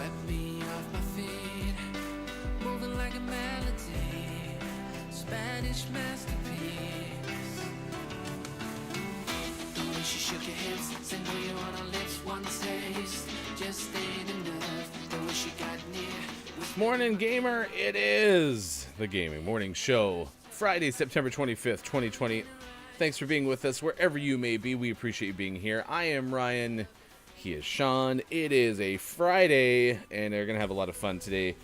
swept me off my feet, moving like a melody, Spanish masterpiece. The way she shook her hips, said know you on her lips, one taste just ain't enough. The way she got near. Morning Gamer, it is the Gaming Morning Show, Friday, September 25th, 2020. Thanks for being with us wherever you may be. We appreciate you being here. I am Ryan. He is Sean. It is a Friday, and we're going to have a lot of fun today.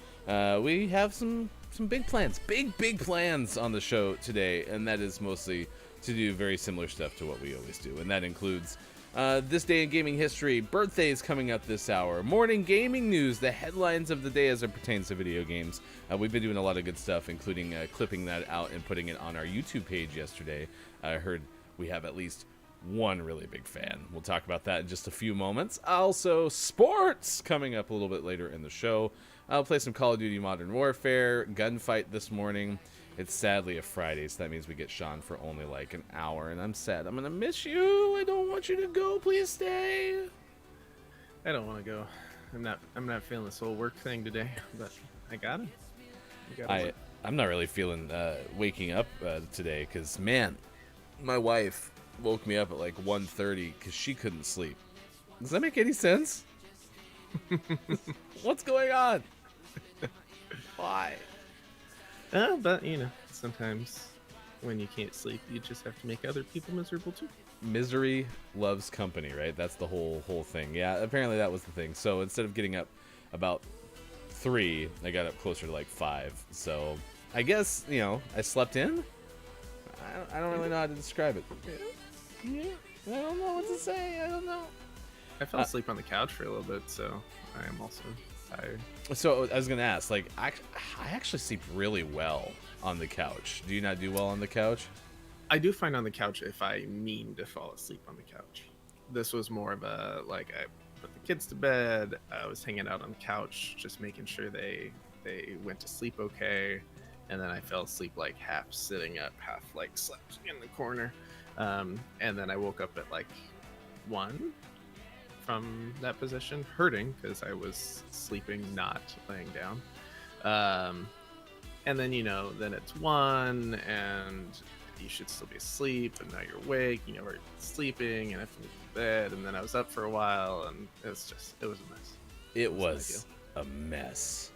We have some big plans, big plans on the show today, and that is mostly to do very similar stuff to what we always do, and that includes this day in gaming history, birthdays coming up this hour, morning gaming news, the headlines of the day as it pertains to video games. We've been doing a lot of good stuff, including clipping that out and putting it on our YouTube page yesterday. I heard we have at least one really big fan. We'll talk about that in just a few moments. Also, sports coming up a little bit later in the show. I'll play some Call of Duty Modern Warfare, gunfight this morning. It's sadly a Friday, so that means we get Sean for only like an hour, and I'm sad. I'm gonna miss you. I don't want you to go. Please stay. I don't want to go. I'm not feeling this whole work thing today, but I got it. I'm not really feeling waking up today, because man, my wife woke me up at like 1:30 because she couldn't sleep. Does that make any sense? What's going on? Why? But you know, sometimes when you can't sleep, you just have to make other people miserable too. Misery loves company, right? That's the whole thing. Yeah, apparently that was the thing. So instead of getting up about 3, I got up closer to like 5. So I guess, you know, I slept in. I don't really know how to describe it. Yeah, I don't know what to say. I don't know. I fell asleep on the couch for a little bit, so I am also tired. So I was gonna ask, like, I actually sleep really well on the couch. Do you not do well on the couch? I do find on the couch if I mean to fall asleep on the couch. This was more of a, like, I put the kids to bed, I was hanging out on the couch, just making sure they went to sleep okay, and then I fell asleep like half sitting up, half like slept in the corner. And then I woke up at like 1 from that position, hurting because I was sleeping, not laying down. And then, you know, then it's 1 and you should still be asleep, and now you're awake, you know, we're sleeping, and I have to move to bed, and then I was up for a while, and it was a mess. It was a mess.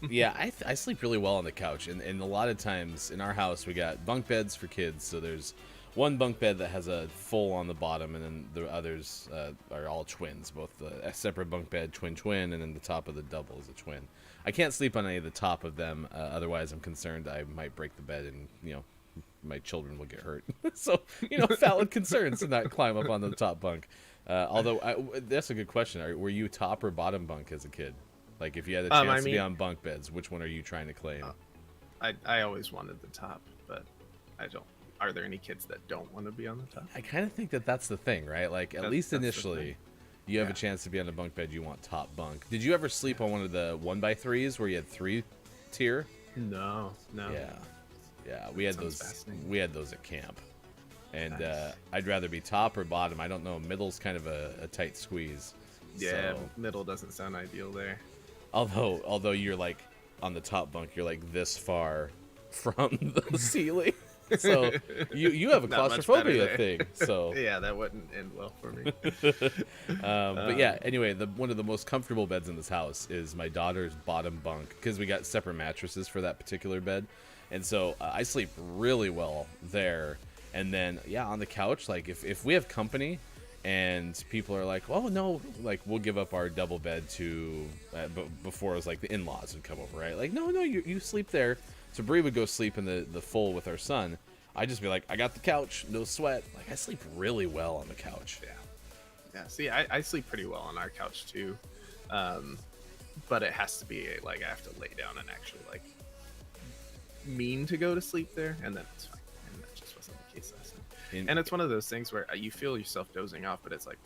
Yeah, I sleep really well on the couch, and a lot of times in our house we got bunk beds for kids, so there's one bunk bed that has a full on the bottom, and then the others are all twins, both a separate bunk bed, twin, and then the top of the double is a twin. I can't sleep on any of the top of them, otherwise I'm concerned I might break the bed and, you know, my children will get hurt. So, you know, valid concerns to not climb up on the top bunk. Although, that's a good question. Were you top or bottom bunk as a kid? Like, if you had a chance to be on bunk beds, which one are you trying to claim? I always wanted the top, but I don't. Are there any kids that don't want to be on the top? I kind of think that's the thing, right? Like, at least initially, you have a chance to be on a bunk bed, you want top bunk. Did you ever sleep on one of the 1x3s where you had 3 tier? No. Yeah, we had those. We had those at camp, and nice. I'd rather be top or bottom. I don't know. Middle's kind of a tight squeeze. Yeah, so. Middle doesn't sound ideal there. Although you're like on the top bunk, you're like this far from the ceiling, so you have a claustrophobia thing. So yeah, that wouldn't end well for me. But yeah, anyway, one of the most comfortable beds in this house is my daughter's bottom bunk, because we got separate mattresses for that particular bed. And so I sleep really well there. And then, yeah, on the couch, like if we have company and people are like, oh, no, like we'll give up our double bed to, before it was like the in-laws would come over, right? Like, no, you sleep there. So Bree would go sleep in the full with our son. I'd just be like, I got the couch, no sweat. Like, I sleep really well on the couch. Yeah. See, I sleep pretty well on our couch too. But it has to be like, I have to lay down and actually like mean to go to sleep there, and then it's fine. And that just wasn't the case last night. And it's one of those things where you feel yourself dozing off, but it's like,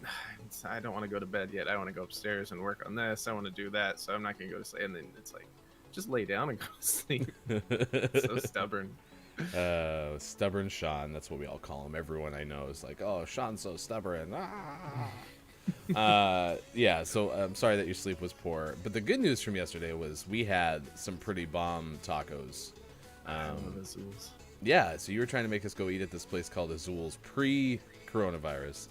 I don't want to go to bed yet. I want to go upstairs and work on this. I want to do that, so I'm not going to go to sleep. And then it's like, just lay down and go to sleep. So stubborn. Stubborn Sean, that's what we all call him. Everyone I know is like, oh, Sean's so stubborn. Yeah, so I'm sorry that your sleep was poor. But the good news from yesterday was we had some pretty bomb tacos. I love Azul's. Yeah, so you were trying to make us go eat at this place called Azul's pre-coronavirus.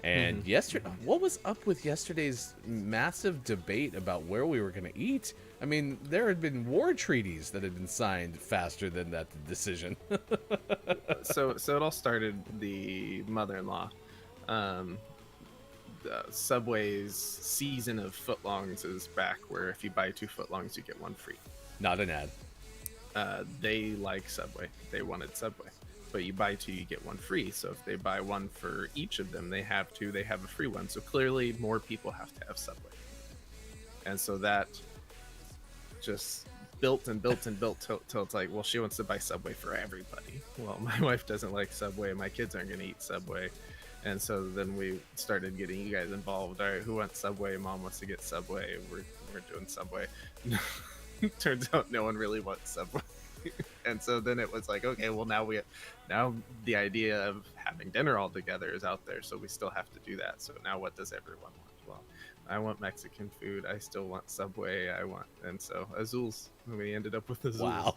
And yesterday, what was up with yesterday's massive debate about where we were going to eat? I mean, there had been war treaties that had been signed faster than that decision. So it all started the mother-in-law. Subway's season of footlongs is back, where if you buy 2 footlongs, you get 1 free. Not an ad. They like Subway. They wanted Subway. But you buy 2, you get 1 free. So if they buy 1 for each of them, they have 2, they have a free one. So clearly more people have to have Subway. And so that just built and built and built till it's like, well, she wants to buy Subway for everybody. Well, my wife doesn't like Subway. My kids aren't going to eat Subway. And so then we started getting you guys involved. All right, who wants Subway? Mom wants to get Subway. We're doing Subway. Turns out no one really wants Subway. And so then it was like, okay, well, now the idea of having dinner all together is out there, so we still have to do that. So now what does everyone want? Well, I want Mexican food. I still want Subway. And so Azul's. We ended up with Azul's. Wow.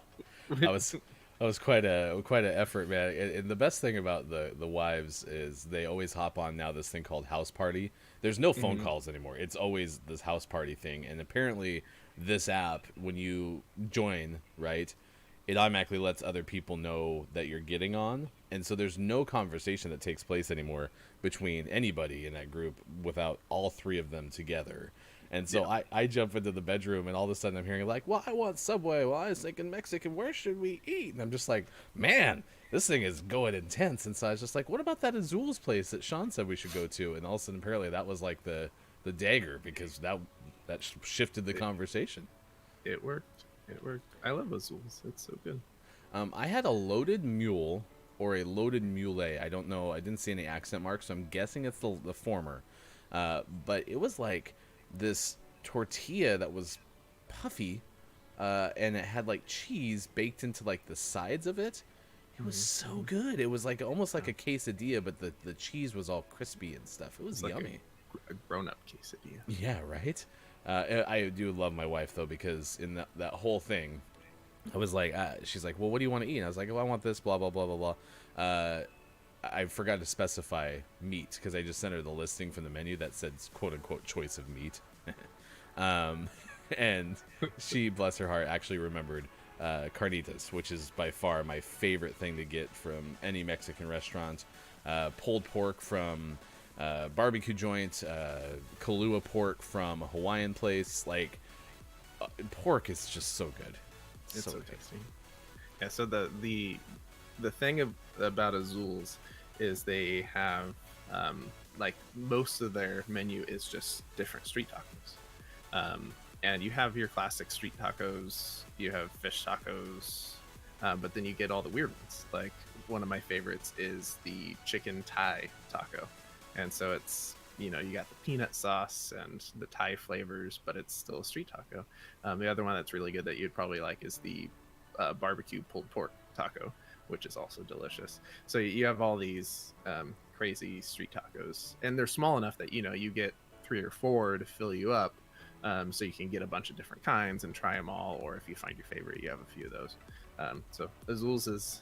That was quite a effort, man. And the best thing about the wives is they always hop on now this thing called House Party. There's no phone calls anymore. It's always this House Party thing. And apparently this app, when you join, right, it automatically lets other people know that you're getting on. And so there's no conversation that takes place anymore between anybody in that group without all 3 of them together. And so I jump into the bedroom, and all of a sudden I'm hearing like, well, I want Subway. Well, I was thinking Mexican. Where should we eat? And I'm just like, man, this thing is going intense. And so I was just like, what about that Azul's place that Sean said we should go to? And all of a sudden, apparently that was like the dagger, because that shifted the conversation. It worked. I love Azul's. It's so good. I had a loaded mule or a loaded mule. I don't know. I didn't see any accent marks, so I'm guessing it's the former. But it was like this tortilla that was puffy, and it had like cheese baked into like the sides of it. It was so good. It was like almost like a quesadilla, but the cheese was all crispy and stuff. It was It's like yummy. a grown-up quesadilla. Yeah, right. I do love my wife though, because in that whole thing, I was like, she's like, well, what do you want to eat? And I was like, oh, I want this, blah blah blah blah blah. I forgot to specify meat, because I just sent her the listing from the menu that said quote unquote choice of meat. And she, bless her heart, actually remembered carnitas, which is by far my favorite thing to get from any Mexican restaurant. Pulled pork from barbecue joint, Kahlua pork from a Hawaiian place. Like, pork is just so good. It's so good. tasty. Yeah. So the thing about Azul's is they have like most of their menu is just different street tacos. And you have your classic street tacos, you have fish tacos, but then you get all the weird ones. Like, one of my favorites is the chicken Thai taco. And so it's, you got the peanut sauce and the Thai flavors, but it's still a street taco. The other one that's really good that you'd probably like is the barbecue pulled pork taco, which is also delicious. So you have all these crazy street tacos, and they're small enough that, you get 3 or 4 to fill you up. So you can get a bunch of different kinds and try them all, or if you find your favorite, you have a few of those. So Azul's is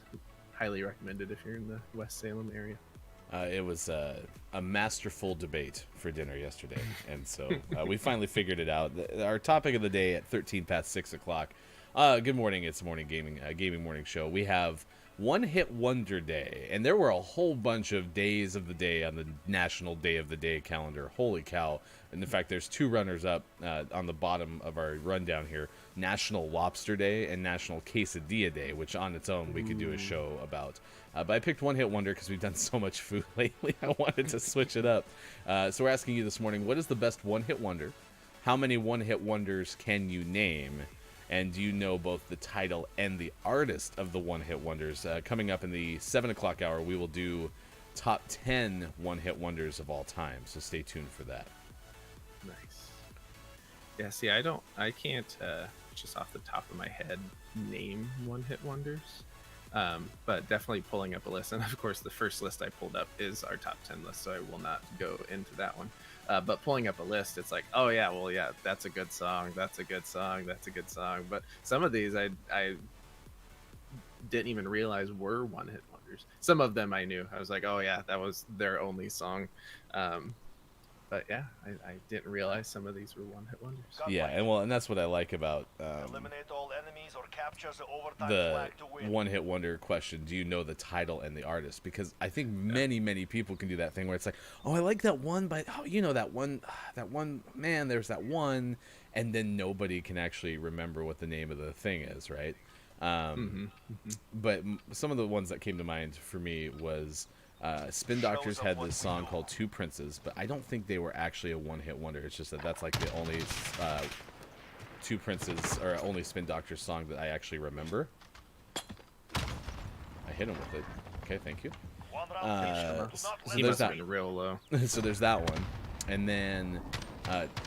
highly recommended if you're in the West Salem area. It was a masterful debate for dinner yesterday, and so we finally figured it out. Our topic of the day at 13 past 6 o'clock. Good morning, it's Morning Gaming, gaming morning show. We have One Hit Wonder Day, and there were a whole bunch of days of the day on the National Day of the Day calendar. Holy cow. And in fact, there's 2 runners up on the bottom of our rundown here. National Lobster Day and National Quesadilla Day, which on its own we could do a show about. But I picked One Hit Wonder because we've done so much food lately. I wanted to switch it up. So we're asking you this morning, what is the best One Hit Wonder? How many One Hit Wonders can you name? And do you know both the title and the artist of the One Hit Wonders? Coming up in the 7 o'clock hour, we will do top 10 One Hit Wonders of all time. So stay tuned for that. Nice. Yeah, see, I can't just off the top of my head name One Hit Wonders, but definitely pulling up a list. And of course, the first list I pulled up is our top 10 list, so I will not go into that one. But pulling up a list, it's like, oh yeah, well yeah, that's a good song, that's a good song, that's a good song. But some of these I didn't even realize were one-hit wonders. Some of them I knew. I was like, oh yeah, that was their only song. But yeah, I didn't realize some of these were one-hit wonders. Yeah, and that's what I like about Eliminate all enemies or capture the overtime the flag to win. one-hit wonder question. Do you know the title and the artist? Because I think many people can do that thing where it's like, oh, I like that one, but oh, you know that one man. There's that one, and then nobody can actually remember what the name of the thing is, right? But some of the ones that came to mind for me was Spin Doctors had this song called Two Princes, but I don't think they were actually a one-hit wonder. It's just that that's like the only Two Princes or only Spin Doctors song that I actually remember. I hit him with it. Okay, thank you. So He there's must have that. been real low. So there's that one, and then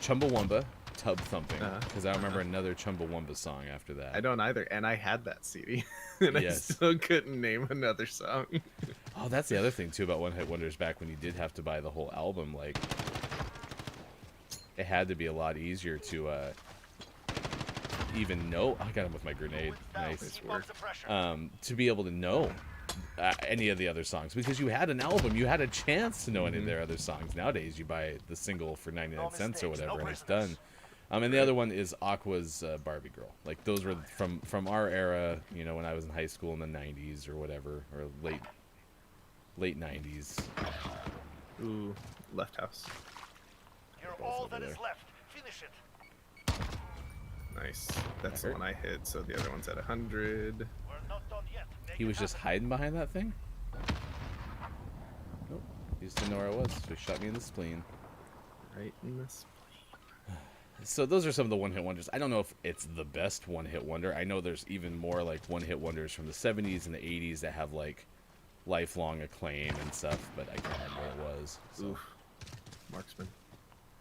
Chumbawamba, Tub Thumping, because I remember another Chumbawamba song after that. I don't either, and I had that CD, and Yes. I still couldn't name another song. Oh, that's the other thing too about one hit wonders back when you did have to buy the whole album. Like, it had to be a lot easier to even know. I got him with my grenade. Nice. Keep up the pressure. To be able to know any of the other songs, because you had an album, you had a chance to know any of their other songs. Nowadays, you buy the single for 99 cents or mistakes, no whatever, and it's prisoners. done. And the other one is Aqua's Barbie Girl. Like, those were from our era, you know, when I was in high school in the 90s or whatever, or late 90s. Ooh, left house. You're Both all over that is there. left. Finish it. Nice. That's That the hurt. one I hit. So the other one's at 100. We're not done yet. Make He it was just happen. hiding behind that thing? Nope. He just didn't know where I was, so he shot me in the spleen. Right in this. So those are some of the one-hit wonders. I don't know if it's the best one-hit wonder. I know there's even more like one-hit wonders from the 70s and the 80s that have like lifelong acclaim and stuff, but I can't remember what it was. So. Oof. Marksman.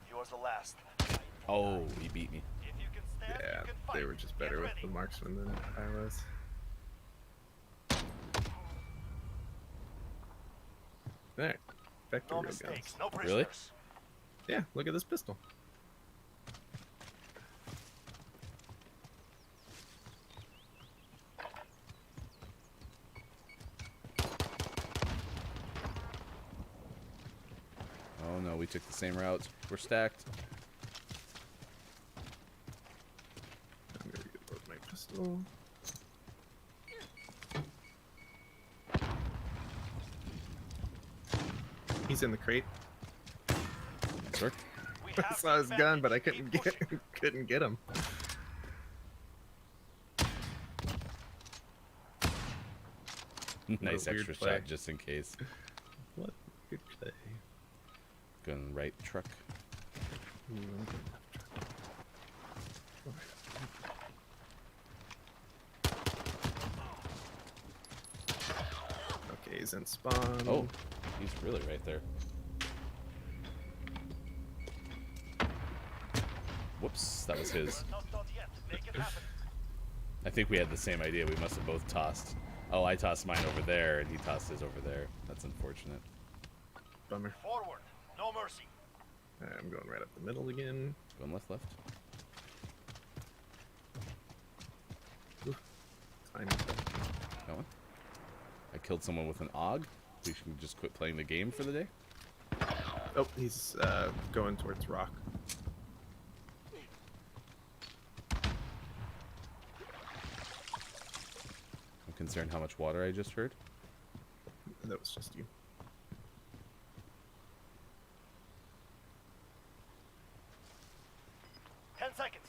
You are the last. Oh, he beat me. If you can stand, Yeah, you can they fight. were just Get better with ready. the marksman than I was. Alright. Back to No real mistakes. guns. No Really? prisoners. Yeah, look at this pistol. Oh no, we took the same route. We're stacked. I'm gonna reload my pistol. He's in the crate. Nice work. We I have saw the his gun, but I advantage. couldn't Keep get couldn't get him. Nice weird extra play. shot just in case. What? Good play. Gun right truck. Ooh, I'm good. Okay, he's in spawn. Oh, he's really right there. Whoops, that was his. We're not done yet. Make it happen. I think we had the same idea. We must have both tossed. Oh, I tossed mine over there, and he tossed his over there. That's unfortunate. Bummer. Forward. No mercy. I'm going right up the middle again. Going left. Fine. That one. I killed someone with an AUG. We should just quit playing the game for the day. Oh, he's going towards rock. I'm concerned how much water I just heard. That was just you. Ten seconds.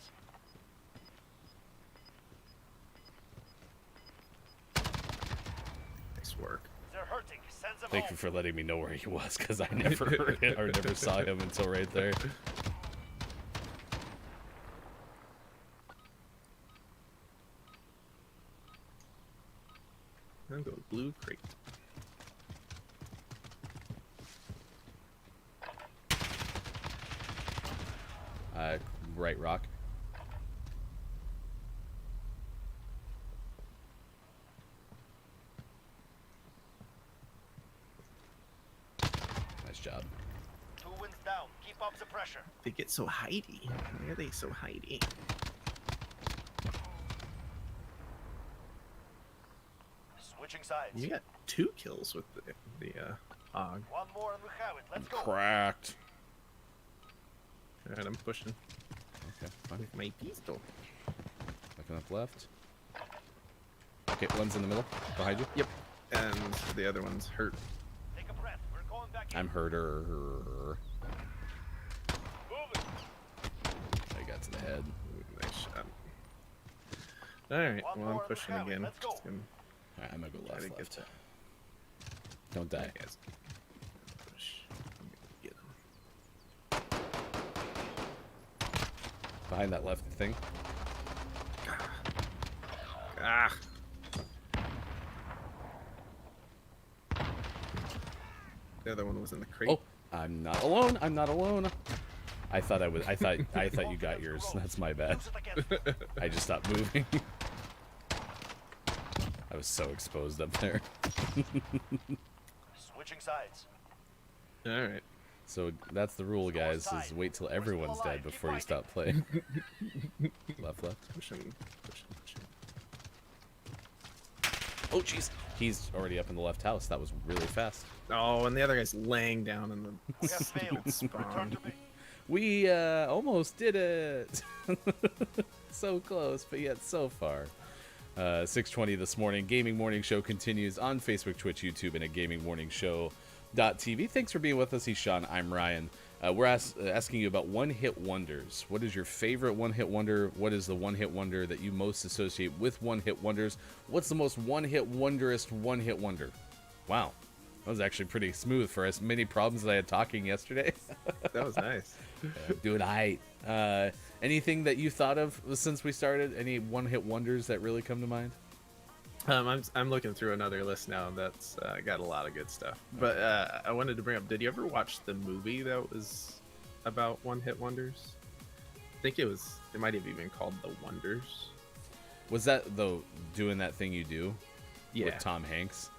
Nice work. They're hurting. Send them Thank home. you for letting me know where he was, because I never heard it or never saw him until right there. I'm going blue crate. Right rock. Nice job. 2 wins down. Keep up the pressure. They get so hidey. Why are they so hidey? Switching sides. You got 2 kills with the hog. One more and we have it. Let's go. Cracked. Alright, I'm pushing Okay, fine. with my pistol. Looking up left. Okay, one's in the middle, behind you. Yep. And the other one's hurt. Take a breath. We're going back in. I'm herder. Moving. I got to the head. Ooh, nice shot. Alright, One well, I'm more and we pushing have it. again. Let's go. Just gonna Alright, I'm gonna go try to left. get that. Don't die. Guys. Push. I'm gonna get him. Behind that left thing. Ah! The other one was in the crate. Oh, I'm not alone. I'm not alone. I thought I was. I thought you got yours. That's my bad. Use it again. I just stopped moving. I was so exposed up there. Switching sides. Alright. So that's the rule, guys, is wait till everyone's dead before you stop playing. Left. Pushing. Oh, jeez. He's already up in the left house. That was really fast. Oh, and the other guy's laying down in the We have failed. Return spawn. to me. We almost did it. So close, but yet so far. 6:20 this morning. Gaming Morning Show continues on Facebook, Twitch, YouTube, and at GamingMorningShow.tv. Thanks for being with us. He's Sean. I'm Ryan. We're asking you about one-hit wonders. What is your favorite one-hit wonder? What is the one-hit wonder that you most associate with one-hit wonders? What's the most one-hit wonderest one-hit wonder? Wow. That was actually pretty smooth for as many problems as I had talking yesterday. That was nice. Do it aight. Anything that you thought of since we started? Any one-hit wonders that really come to mind? I'm looking through another list now that's got a lot of good stuff. But I wanted to bring up, did you ever watch the movie that was about one-hit wonders? I think it might have even called The Wonders. Was that doing that thing you do Yeah. with Tom Hanks?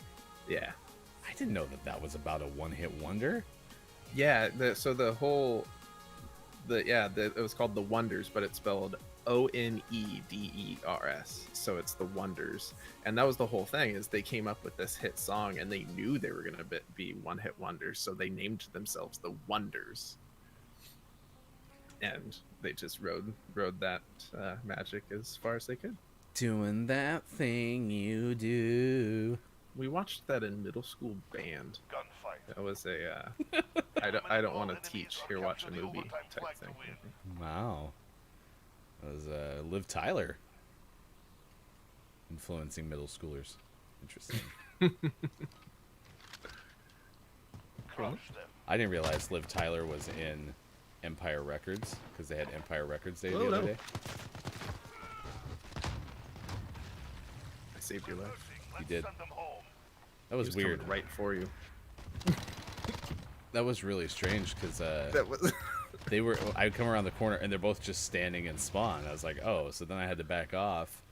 Yeah. I didn't know that was about a one-hit wonder. Yeah, it was called The Wonders, but it's spelled Oneders. So it's The Wonders. And that was the whole thing, is they came up with this hit song and they knew they were going to be one-hit wonders, so they named themselves The Wonders. And they just rode that magic as far as they could. Doing that thing you do. We watched that in middle school band. Gunfight. That was a I don't want to teach, here watch a movie type thing. Wow. That was Liv Tyler influencing middle schoolers. Interesting. Crush them. I didn't realize Liv Tyler was in Empire Records because they had Empire Records Day the Oh, other no. day. I saved your life. Let's did. send them home. That was He coming weird. right for you. That was really strange because That was I'd come around the corner and they're both just standing in spawn. I was like, oh, so then I had to back off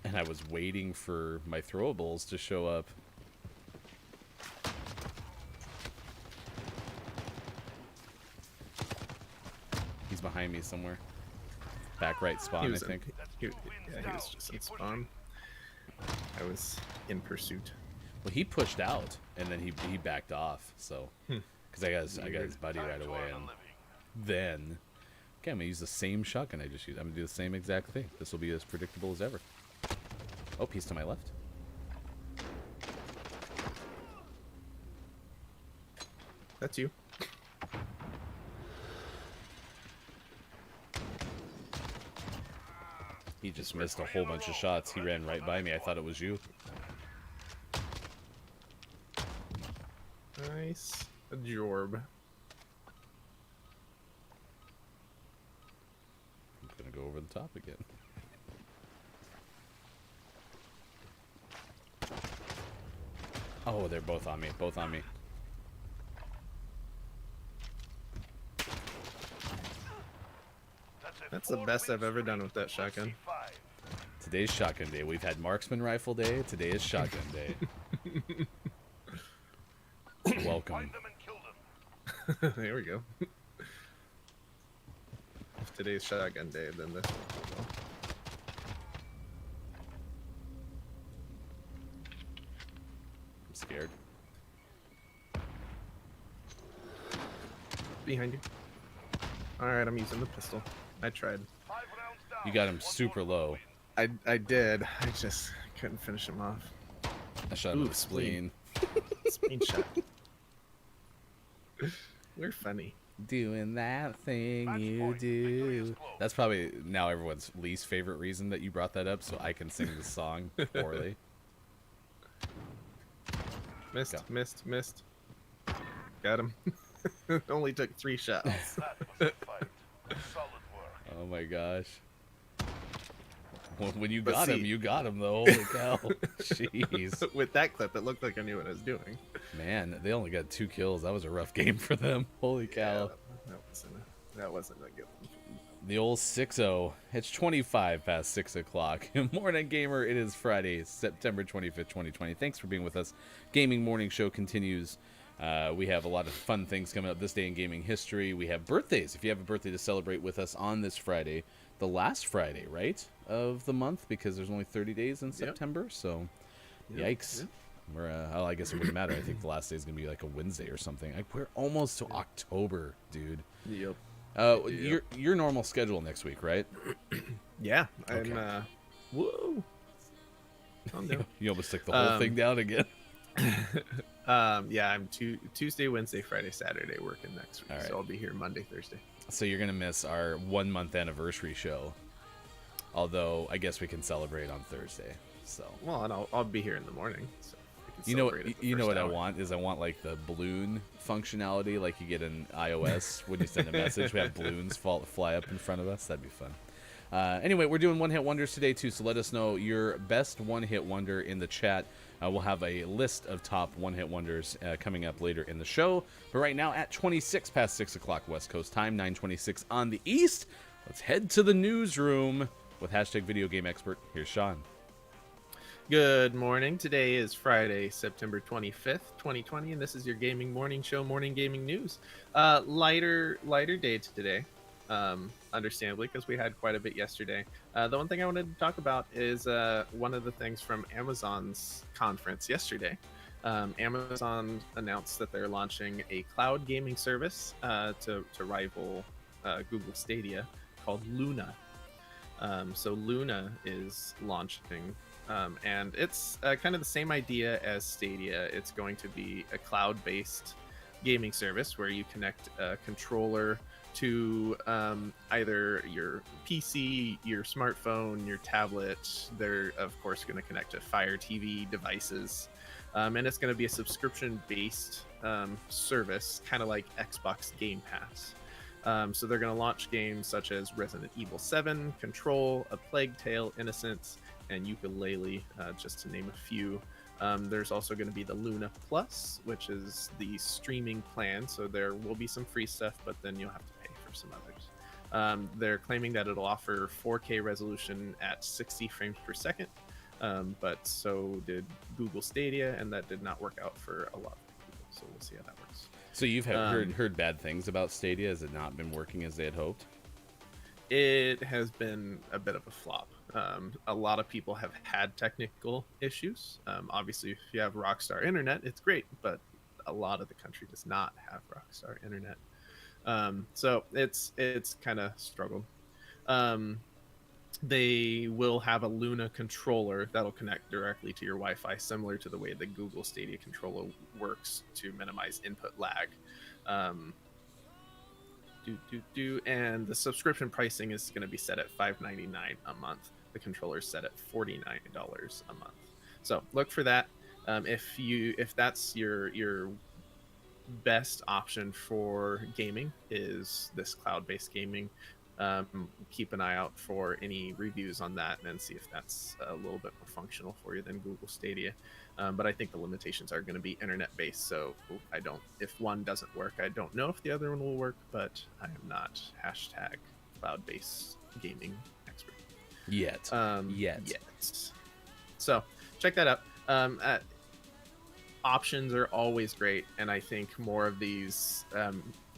and I was waiting for my throwables to show up. He's behind me somewhere. Back right spawn, I think. He was just in spawn. I was in pursuit. Well, he pushed out and then he backed off. So, because I got his buddy right away, and then okay, I'm gonna use the same shotgun I just used. I'm gonna do the same exact thing. This will be as predictable as ever. Oh, he's to my left. That's you. He just missed a whole bunch of shots. He ran right by me. I thought it was you. Nice. A jorb. I'm gonna go over the top again. Oh, they're both on me. Both on me. That's the best I've ever done with that shotgun. Today's shotgun day. We've had marksman rifle day. Today is shotgun day. Welcome. Find them and kill them. There we go. today's shotgun day than this one. I'm scared. Behind you. All right, I'm using the pistol. I tried. 5 rounds down. You got him One super more to low. win. I did. I just couldn't finish him off. I shot him in Ooh, the spleen. Spleen shot. We're funny. Doing that thing Match you point. Victory is do. close. That's probably now everyone's least favorite reason that you brought that up, so I can sing the song poorly. Missed, Go. missed. Got him. Only took 3 shots. That was a fight. Solid work. Oh my gosh. When you But got him, see- you got him though. Holy cow. Jeez. With that clip, it looked like I knew what I was doing. Man, they only got 2 kills. That was a rough game for them. Holy cow. That wasn't a good one. The old 6-0. It's 25 past 6 o'clock. Morning Gamer, it is Friday, September 25th, 2020. Thanks for being with us. Gaming Morning Show continues. We have a lot of fun things coming up this day in gaming history. We have birthdays. If you have a birthday to celebrate with us on this Friday, the last Friday, right, of the month, because there's only 30 days in September, so yikes. Yep. We're, well, I guess it wouldn't matter. I think the last day is going to be like a Wednesday or something. Like, we're almost to October, dude. Yep. Your normal schedule next week, right? Yeah. Okay. I'm. Whoa. Calm down. You almost took the whole thing down again. Yeah, I'm Tuesday, Wednesday, Friday, Saturday working next week, All right. so I'll be here Monday, Thursday. So you're going to miss our 1 month anniversary show. Although I guess we can celebrate on Thursday. So Well, and I'll be here in the morning. So we can you know celebrate it the you know first what I hour. want is I want like the balloon functionality like you get in iOS when you send a message. We have balloons fly up in front of us. That'd be fun. Anyway, we're doing one-hit wonders today too, so let us know your best one-hit wonder in the chat. We'll have a list of top one-hit wonders coming up later in the show. But right now at 26 past 6 o'clock West Coast time, 9:26 on the East, let's head to the newsroom with hashtag Video Game Expert. Here's Sean. Good morning. Today is Friday, September 25th, 2020, and this is your gaming morning show, Morning Gaming News. Lighter day today, understandably, because we had quite a bit yesterday. The one thing I wanted to talk about is one of the things from Amazon's conference yesterday. Amazon announced that they're launching a cloud gaming service to rival Google Stadia called Luna. So Luna is launching, and it's kind of the same idea as Stadia. It's going to be a cloud-based gaming service where you connect a controller to either your PC, your smartphone, your tablet. They're of course going to connect to Fire TV devices, and it's going to be a subscription-based service, kind of like Xbox Game Pass. So they're going to launch games such as Resident Evil 7, Control, A Plague Tale, Innocence, and Yooka-Laylee, just to name a few. There's also going to be the Luna Plus, which is the streaming plan. So there will be some free stuff, but then you'll have to pay for some others. They're claiming that it'll offer 4K resolution at 60 frames per second, but so did Google Stadia, and that did not work out for a lot of people. So we'll see how that works. So you've heard bad things about Stadia. Has it not been working as they had hoped? It has been a bit of a flop. A lot of people have had technical issues. Obviously, if you have Rockstar Internet, it's great, but a lot of the country does not have Rockstar Internet. So it's kind of struggled. They will have a Luna controller that'll connect directly to your Wi-Fi, similar to the way the Google Stadia controller works to minimize input lag. And the subscription pricing is going to be set at $5.99 a month. The controller is set at $49 a month. So look for that. If that's your best option for gaming is this cloud-based gaming, keep an eye out for any reviews on that and see if that's a little bit more functional for you than Google Stadia. But I think the limitations are going to be internet-based, so if one doesn't work, I don't know if the other one will work, but I am not hashtag cloud-based gaming expert. Yet. So check that out. Options are always great, and I think more of these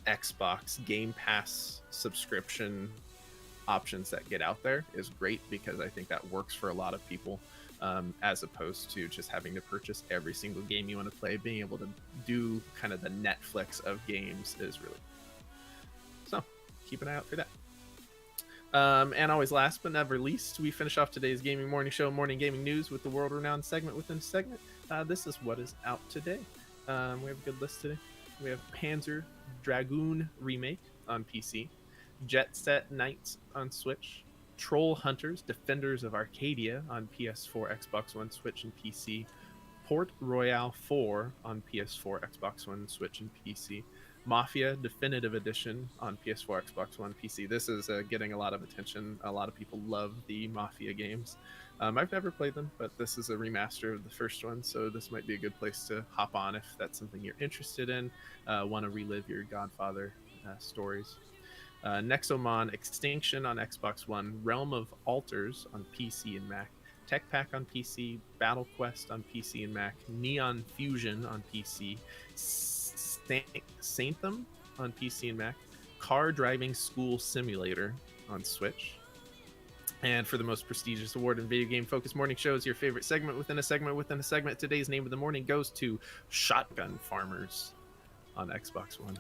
Xbox Game Pass subscription options that get out there is great, because I think that works for a lot of people, as opposed to just having to purchase every single game you want to play. Being able to do kind of the Netflix of games is really so. Keep an eye out for that. And always last but never least, we finish off today's gaming morning show, morning gaming news, with the world-renowned segment within a segment. This is what is out today. We have a good list today. We have Panzer Dragoon Remake on PC, Jet Set Knights on Switch, Troll Hunters Defenders of Arcadia on PS4, Xbox One, Switch, and PC, Port Royale 4 on PS4, Xbox One, Switch, and PC, Mafia Definitive Edition on PS4, Xbox One, PC. This is getting a lot of attention. A lot of people love the Mafia games. I've never played them, but this is a remaster of the first one, so this might be a good place to hop on if that's something you're interested in, want to relive your Godfather stories. Nexomon Extinction on Xbox One, Realm of Altars on PC and Mac, Tech Pack on PC, Battle Quest on PC and Mac, Neon Fusion on PC, Saintham on PC and Mac, Car Driving School Simulator on Switch. And for the most prestigious award in video game focused morning shows, your favorite segment within a segment within a segment, today's name of the morning goes to Shotgun Farmers on Xbox One.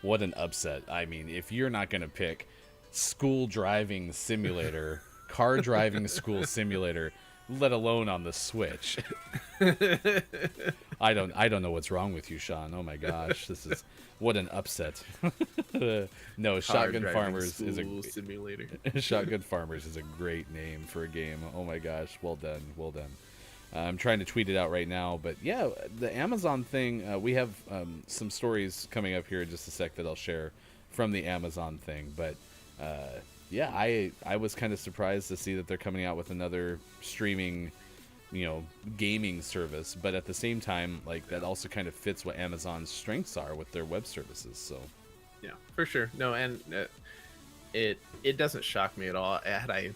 What an upset. I mean, if you're not going to pick school driving simulator, car driving school simulator, let alone on the Switch. I don't know what's wrong with you, Sean. Oh my gosh, this is what an upset. No, Shotgun Farmers is a simulator. Shotgun Farmers is a great name for a game. Oh my gosh, well done, well done. I'm trying to tweet it out right now, but yeah, the Amazon thing. We have some stories coming up here in just a sec that I'll share from the Amazon thing, but. Yeah, I was kind of surprised to see that they're coming out with another streaming, gaming service. But at the same time, like, that also kind of fits what Amazon's strengths are with their web services. So, yeah, for sure. No, and it doesn't shock me at all. Had I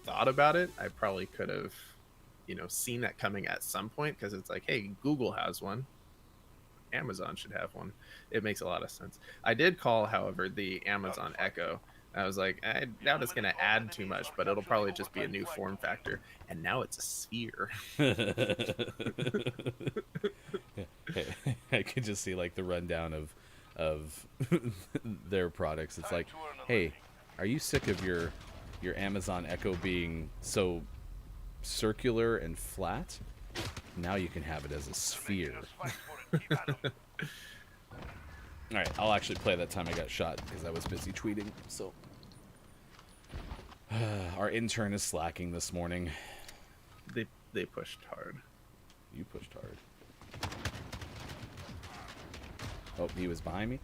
thought about it, I probably could have, seen that coming at some point, because it's like, hey, Google has one. Amazon should have one. It makes a lot of sense. I did call, however, the Amazon Echo. I was like, I doubt it's going to add too much, but it'll probably just be a new form factor. And now it's a sphere. I could just see like the rundown of their products. It's like, hey, are you sick of your Amazon Echo being so circular and flat? Now you can have it as a sphere. All right, I'll actually play that time I got shot because I was busy tweeting. So, our intern is slacking this morning. They pushed hard. You pushed hard. Oh, he was behind me.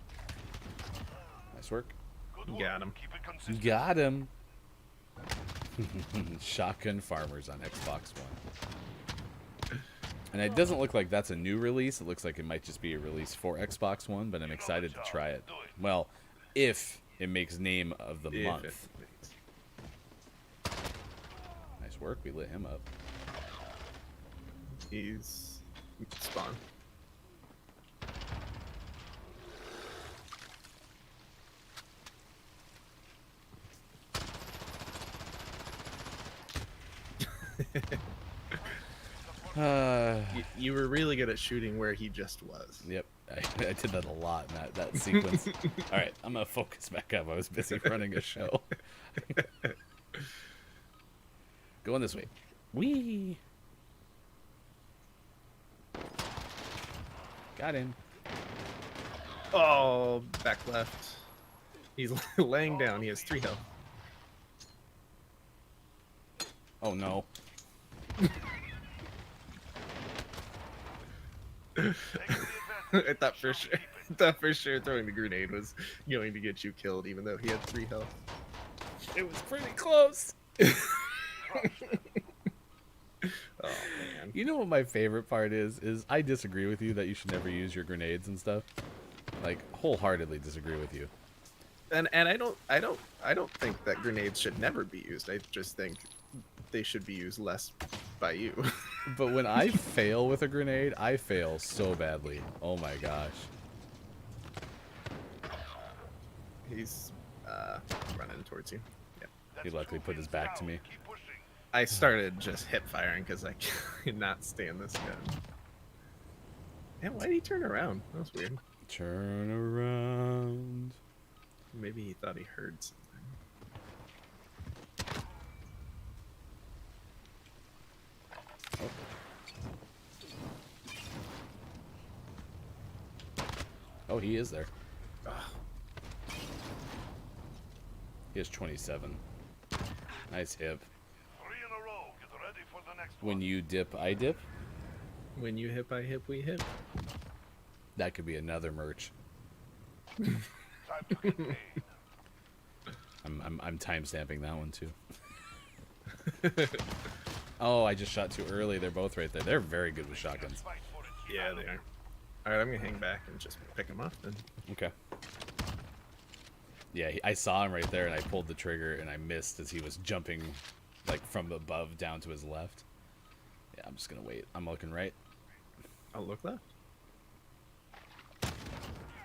Nice work. Got him. Got him. Shotgun Farmers on Xbox One. And it doesn't look like that's a new release. It looks like it might just be a release for Xbox One, but I'm excited to try it. Well, if it makes name of the month. Nice work. We lit him up. He's spawn. You were really good at shooting where he just was. Yep, I did that a lot in that sequence. All right, I'm gonna focus back up. I was busy running a show. Going this way. Whee! Got him. Oh, back left. He's laying down. He has 3 health. Oh no. I thought for sure throwing the grenade was going to get you killed, even though he had 3 health. It was pretty close. Oh man. You know what my favorite part is I disagree with you that you should never use your grenades and stuff. Like, wholeheartedly disagree with you. And I don't think that grenades should never be used. I just think they should be used less by you. But when I fail with a grenade, I fail so badly. Oh my gosh. He's running towards you. Yeah. He luckily put his back to me. Keep pushing. I started just hip firing because I cannot stand this gun. Man, why did he turn around? That was weird. Turn around. Maybe he thought he heard something. Oh, he is there. He has 27. Nice hip. 3 in a row. Get ready for the next When one. you dip, I dip. When you hip, I hip, we hip. That could be another merch. Time to get paid. I'm time stamping that one too. Oh, I just shot too early. They're both right there. They're very good with shotguns. Fight for it. Yeah, they are. Alright, I'm gonna hang back and just pick him up then. Okay. Yeah, I saw him right there, and I pulled the trigger, and I missed as he was jumping, like from above down to his left. Yeah, I'm just gonna wait. I'm looking right. I'll look left.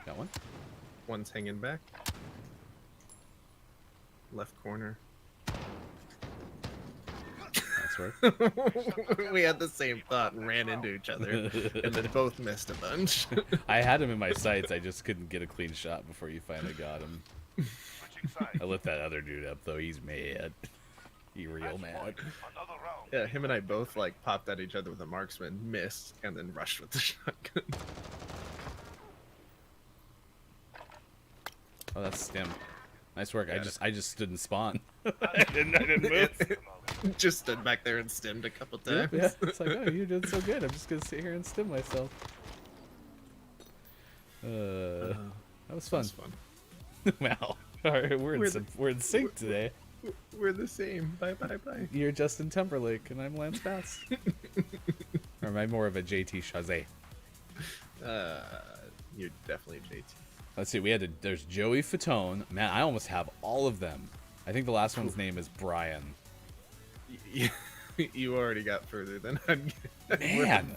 Got one. One's hanging back. Left corner. That's right. We had the same thought and ran into each other, and then both missed a bunch. I had him in my sights. I just couldn't get a clean shot before you finally got him. Switching sides. I lit that other dude up though. He's mad. He real mad. Another round. Yeah, him and I both like popped at each other with a marksman, missed, and then rushed with the shotgun. Oh, that's stem. Nice work. Yeah. I just stood and spawned. I didn't move. Just stood back there and stemmed a couple Yeah, times. yeah. It's like, oh, you did so good. I'm just gonna sit here and stim myself. That was fun. That's fun. Wow. All right, We're we're in sync today. We're the same. Bye bye bye. You're Justin Timberlake, and I'm Lance Bass. Or am I more of a JT Chazé? You're definitely JT. Let's see. There's Joey Fatone. Man, I almost have all of them. I think the last one's name is Brian. You already got further than I'd get. Man,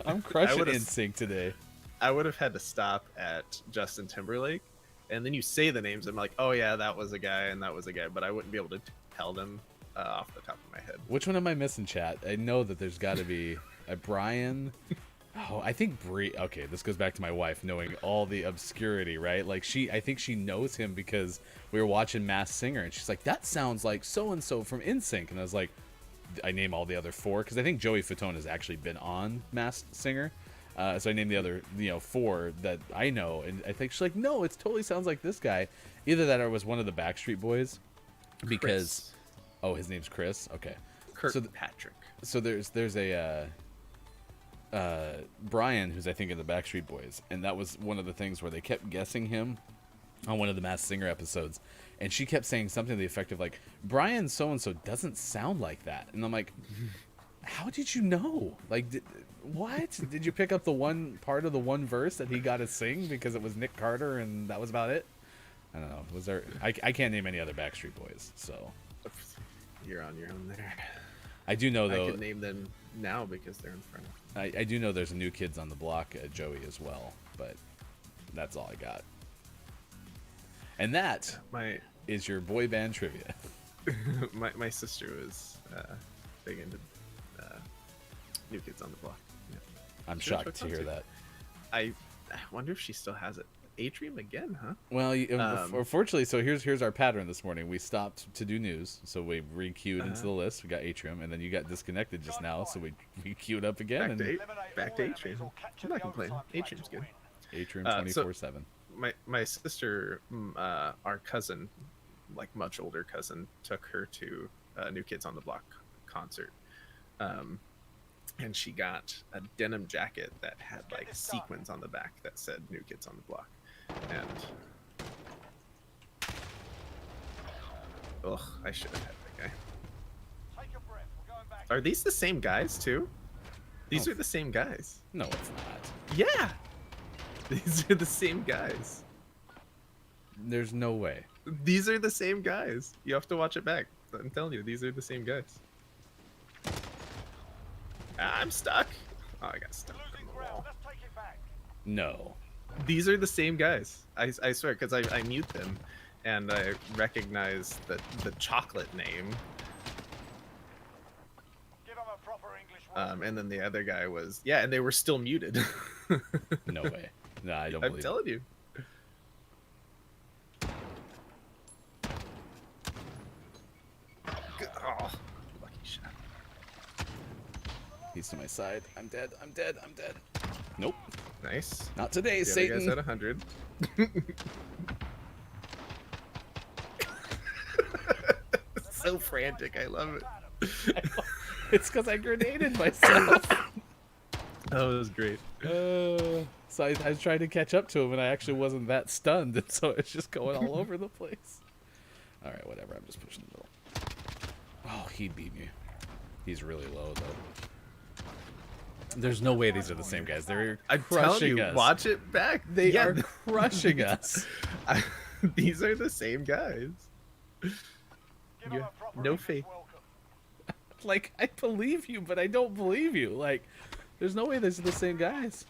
I'm crushing would've- in sync today. I would have had to stop at Justin Timberlake, and then you say the names. I'm like, oh yeah, that was a guy and that was a guy, but I wouldn't be able to tell them off the top of my head. Which one am I missing, chat? I know that there's got to be a Brian. Oh, I think Brie. Okay, this goes back to my wife knowing all the obscurity, right? Like I think she knows him because we were watching Masked Singer, and she's like, "That sounds like so and so from NSYNC," and I was like, I name all the other four because I think Joey Fatone has actually been on Masked Singer. So I named the other, four that I know, and I think she's like, no, it totally sounds like this guy. Either that or it was one of the Backstreet Boys, because oh, his name's Chris. Okay, Kirkpatrick. so there's a Brian who's I think in the Backstreet Boys, and that was one of the things where they kept guessing him on one of the Masked Singer episodes, and she kept saying something to the effect of like, Brian so and so doesn't sound like that, and I'm like, how did you know? Like, what? Did you pick up the one part of the one verse that he got to sing because it was Nick Carter and that was about it? I don't know. Was there? I can't name any other Backstreet Boys, so You're on your own there. I do know I though. could name them now because they're in front of me. I do know there's a New Kids on the Block, Joey as well, but that's all I got. And that My is your boy band trivia. my sister was big into New Kids on the Block. Yeah. I'm She was shocked to fun hear too. that. I wonder if she still has it. Atrium again, huh? Well, unfortunately, so here's our pattern this morning. We stopped to do news, so we re-queued into the list. We got Atrium, and then you got disconnected just now, so we queued up again. Back to Atrium. I'm not complaining. Atrium's good. Atrium So- 24/7. My sister, our cousin, like much older cousin, took her to a New Kids on the Block concert, and she got a denim jacket that had like sequins on the back that said New Kids on the Block, and I should have had that guy. Take a breath. We're going back. Are these the same guys too? These Oh. are the same guys. No, it's not. Yeah, these are the same guys. There's no way. These are the same guys. You have to watch it back. I'm telling you, these are the same guys. I'm stuck. Oh, I got stuck on Losing the ground. wall. Let's take it back. No. These are the same guys. I swear, because I mute them, and I recognized the chocolate name. Give them a proper English word. And then the other guy was, yeah, and they were still muted. No way. No, I don't I'm believe it. telling you. Oh, lucky shot. He's to my side. I'm dead. I'm dead. I'm dead. Nope. Nice. Not today, The other guy's Satan. at 100. So frantic. I love it. It's because I grenaded myself. That was great. So I was trying to catch up to him, and I actually wasn't that stunned, and so it's just going all over the place. All right, whatever. I'm just pushing the middle. Oh, he beat me. He's really low, though. There's no way these are the same guys. They're I'm telling crushing you, us. watch it back. They Yeah, are crushing us. These are the same guys. Give them You, a proper no English faith. welcome. Like, I believe you, but I don't believe you. Like, there's no way these are the same guys.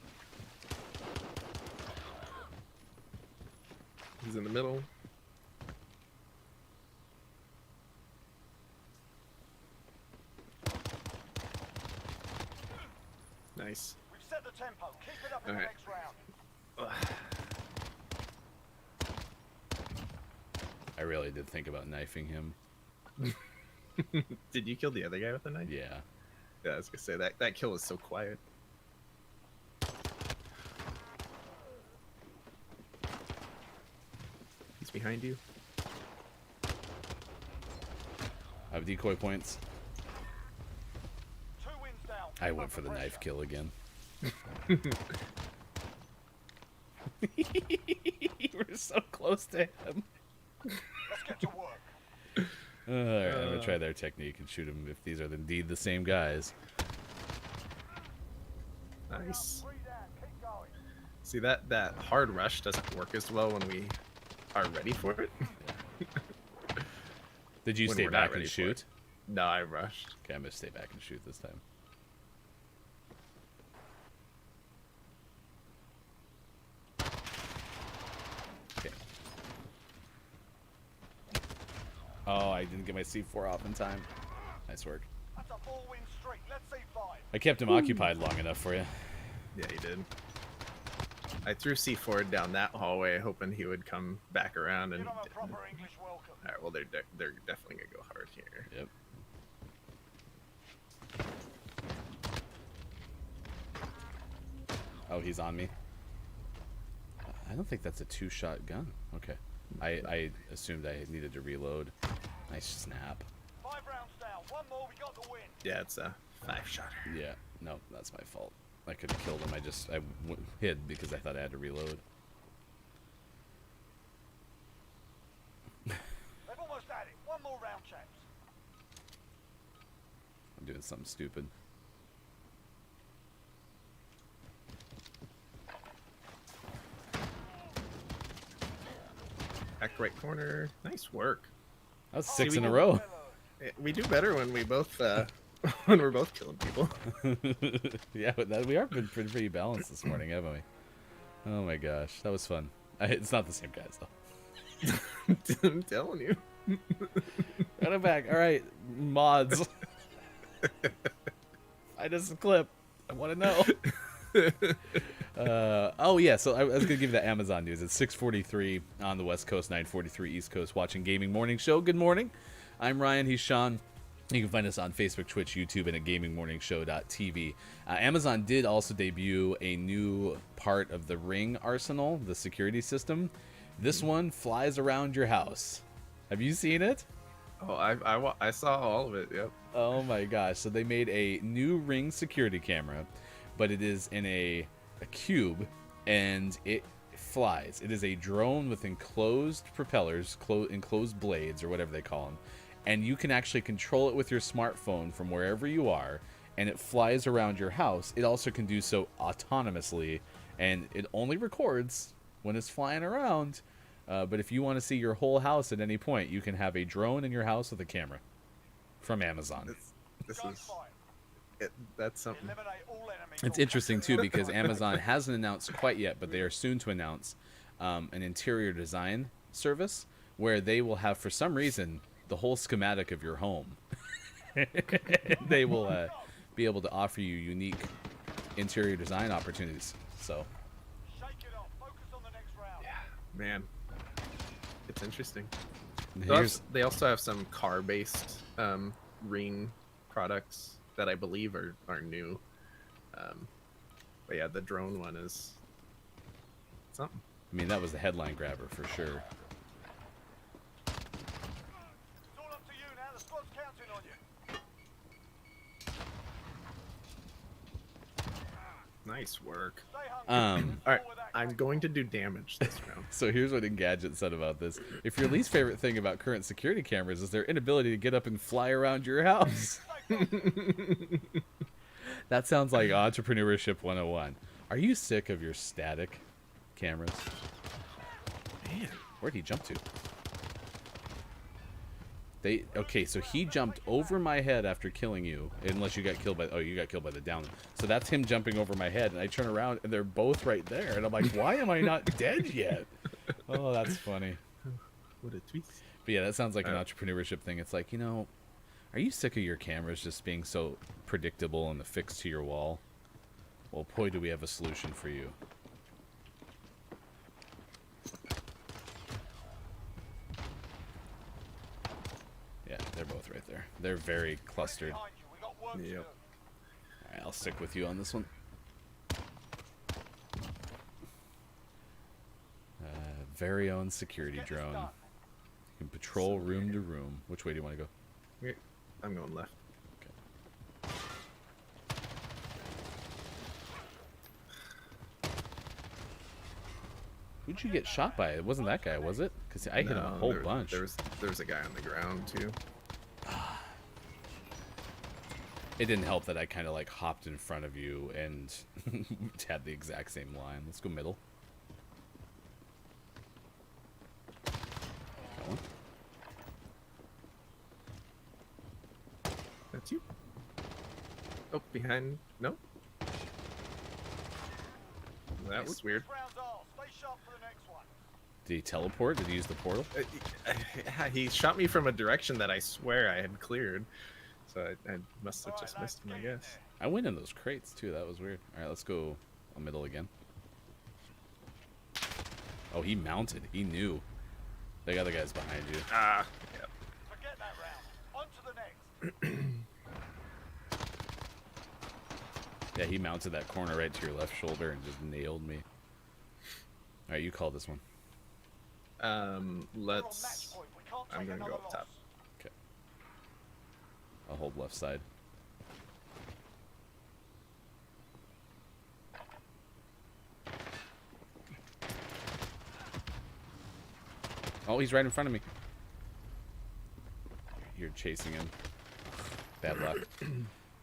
He's in the middle. Nice. We've set the tempo. Keep it up in the Alright. next round. I really did think about knifing him. Did you kill the other guy with the knife? Yeah. Yeah, I was gonna say that kill was so quiet. He's behind you. I have decoy points. 2 wins down. I Keep went up for the pressure. knife kill again. We're so close to him. Let's get to work. Alright, I'm gonna try their technique and shoot him if these are indeed the same guys. Nice. 3 down. Keep going. See that hard rush doesn't work as well when we are ready for it. Did you When stay we're not back and ready for shoot? it. No, I rushed. Okay, I'm gonna stay back and shoot this time. Okay. Oh, I didn't get my C4 off in time. Nice work. That's a 4-win streak. Let's see 5. I kept him occupied long enough for you. Yeah, he did. I threw C4 down that hallway, hoping he would come back around, and Give them a didn't. proper English welcome. All right, well they're definitely gonna go hard here. Yep. Oh, he's on me. I don't think that's a 2-shot gun. Okay. I assumed I needed to reload. Nice snap. 5 rounds down. 1 more. We got the win. Yeah, it's a 5-shotter. Yeah, no, that's my fault. I could have killed him. I hid because I thought I had to reload. They've almost had it. 1 more round, chaps. I'm doing something stupid. Back right corner. Nice work. That was See, 6 we in a do- row. We do better when we both when we're both killing people. Yeah, but we are been pretty balanced this morning, haven't we? Oh my gosh, that was fun. It's not the same guys though. I'm telling you. Run it back. All right, mods. Find us a clip. I want to know. Oh yeah, so I was gonna give you the Amazon news. It's 6:43 on the West Coast, 9:43 East Coast. Watching Gaming Morning Show. Good morning. I'm Ryan. He's Sean. You can find us on Facebook, Twitch, YouTube, and at GamingMorningShow.tv. Amazon did also debut a new part of the Ring arsenal, the security system. This one flies around your house. Have you seen it? Oh, I saw all of it. Yep. Oh my gosh. So they made a new Ring security camera, but it is in a cube, and it flies. It is a drone with enclosed propellers, enclosed blades, or whatever they call them. And you can actually control it with your smartphone from wherever you are, and it flies around your house. It also can do so autonomously, and it only records when it's flying around. But if you want to see your whole house at any point, you can have a drone in your house with a camera from Amazon. This is Gunfight. that's something. Eliminate all enemies. It's interesting too because Amazon hasn't announced quite yet, but they are soon to announce an interior design service where they will have, for some reason, the whole schematic of your home. They will be able to offer you unique interior design opportunities. So, Shake it off. Focus on the next round. Man, it's interesting. here's They also have some car-based ring products that I believe are new. But yeah, the drone one is something. I mean, that was the headline grabber for sure. It's all up to you now. The squad's counting on you. Nice work. Stay hungry. All right, I'm going to do damage this round. So here's what Engadget said about this. If your least favorite thing about current security cameras is their inability to get up and fly around your house. That sounds like entrepreneurship 101. Are you sick of your static cameras? Man, Where'd he jump to? Okay, so he jumped over my head after killing you, unless you got killed by, you got killed by the down. So that's him jumping over my head, and I turn around, and they're both right there, and I'm like, why am I not dead yet? Oh, that's funny. what a twist. But yeah, that sounds like an entrepreneurship thing. It's like, are you sick of your cameras just being so predictable and affixed to your wall? Well, boy, do we have a solution for you. Yeah, they're both right there. They're very clustered. All Behind you. We got work to do. Yep. right, I'll stick with you on this one. Very own security Get this drone. done. You can patrol room to room. Which way do you want to go? Okay, I'm going left. Who'd you get shot by? It wasn't that guy, was it? Because I hit him a No, whole bunch. There's a guy on the ground too. It didn't help that I kind of like hopped in front of you and had the exact same line. Let's go middle. That one. That's you. Oh, behind. No. That was weird. This round's ours. Stay sharp for the next one. Did he teleport? Did he use the portal? He shot me from a direction that I swear I had cleared, so I must have just missed him, I guess. I went in those crates too. That was weird. All right, let's go middle again. Oh, he mounted. He knew. The other guy's behind you. Ah, yep. Forget that round. On to the next. Yeah, he mounted that corner right to your left shoulder and just nailed me. All right, you call this one. We're on match Let's. point. We can't I'm take gonna go another up top. loss. Okay. I'll hold left side. Oh, he's right in front of me. You're chasing him. Bad luck.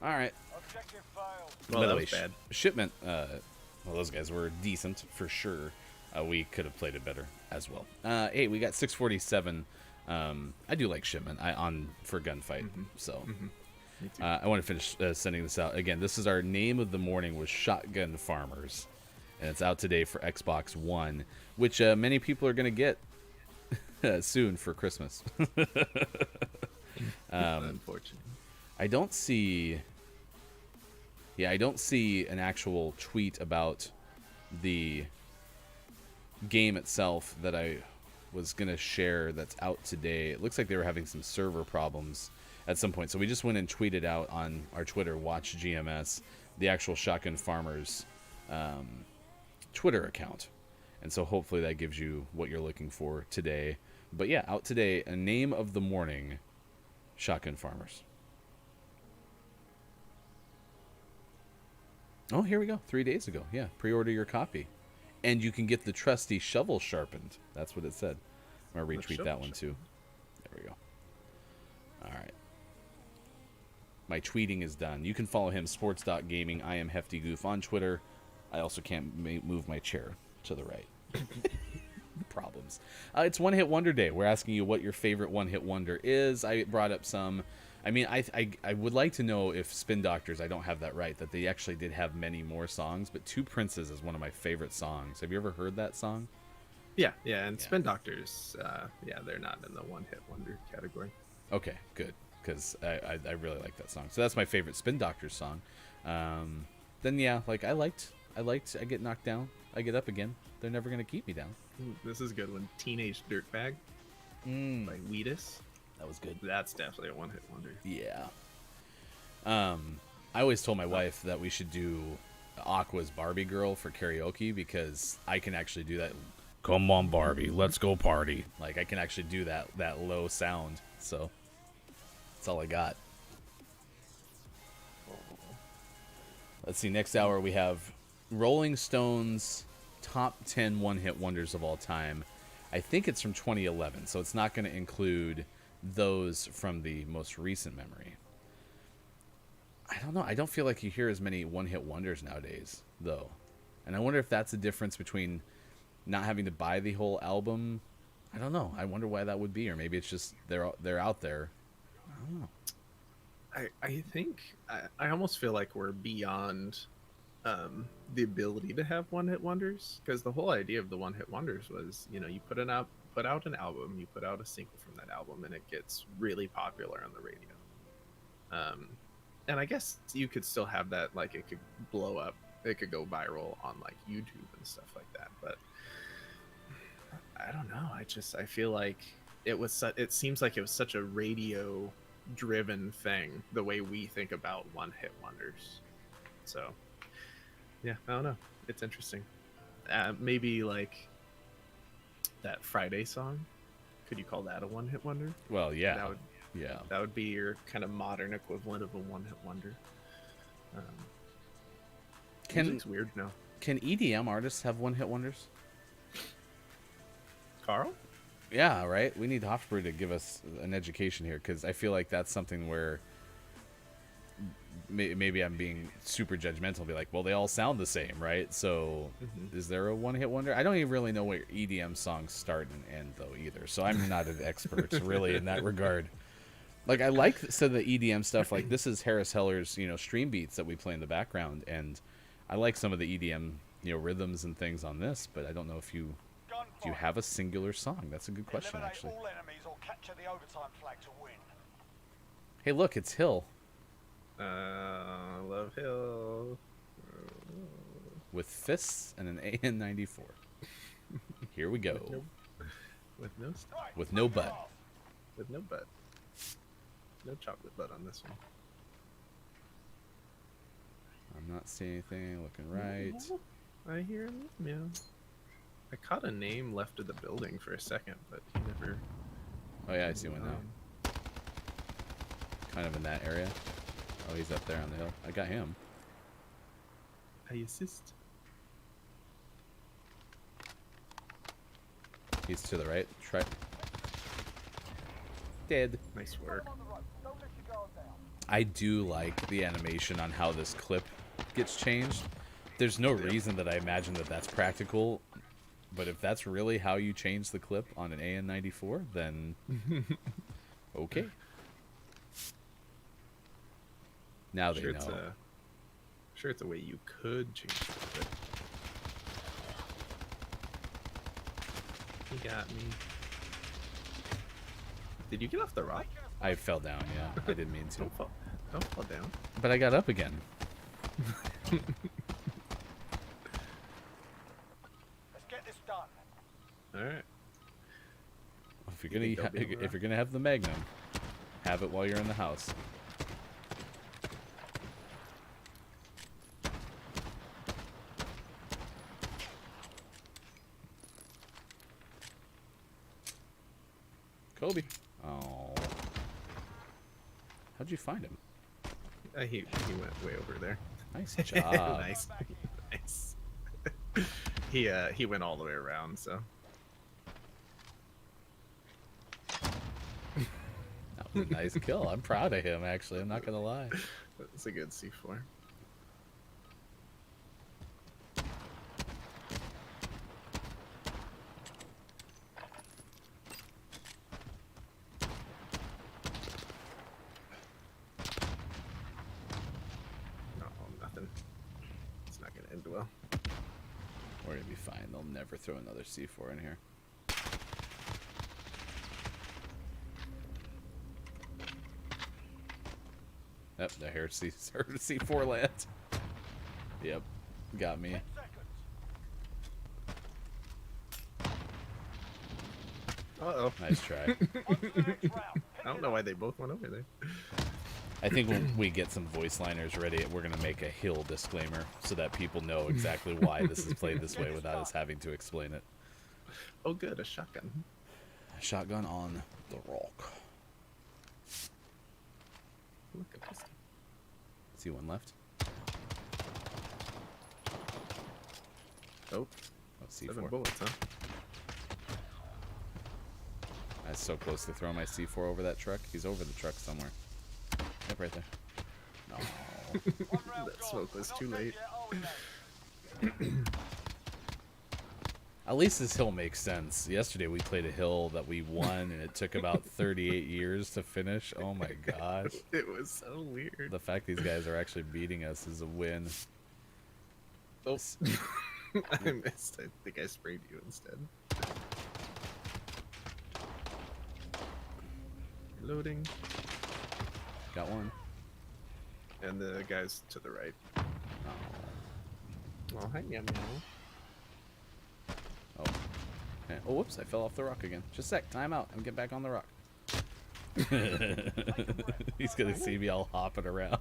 All right. Objective failed. Well, By the that way, was bad. Shipment. Well, those guys were decent for sure. We could have played it better as well. Hey, we got 647. I do like Shipment. For gunfight. So Me too. I want to finish sending this out again. This is our name of the morning was Shotgun Farmers, and it's out today for Xbox One, which many people are going to get soon for Christmas. Unfortunately. I don't see. Yeah, I don't see an actual tweet about the game itself that I was gonna share that's out today. It looks like they were having some server problems at some point, so we just went and tweeted out on our Twitter, Watch GMS, the actual Shotgun Farmers Twitter account, and so hopefully that gives you what you're looking for today. But yeah, out today, a name of the morning, Shotgun Farmers. Oh, here we go. 3 days ago. Yeah, pre-order your copy. And you can get the trusty shovel sharpened. That's what it said. I'm going to retweet that one too. There we go. All right. My tweeting is done. You can follow him, sports.gaming. I am Hefty Goof on Twitter. I also can't move my chair to the right. Problems. It's One Hit Wonder Day. We're asking you what your favorite one hit wonder is. I brought up some. I mean, I would like to know if Spin Doctors, I don't have that right, that they actually did have many more songs, but Two Princes is one of my favorite songs. Have you ever heard that song? Yeah, and Yeah. Spin Doctors, yeah, they're not in the one-hit wonder category. Okay, good, because I really like that song. So that's my favorite Spin Doctors song. Then yeah, like I get knocked down, I get up again. They're never gonna keep me down. Ooh, this is a good one. Teenage Dirtbag by Wheatus. That was good. That's definitely a one-hit wonder. Yeah. I always told my wife that we should do Aqua's Barbie Girl for karaoke because I can actually do that. Come on, Barbie, let's go party. Like I can actually do that low sound. So that's all I got. Let's see. Next hour we have Rolling Stones top 10 one-hit wonders of all time. I think it's from 2011, so it's not going to include those from the most recent memory. I don't know. I don't feel like you hear as many one-hit wonders nowadays, though. And I wonder if that's the difference between not having to buy the whole album. I don't know. I wonder why that would be, or maybe it's just they're out there. I don't know. I think I almost feel like we're beyond the ability to have one-hit wonders, because the whole idea of the one-hit wonders was, you put out an album, you put out a single from that album, and it gets really popular on the radio. And I guess you could still have that, like it could blow up, it could go viral on like YouTube and stuff like that. But I don't know. I feel like it seems like it was such a radio driven thing, the way we think about one-hit wonders. So yeah, I don't know. It's interesting. Maybe like that Friday song. Could you call that a one-hit wonder? Well, yeah. Yeah. That would be your kind of modern equivalent of a one-hit wonder. Music's weird now. Can EDM artists have one-hit wonders? Carl? Yeah, right. We need Hofbrew to give us an education here, because I feel like that's something where maybe I'm being super judgmental and be like, well, they all sound the same, right? So is there a one-hit wonder? I don't even really know where EDM songs start and end, though, either. So I'm not an expert, really, in that regard. Like, I like some of the EDM stuff. Like, this is Harris Heller's, stream beats that we play in the background. And I like some of the EDM, rhythms and things on this. But I don't know if you... Do you have a singular song? That's a good question, Eliminate actually. all enemies or capture the overtime flag to win. Hey, look, it's Hill. Love Hill. With fists and an AN-94. Here we go. With no Right, With no butt. with no butt. No chocolate butt on this one. I'm not seeing anything. Looking right. I hear him. Yeah. I caught a name left of the building for a second, but he never. Oh, yeah, I see one now. Kind of in that area. Oh, he's up there on the hill. I got him. I assist. He's to the right. Try. Dead. Nice work. on the rope. Don't let your guard down. I do like the animation on how this clip gets changed. There's no reason that I imagine that that's practical, but if that's really how you change the clip on an AN-94, then okay. Now they Sure, know. sure, it's a way you could change it. But... He got me. Did you get off the rock? I fell down, yeah. I didn't mean to. Don't fall down. But I got up again. Let's get this done. All right. If you're think gonna they'll be able to if you're gonna have the Magnum, have it while you're in the house. Kobe. Oh. How'd you find him? He went way over there. Nice job. Nice. Nice. He went all the way around, so That was a nice kill. I'm proud of him, actually. I'm not gonna lie. that's a good C4. No, nothing. It's not gonna end well. We're gonna be fine. They'll never throw another C4 in here. Yep, I heard C4 land. Yep, got me. 10 seconds. Uh-oh. Nice try. On to the next round. I don't know why they both went over there. I think when we get some voice liners ready, we're going to make a hill disclaimer so that people know exactly why this is played this way without us having to explain it. Oh, good, a shotgun. Shotgun on the rock. Look at this. See one left. Oh, Let's see 7 C4. bullets, huh? I was so close to throwing my C4 over that truck. He's over the truck somewhere. Yep, right there. No. One round That gone. smoke was We're too not dead late. yet, are we, mate? At least this hill makes sense. Yesterday we played a hill that we won, and it took about 38 years to finish. Oh my gosh. It was so weird. The fact these guys are actually beating us is a win. Oh, I missed. I think I sprayed you instead. Reloading. Got one. And the guys to the right. Oh. Oh, hi, meow meow. Oh. Okay. Oh, whoops, I fell off the rock again. Just a sec, time out. I'm getting back on the rock. He's gonna see me all hopping around.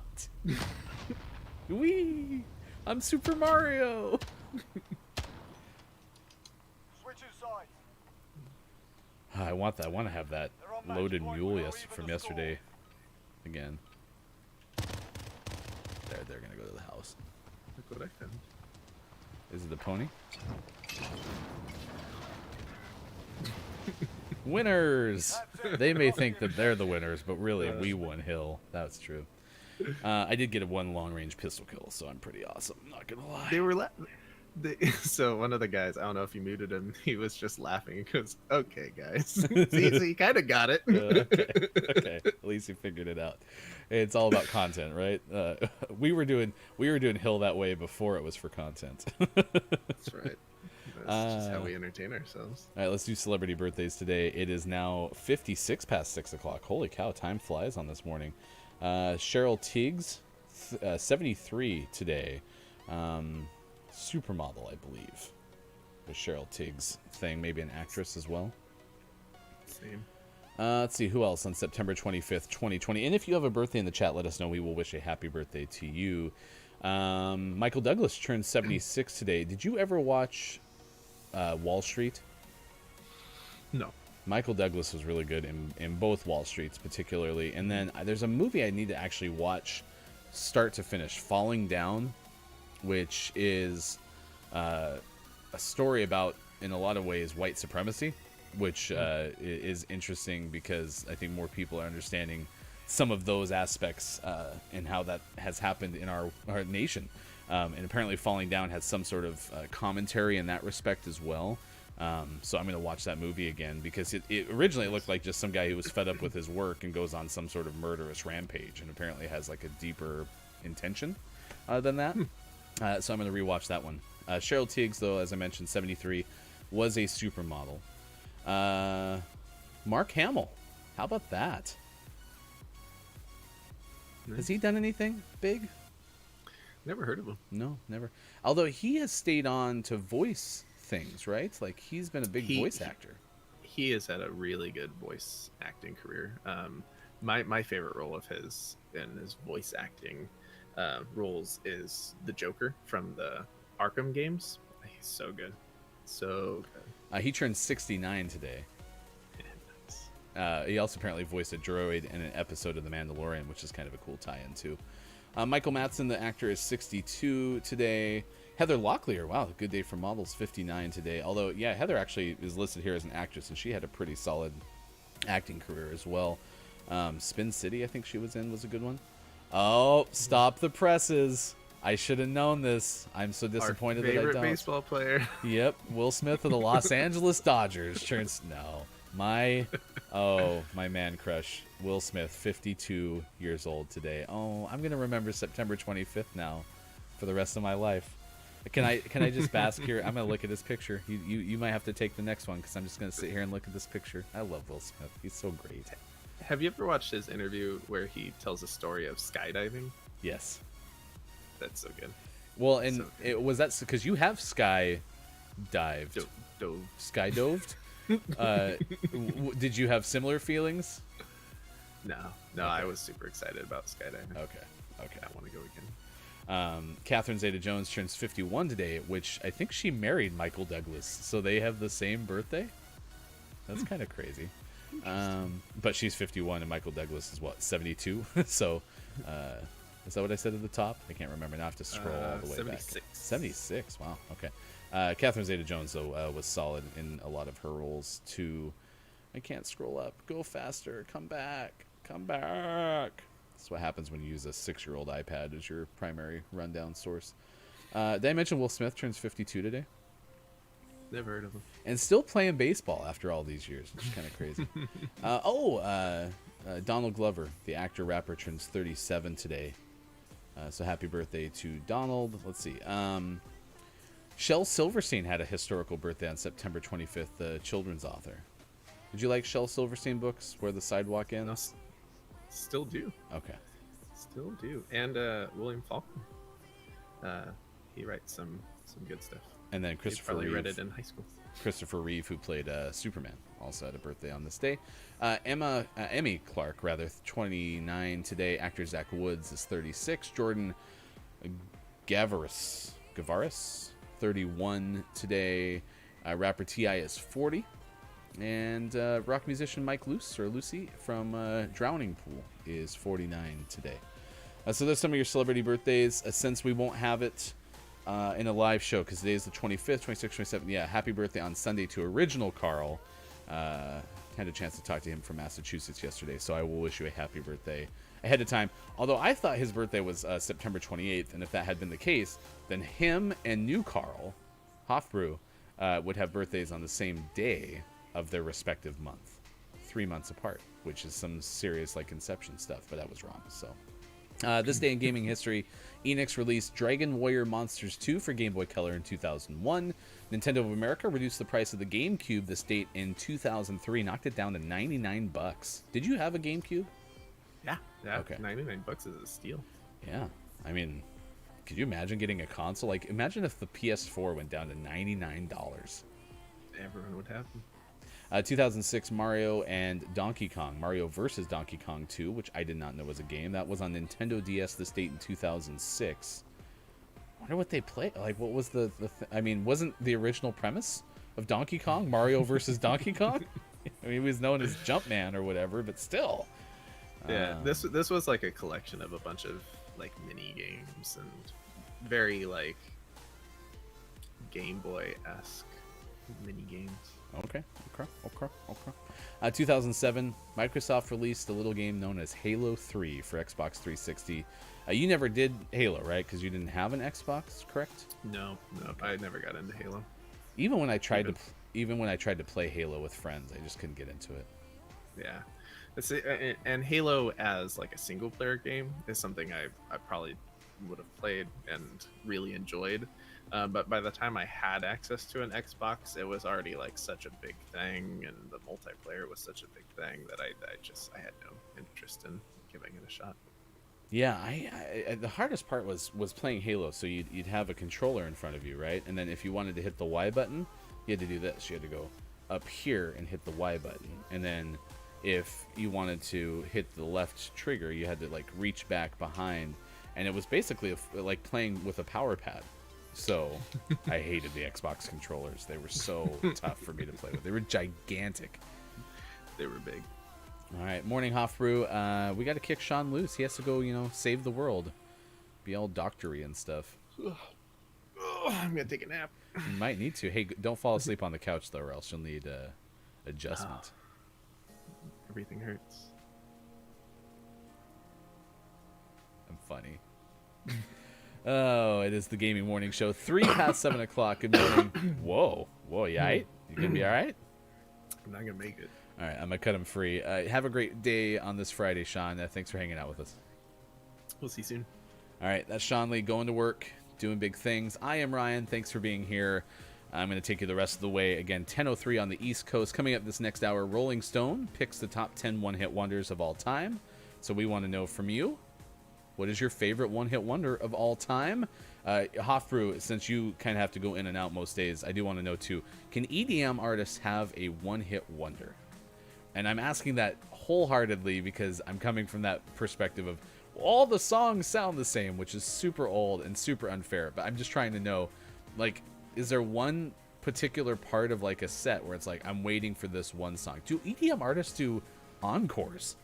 Whee! I'm Super Mario! Switching sides. I want that. I want to have that They're on match loaded point. mule We're yes even from the yesterday. Again. They're gonna go to the house. Look what I found. Is it the pony? Winners! They may think that they're the winners, but really, we won hill. That's true. I did get a 1 long-range pistol kill, so I'm pretty awesome. Not gonna lie. They were so one of the guys, I don't know if you muted him, he was just laughing. He goes, "Okay, guys, see, so you kind of got it." Okay. At least you figured it out. It's all about content, right? We were doing hill that way before it was for content. That's right. That's just how we entertain ourselves. All right, let's do celebrity birthdays today. It is now 56 past 6 o'clock. Holy cow, time flies on this morning. Cheryl Tiggs, 73 today. Supermodel, I believe. The Cheryl Tiggs thing, maybe an actress as well. Same. Let's see, who else on September 25th, 2020? And if you have a birthday in the chat, let us know. We will wish a happy birthday to you. Michael Douglas turned 76 today. Did you ever watch Wall Street? No. Michael Douglas was really good in both Wall Streets, particularly. And then there's a movie I need to actually watch start to finish, Falling Down, which is a story about, in a lot of ways, white supremacy, which is interesting because I think more people are understanding some of those aspects and how that has happened in our nation. And apparently Falling Down has some sort of commentary in that respect as well. So I'm going to watch that movie again because it originally looked like just some guy who was fed up with his work and goes on some sort of murderous rampage, and apparently has like a deeper intention than that. So I'm going to rewatch that one. Cheryl Tiggs, though, as I mentioned, 73, was a supermodel. Mark Hamill, how about that? Has he done anything big? Never heard of him. No, never. Although he has stayed on to voice things, right? Like he's been a big voice actor. He has had a really good voice acting career. My favorite role of his in his voice acting roles is the Joker from the Arkham games. He's so good. So good. He turned 69 today. He also apparently voiced a droid in an episode of The Mandalorian, which is kind of a cool tie-in too. Michael Madsen, the actor, is 62 today. Heather Locklear, wow, good day for models, 59 today. Although, yeah, Heather actually is listed here as an actress, and she had a pretty solid acting career as well. Spin City, I think she was in, was a good one. Oh, stop the presses. I should have known this. I'm so disappointed Our that I favorite don't. baseball player. Yep, Will Smith of the Los Angeles Dodgers turns my man crush, Will Smith, 52 years old today. Oh, I'm gonna remember September 25th now, for the rest of my life. Can I just bask here? I'm gonna look at this picture. You might have to take the next one because I'm just gonna sit here and look at this picture. I love Will Smith. He's so great. Have you ever watched his interview where he tells a story of skydiving? Yes. That's so good. Well, and So good. it was that because you have sky dived, Dove. skydoved. Did you have similar feelings? No, I was super excited about skydiving. Okay. I want to go again. Catherine Zeta-Jones turns 51 today, which I think she married Michael Douglas, so they have the same birthday. That's kind of crazy. But she's 51 and Michael Douglas is what, 72? So is that what I said at the top? I can't remember. Now I have to scroll all the way 76. back. 76. Wow. Okay. Catherine Zeta-Jones though was solid in a lot of her roles too. I can't scroll up. Go faster. Come back. That's what happens when you use a 6-year-old iPad as your primary rundown source. Did I mention Will Smith turns 52 today? Never heard of him. And still playing baseball after all these years, which is kind of crazy. Donald Glover, the actor rapper, turns 37 today. So happy birthday to Donald. Let's see. Shel Silverstein had a historical birthday on September 25th, the children's author. Did you like Shel Silverstein books, Where the Sidewalk No, Ends? still do. Okay. Still do. And William Faulkner. He writes some good stuff. And then You Christopher probably read Reeve. it in high school. Christopher Reeve, who played Superman, also had a birthday on this day. Emmy Clark, 29 today. Actor Zach Woods is 36. Jordan Gavaris, 31 today. Rapper T.I. is 40. And rock musician Mike Lucy from Drowning Pool is 49 today. So there's some of your celebrity birthdays. Since we won't have it in a live show because today is the 25th, 26th, 27th. Yeah, happy birthday on Sunday to Original Carl. Had a chance to talk to him from Massachusetts yesterday, so I will wish you a happy birthday ahead of time. Although I thought his birthday was September 28th, and if that had been the case, then him and new Carl Hofbrew would have birthdays on the same day of their respective month, 3 months apart, which is some serious like Inception stuff, but that was wrong. So this day in gaming history, Enix released Dragon Warrior Monsters 2 for Game Boy Color in 2001. Nintendo of America reduced the price of the GameCube this date in 2003, knocked it down to $99. Did you have a GameCube? Yeah. Okay. $99 is a steal. Yeah. I mean, could you imagine getting a console? Like, imagine if the PS4 went down to $99. Everyone would have them. 2006 Mario and Donkey Kong. Mario vs. Donkey Kong 2, which I did not know was a game. That was on Nintendo DS this date in 2006. I wonder what they play. Like, what was I mean, wasn't the original premise of Donkey Kong Mario versus Donkey Kong? I mean, he was known as Jumpman or whatever, but still. Yeah, this was like a collection of a bunch of like mini games and very like Game Boy-esque mini games. Okay. 2007, Microsoft released a little game known as Halo 3 for Xbox 360. You never did Halo, right? Because you didn't have an Xbox, correct? No, I never got into Halo. Even when I tried to play Halo with friends, I just couldn't get into it. Yeah, and Halo as like a single player game is something I probably would have played and really enjoyed. But by the time I had access to an Xbox, it was already like such a big thing, and the multiplayer was such a big thing that I had no interest in giving it a shot. Yeah, I the hardest part was playing Halo. So you'd have a controller in front of you, right? And then if you wanted to hit the Y button, you had to do this. You had to go up here and hit the Y button. And then if you wanted to hit the left trigger, you had to like reach back behind. And it was basically like playing with a power pad. So I hated the Xbox controllers. They were so tough for me to play with. They were gigantic. They were big. All right, morning Hofbrew. We got to kick Sean loose. He has to go, save the world, be all doctory and stuff. I'm gonna take a nap. You might need to. Hey, don't fall asleep on the couch though, or else you'll need adjustment. Everything hurts. I'm funny. Oh, it is the Gaming Morning Show. 7 o'clock. Good morning. Whoa, you alright? You gonna be all right? I'm not gonna make it. All right, I'm gonna cut him free. Have a great day on this Friday, Sean. Thanks for hanging out with us. We'll see you soon. All right, that's Sean Lee going to work, doing big things. I am Ryan. Thanks for being here. I'm going to take you the rest of the way. Again, 10:03 on the East Coast. Coming up this next hour, Rolling Stone picks the top 10 one-hit wonders of all time. So we want to know from you, what is your favorite one-hit wonder of all time? Hofbrew, since you kind of have to go in and out most days, I do want to know too, can EDM artists have a one-hit wonder? And I'm asking that wholeheartedly because I'm coming from that perspective of all the songs sound the same, which is super old and super unfair. But I'm just trying to know, like, is there one particular part of like a set where it's like, I'm waiting for this one song? Do EDM artists do encores?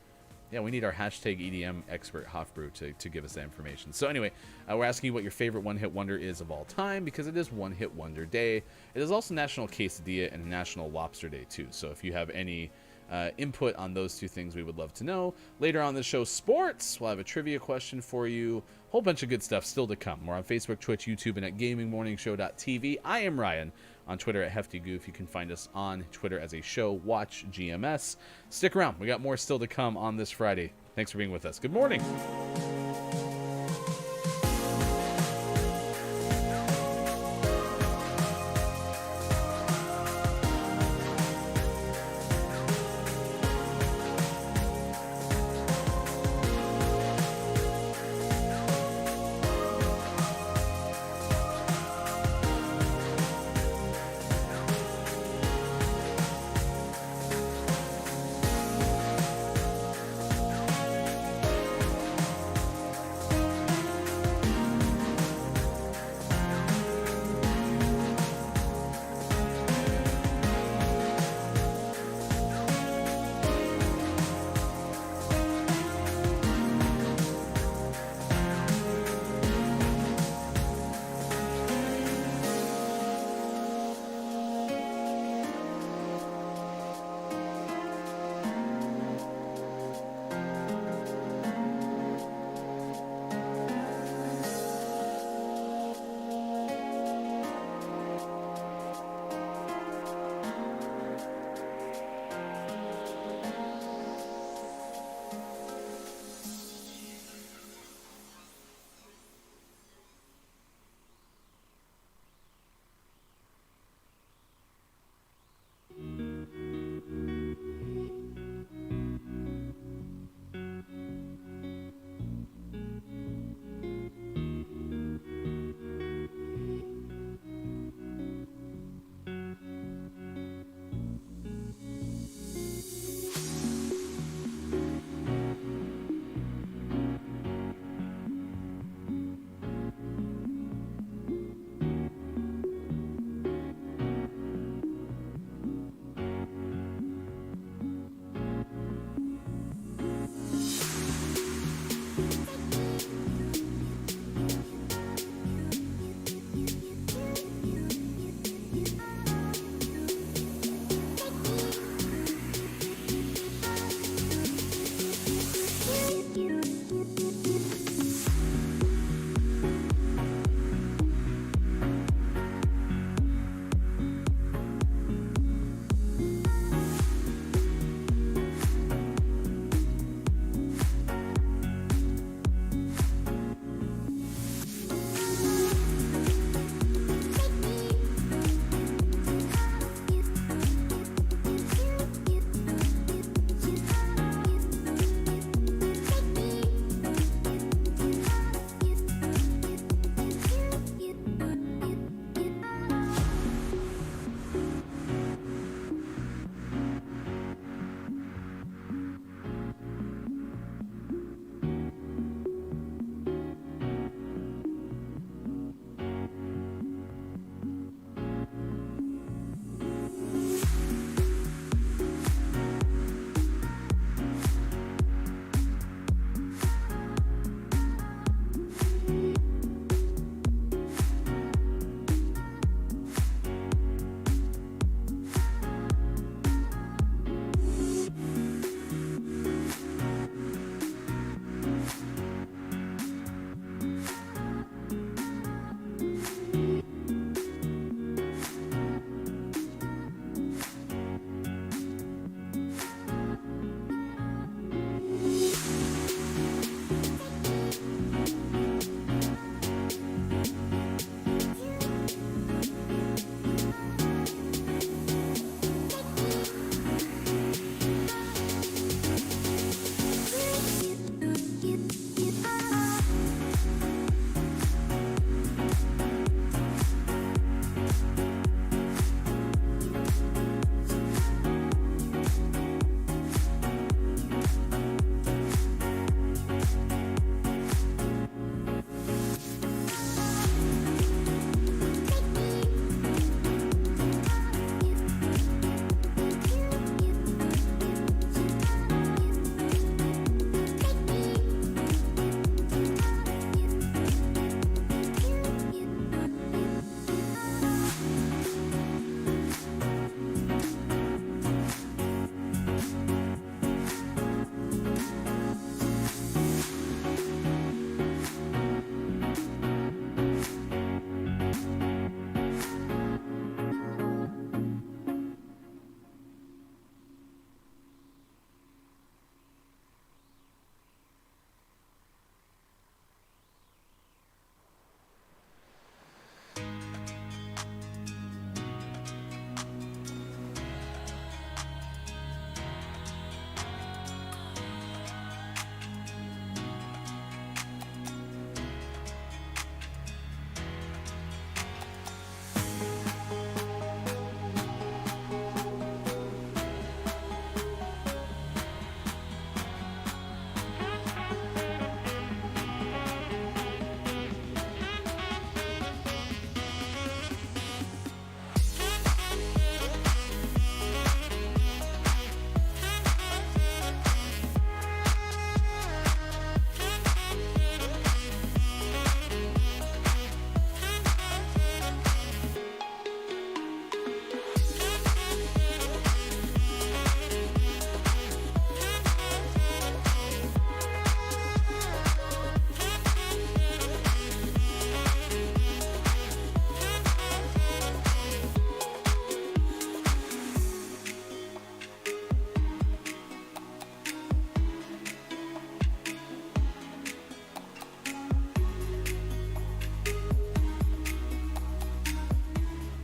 Yeah, we need our hashtag EDM expert Hofbrew to give us that information. So anyway, we're asking you what your favorite one-hit wonder is of all time because it is One-Hit Wonder Day. It is also National Quesadilla and National Lobster Day too. So if you have any input on those two things, we would love to know. Later on the show, sports, we'll have a trivia question for you. Whole bunch of good stuff still to come. We're on Facebook, Twitch, YouTube, and at gamingmorningshow.tv. I am Ryan on Twitter at HeftyGoof. You can find us on Twitter as a show, Watch GMS. Stick around. We got more still to come on this Friday. Thanks for being with us. Good morning.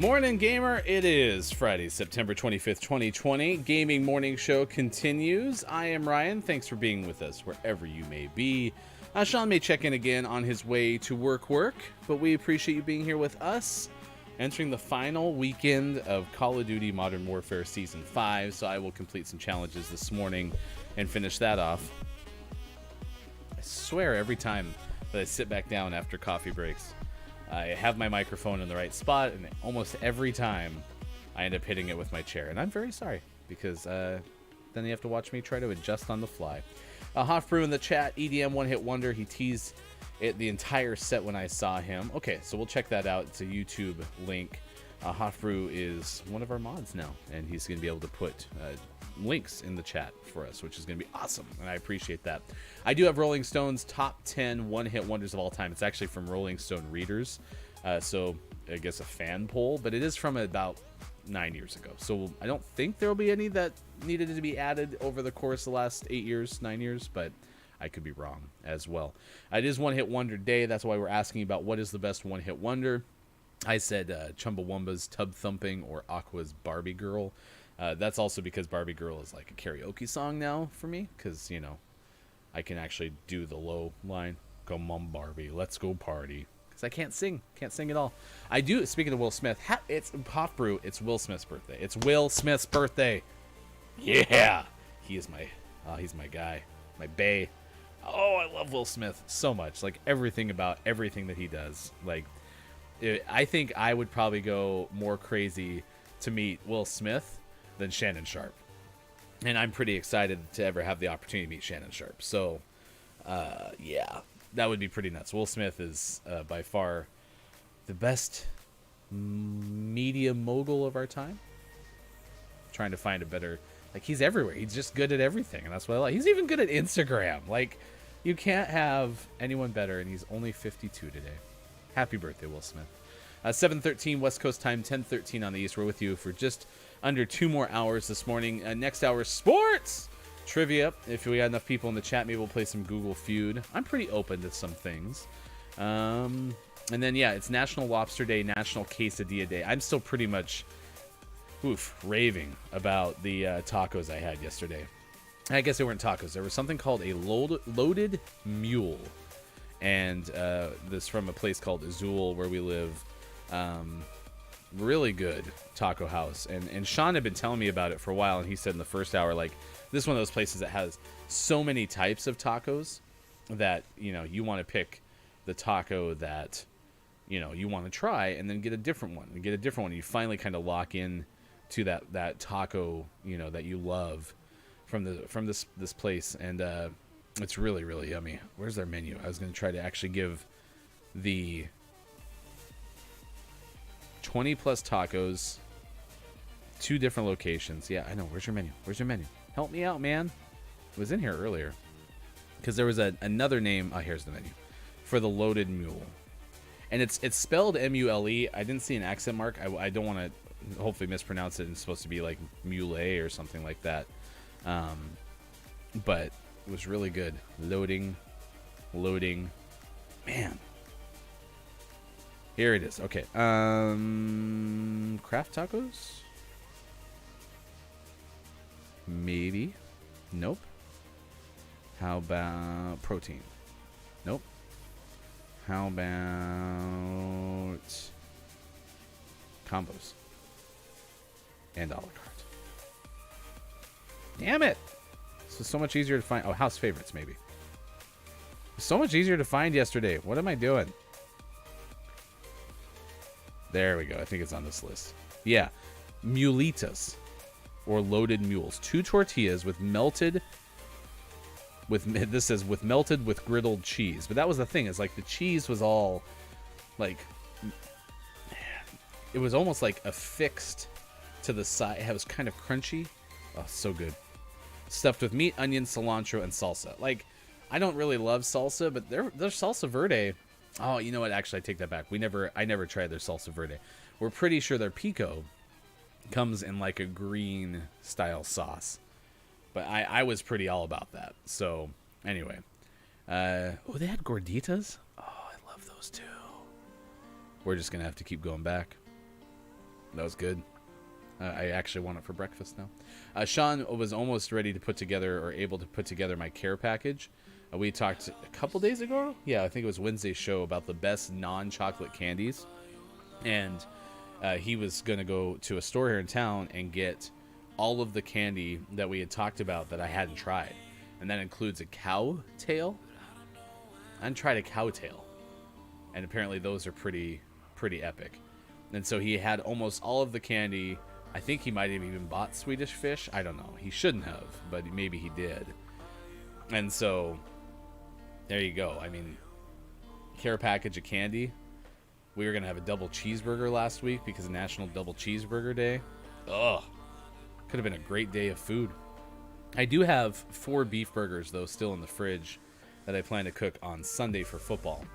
Morning Gamer, it is Friday, September 25th, 2020. Gaming Morning Show continues. I am Ryan. Thanks for being with us wherever you may be. Sean may check in again on his way to work, but we appreciate you being here with us. Entering the final weekend of Call of Duty Modern Warfare Season 5, so I will complete some challenges this morning and finish that off. I swear every time that I sit back down after coffee breaks, I have my microphone in the right spot, and almost every time I end up hitting it with my chair. And I'm very sorry, because then you have to watch me try to adjust on the fly. Hofbrew in the chat, EDM One Hit Wonder. He teased it the entire set when I saw him. Okay, so we'll check that out. It's a YouTube link. Hofbrew is one of our mods now, and he's going to be able to put links in the chat for us, which is going to be awesome, and I appreciate that. I do have Rolling Stone's top 10 one-hit wonders of all time. It's actually from Rolling Stone readers, so I guess a fan poll, but it is from about 9 years ago. So I don't think there will be any that needed to be added over the course of the last 9 years, but I could be wrong as well. It is One Hit Wonder Day. That's why we're asking about what is the best one-hit wonder. I said Chumbawamba's Tub Thumping or Aqua's Barbie Girl. That's also because Barbie Girl is like a karaoke song now for me, because, you know, I can actually do the low line. Come on, Barbie, let's go party. Because I can't sing at all. I do, speaking of Will Smith, it's Hofbrew, it's Will Smith's birthday. It's Will Smith's birthday. Yeah! He's my guy, my bae. Oh, I love Will Smith so much. Like, everything about everything that he does. Like, I think I would probably go more crazy to meet Will Smith than Shannon Sharp. And I'm pretty excited to ever have the opportunity to meet Shannon Sharp. So, yeah, that would be pretty nuts. Will Smith is by far the best media mogul of our time. Trying to find a better... Like, he's everywhere. He's just good at everything, and that's what I like. He's even good at Instagram. Like, you can't have anyone better, and he's only 52 today. Happy birthday, Will Smith. 7:13 West Coast time, 10:13 on the East. We're with you for just under 2 more hours this morning. Next hour, sports trivia. If we got enough people in the chat, maybe we'll play some Google Feud. I'm pretty open to some things. And then, yeah, it's National Lobster Day, National Quesadilla Day. I'm still pretty much... raving about the tacos I had yesterday. I guess they weren't tacos. There was something called a loaded mule. And this from a place called Azul where we live. Really good taco house. And Sean had been telling me about it for a while, and he said in the first hour, like, this is one of those places that has so many types of tacos that, you know, you want to pick the taco that, you know, you want to try and then get a different one. And get a different one. And you finally kind of lock in to that taco, you know, that you love from this place, and it's really, really yummy. Where's their menu? I was going to try to actually give the 20 plus tacos, 2 different locations. Yeah, I know. Where's your menu? Where's your menu? Help me out, man. It was in here earlier because there was another name. Oh, here's the menu for the loaded mule, and it's spelled M-U-L-E. I didn't see an accent mark. I don't want to hopefully mispronounce it. It's supposed to be like mule or something like that, but it was really good. Loading, man. Here it is. Okay, craft tacos, maybe. Nope. How about protein? Nope. How about combos and a la carte? Damn it! This was so much easier to find. Oh, house favorites, maybe. So much easier to find yesterday. What am I doing? There we go. I think it's on this list. Yeah. Mulitas, or loaded mules. 2 tortillas with melted... This says with melted with griddled cheese. But that was the thing. Is like the cheese was all... like... It was almost like affixed to the side. It was kind of crunchy. Oh, so good. Stuffed with meat, onion, cilantro, and salsa. Like, I don't really love salsa, but their salsa verde... Oh, you know what? Actually, I take that back. I never tried their salsa verde. We're pretty sure their pico comes in like a green style sauce. But I was pretty all about that. So, anyway. Oh, they had gorditas? Oh, I love those too. We're just going to have to keep going back. That was good. I actually want it for breakfast now. Sean was almost ready to put together, or able to put together, my care package. We talked a couple days ago. Yeah, I think it was Wednesday's show about the best non-chocolate candies. And he was going to go to a store here in town and get all of the candy that we had talked about that I hadn't tried. And that includes a cow tail. I hadn't tried a cow tail. And apparently those are pretty epic. And so he had almost all of the candy. I think he might have even bought Swedish Fish. I don't know. He shouldn't have, but maybe he did. And so there you go. I mean, care package of candy. We were going to have a double cheeseburger last week because of National Double Cheeseburger Day. Ugh. Could have been a great day of food. I do have 4 beef burgers, though, still in the fridge that I plan to cook on Sunday for football.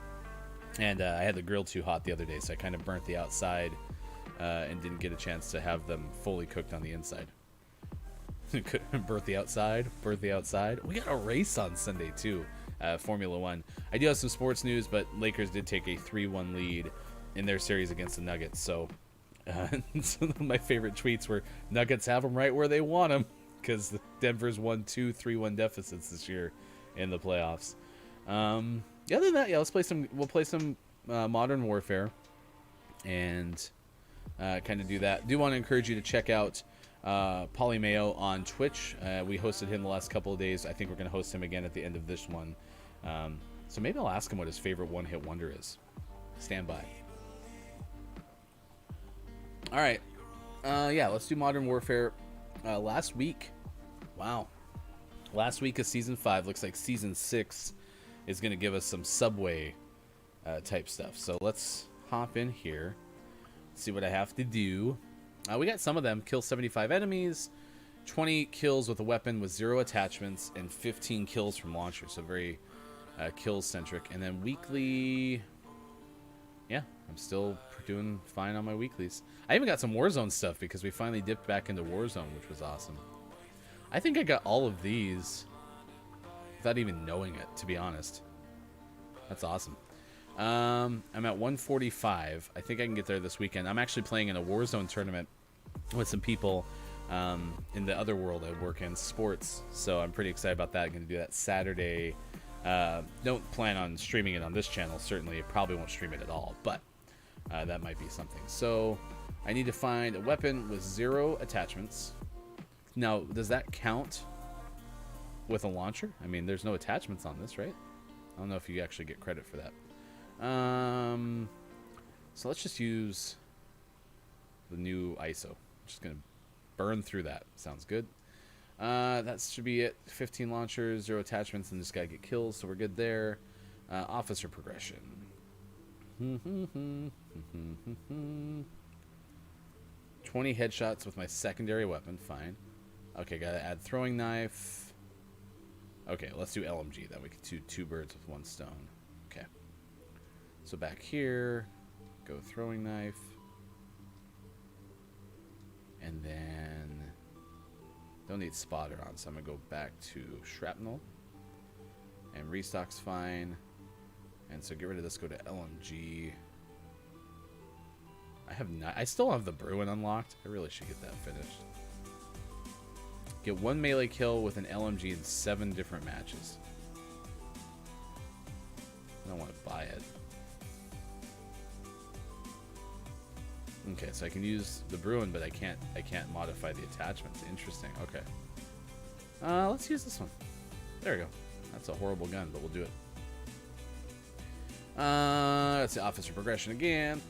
And I had the grill too hot the other day, so I kind of burnt the outside and didn't get a chance to have them fully cooked on the inside. Burnt the outside. We got a race on Sunday, too. Formula One. I do have some sports news, but Lakers did take a 3-1 lead in their series against the Nuggets. So some of my favorite tweets were, Nuggets have them right where they want them, because Denver's won 2 3-1 deficits this year in the playoffs. Other than that, yeah, we'll play some Modern Warfare and kind of do that. Do want to encourage you to check out Pauly Mayo on Twitch. We hosted him the last couple of days. I think we're going to host him again at the end of this one. So maybe I'll ask him what his favorite one-hit wonder is. Stand by. All right. Yeah, let's do Modern Warfare. Last week of Season 5. Looks like Season 6 is going to give us some Subway type stuff. So let's hop in here. See what I have to do. We got some of them. Kill 75 enemies, 20 kills with a weapon with 0 attachments, and 15 kills from launchers. So very kills-centric. And then weekly... Yeah, I'm still doing fine on my weeklies. I even got some Warzone stuff because we finally dipped back into Warzone, which was awesome. I think I got all of these without even knowing it, to be honest. That's awesome. I'm at 145. I think I can get there this weekend. I'm actually playing in a Warzone tournament with some people in the other world I work in, sports. So I'm pretty excited about that. I'm going to do that Saturday. Don't plan on streaming it on this channel. Certainly, probably won't stream it at all, but that might be something. So I need to find a weapon with 0 attachments. Now, does that count with a launcher? I mean, there's no attachments on this, right? I don't know if you actually get credit for that. So let's just use the new ISO. Just gonna burn through that. Sounds good. That should be it. 15 launchers, 0 attachments, and just gotta get kills, so we're good there. Officer progression. 20 headshots with my secondary weapon. Fine. Okay, gotta add throwing knife. Okay, let's do LMG. Then we can do 2 birds with 1 stone. Okay. So back here, go throwing knife. And then don't need spotter on, so I'm gonna go back to shrapnel. And restock's fine. And so get rid of this, go to LMG. I still have the Bruin unlocked. I really should get that finished. Get 1 melee kill with an LMG in 7 different matches. I don't want to buy it. Okay, so I can use the Bruin, but I can't modify the attachments. Interesting. Okay. Let's use this one. There we go. That's a horrible gun, but we'll do it. Let's see, officer progression again.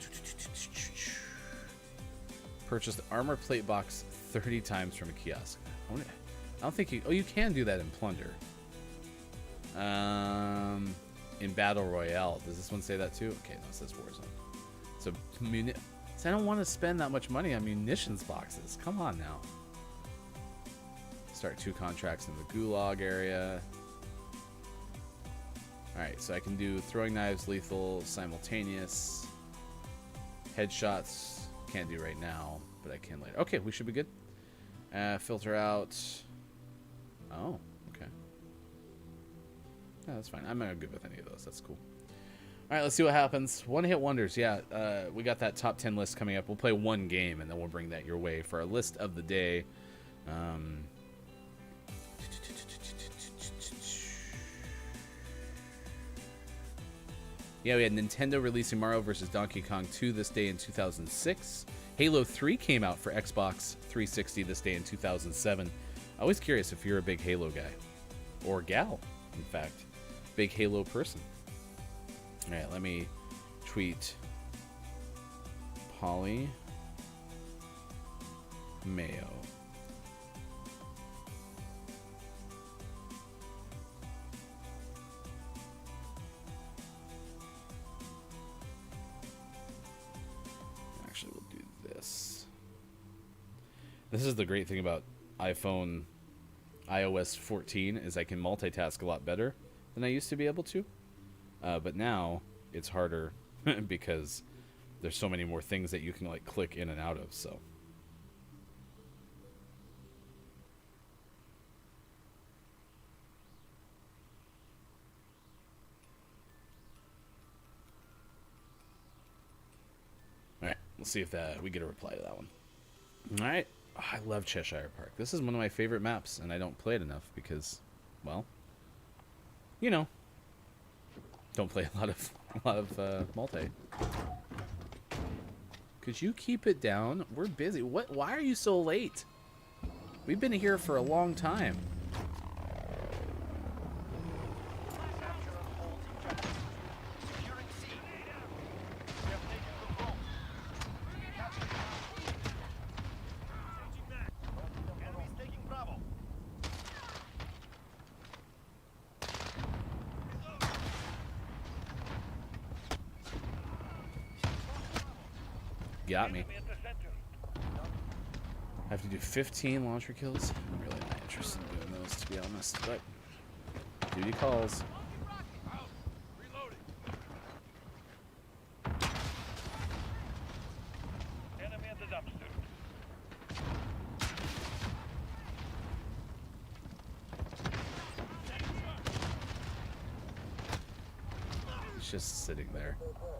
Purchase the armor plate box 30 times from a kiosk. I don't think you... Oh, you can do that in Plunder. In Battle Royale. Does this one say that too? Okay, no, it says Warzone. So, I don't want to spend that much money on munitions boxes. Come on now. Start 2 contracts in the Gulag area. Alright, so I can do throwing knives, lethal, simultaneous. Headshots, can't do right now, but I can later. Okay, we should be good. Filter out. Oh, okay. Yeah, that's fine. I'm not good with any of those. That's cool. All right, let's see what happens. One hit wonders. Yeah, we got that top 10 list coming up. We'll play one game, and then we'll bring that your way for our list of the day. Yeah, we had Nintendo releasing Mario vs. Donkey Kong 2 this day in 2006. Halo 3 came out for Xbox 360 this day in 2007. Always curious if you're a big Halo guy. Or gal, in fact. Big Halo person. Alright, let me tweet Polly Mayo. Actually, we'll do this. This is the great thing about iOS 14 is I can multitask a lot better than I used to be able to. But now it's harder because there's so many more things that you can like click in and out of. So all right, we'll see if we get a reply to that one. All right. Oh, I love Cheshire Park. This is one of my favorite maps, and I don't play it enough because, well, you know, don't play a lot of multi. Could you keep it down? We're busy. What? Why are you so late? We've been here for a long time. Capture and hold objectives. Securing C. We have taken the road. Capture. Enemies taking Bravo. Got me. Enemy at the center. I have to do 15 launcher kills. I'm really not interested in doing those, to be honest. But duty calls. Enemy at the dumpster. It's just sitting there.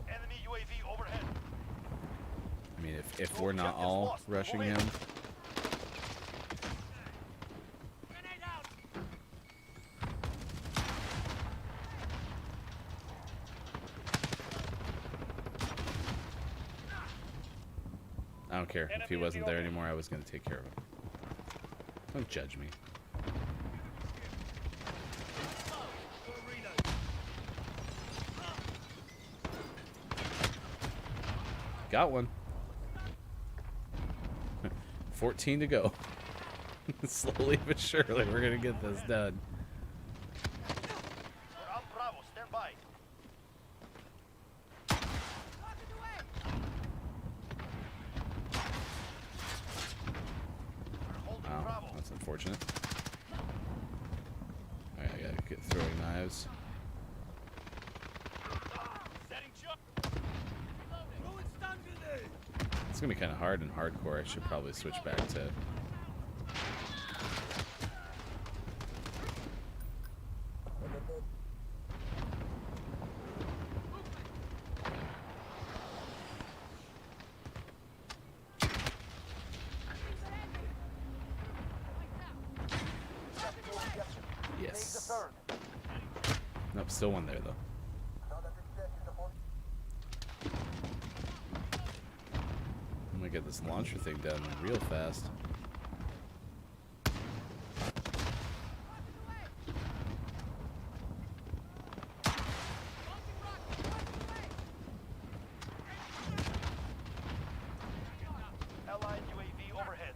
Enemy UAV overhead. I mean, if we're not all rushing him, I don't care. If he wasn't there anymore, I was going to take care of him. Don't judge me. Got one. 14 to go. Slowly but surely, we're going to get this done. We're on Bravo. Stand by. We're holding Wow, Bravo. that's unfortunate. Alright, I gotta get throwing knives. Setting shot. It's gonna be kind of hard in hardcore. I should probably switch back to. Yes. Nope, still one there though. I'm gonna get this launcher thing done real fast. Allied UAV overhead.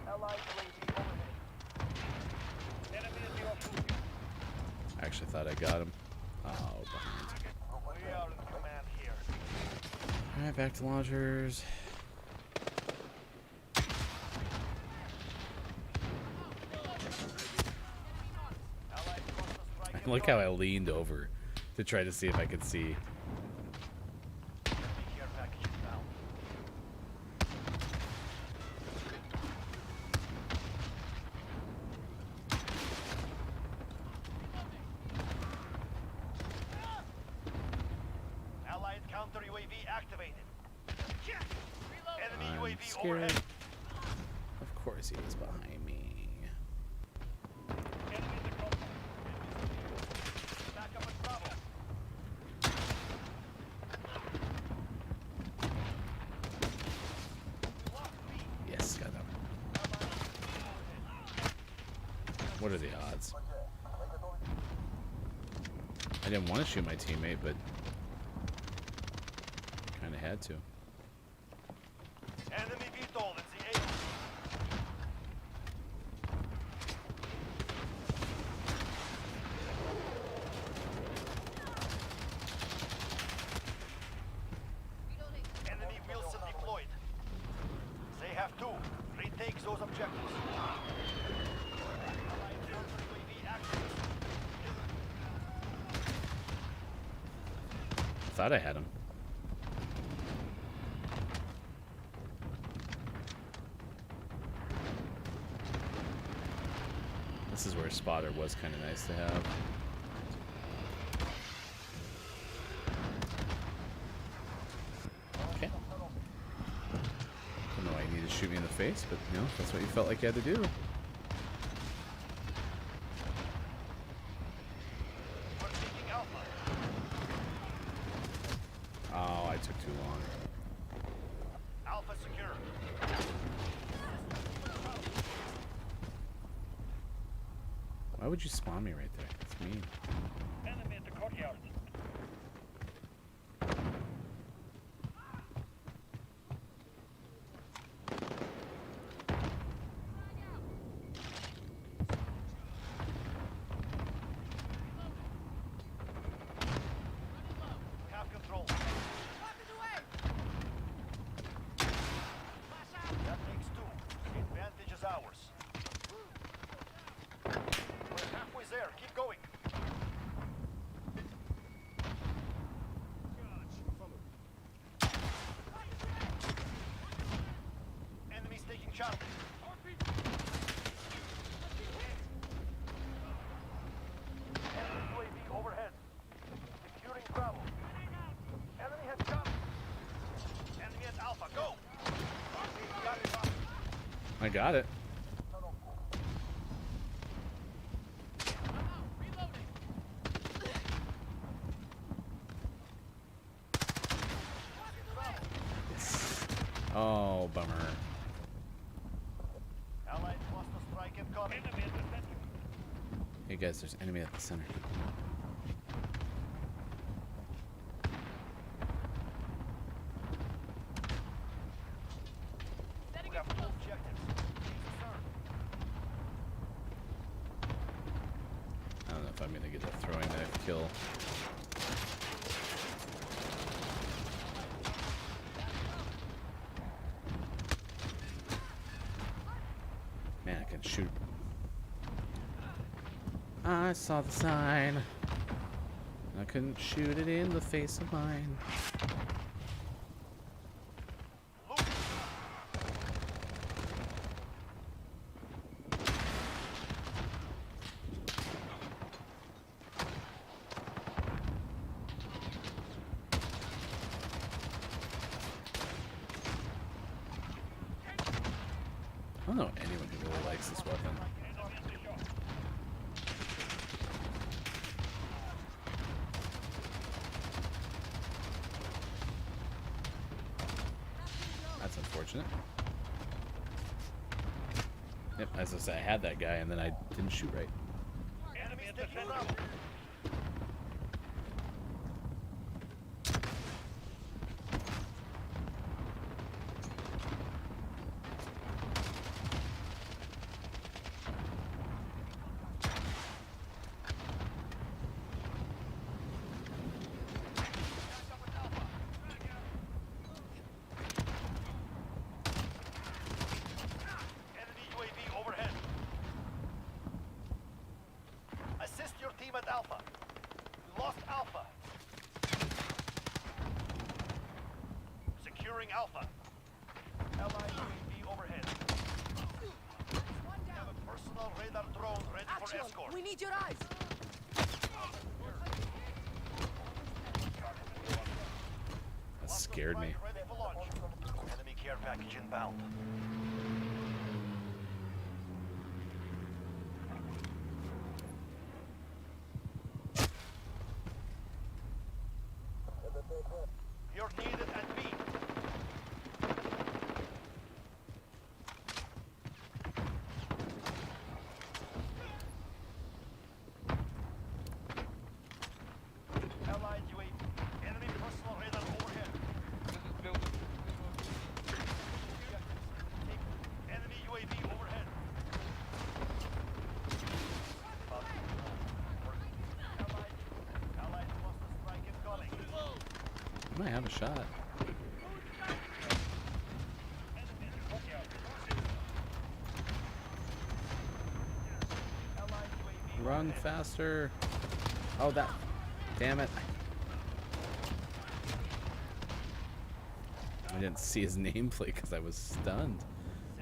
Allied UAV overhead. Enemy at your foot. I actually thought I got him. Oh, behind. We are in command here. Alright, back to launchers. Allied cluster strike I like how I leaned over to try to see if I could see. Enemy care package inbound. UAV activated. Enemy I'm UAV scared. overhead. Of course he was behind me. Enemy in the compound. Back up at Bravo. We lost B. Yes, got him. What are the odds? I didn't want to shoot my teammate, but kind of had to. Enemy VTOL in the AO. Enemy Wilson deployed. They have two. Retake those objectives. Allied counter UAV active. Thought I had him. This is where a spotter was kind of nice to have. Okay. Don't know why you need to shoot me in the face, but you know, that's what you felt like you had to do. We're taking Alpha. Oh, I took too long. Alpha secure. Why would you spawn me right there? That's mean. Enemy at the courtyard. Have control. That takes two. The advantage is ours. We're halfway there. Keep going. Enemies taking Charlie. Enemy UAV overhead. Securing Bravo. Enemy has Charlie. Enemy at Alpha. Go. Got it, Rocky. I got it. Oh, bummer. Allied cluster strike incoming. Enemy at the center. Hey guys, there's enemy at the center. We have two objectives. Sir. I don't know if I'm gonna get a throwing knife kill. Man, I can shoot. I saw the sign. I couldn't shoot it in the face of mine. I don't know anyone who really likes this weapon. That's unfortunate. Yep, as I said, I had that guy and then I didn't shoot right. Enemy at the center. Enemy UAV overhead. Assist your team at Alpha. We lost Alpha. Securing Alpha. Allied UAV overhead. We have a personal radar drone ready for escort. We need your eyes. That scared me. Ready for launch. Enemy care package inbound. You're needed at B. Allied UAV. Enemy personal radar overhead. Enemy UAV overhead. Allied cluster strike incoming. I might have a shot. Allied UAV. Run faster. Oh, that. Damn it. I didn't see his nameplate because I was stunned.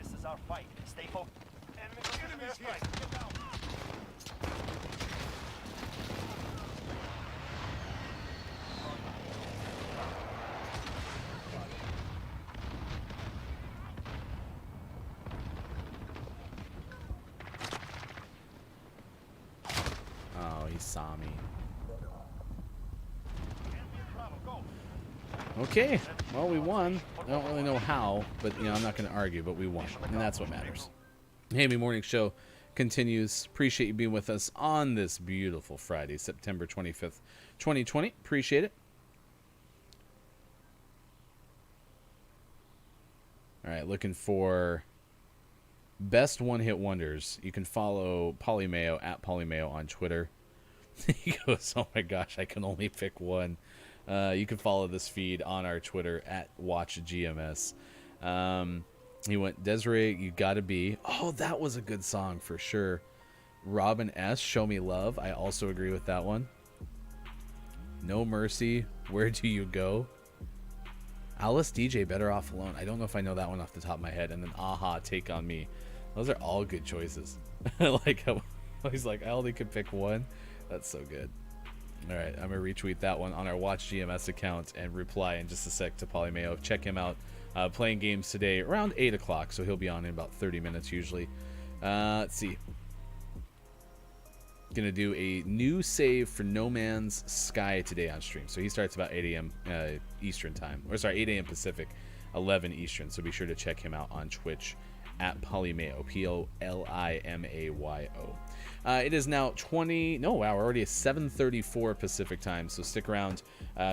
This is our fight. Stay focused. Enemy airstrike. Get down. Oh, he saw me. Enemy Bravo, go. Okay, well, we won. I don't really know how, but, you know, I'm not going to argue, but we won, and that's what matters. Hammy Morning Show continues. Appreciate you being with us on this beautiful Friday, September 25th, 2020. Appreciate it. All right, looking for best one-hit wonders. You can follow Polymayo at Polymayo on Twitter. He goes, oh my gosh, I can only pick one. You can follow this feed on our Twitter at WatchGMS. He went, Desiree, You Gotta Be. Oh, that was a good song for sure. Robin S., Show Me Love. I also agree with that one. No Mercy, Where Do You Go? Alice DJ, Better Off Alone. I don't know if I know that one off the top of my head. And then Aha, Take On Me. Those are all good choices. Like how he's like, I only could pick one. That's so good. All right, I'm going to retweet that one on our Watch GMS account and reply in just a sec to Polymayo. Check him out playing games today around 8 o'clock, so he'll be on in about 30 minutes usually. Let's see. Going to do a new save for No Man's Sky today on stream. So he starts about 8 a.m. Eastern time. Or sorry, 8 a.m. Pacific, 11 Eastern. So be sure to check him out on Twitch at Polymayo, Polimayo. It is now we're already at 7:34 Pacific time, so stick around.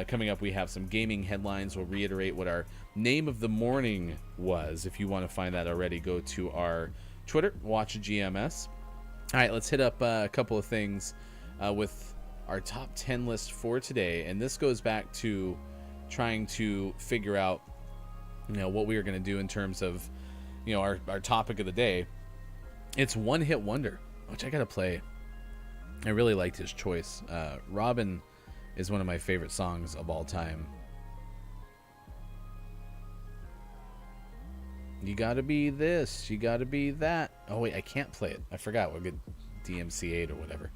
Coming up, we have some gaming headlines. We'll reiterate what our name of the morning was. If you want to find that already, go to our Twitter, Watch GMS. All right, let's hit up a couple of things with our top 10 list for today, and this goes back to trying to figure out, what we are going to do in terms of, our topic of the day. It's One Hit Wonder, which I gotta play. I really liked his choice. Robin is one of my favorite songs of all time. You gotta be this, you gotta be that. Oh wait, I can't play it. I forgot. We'll get DMC8 or whatever.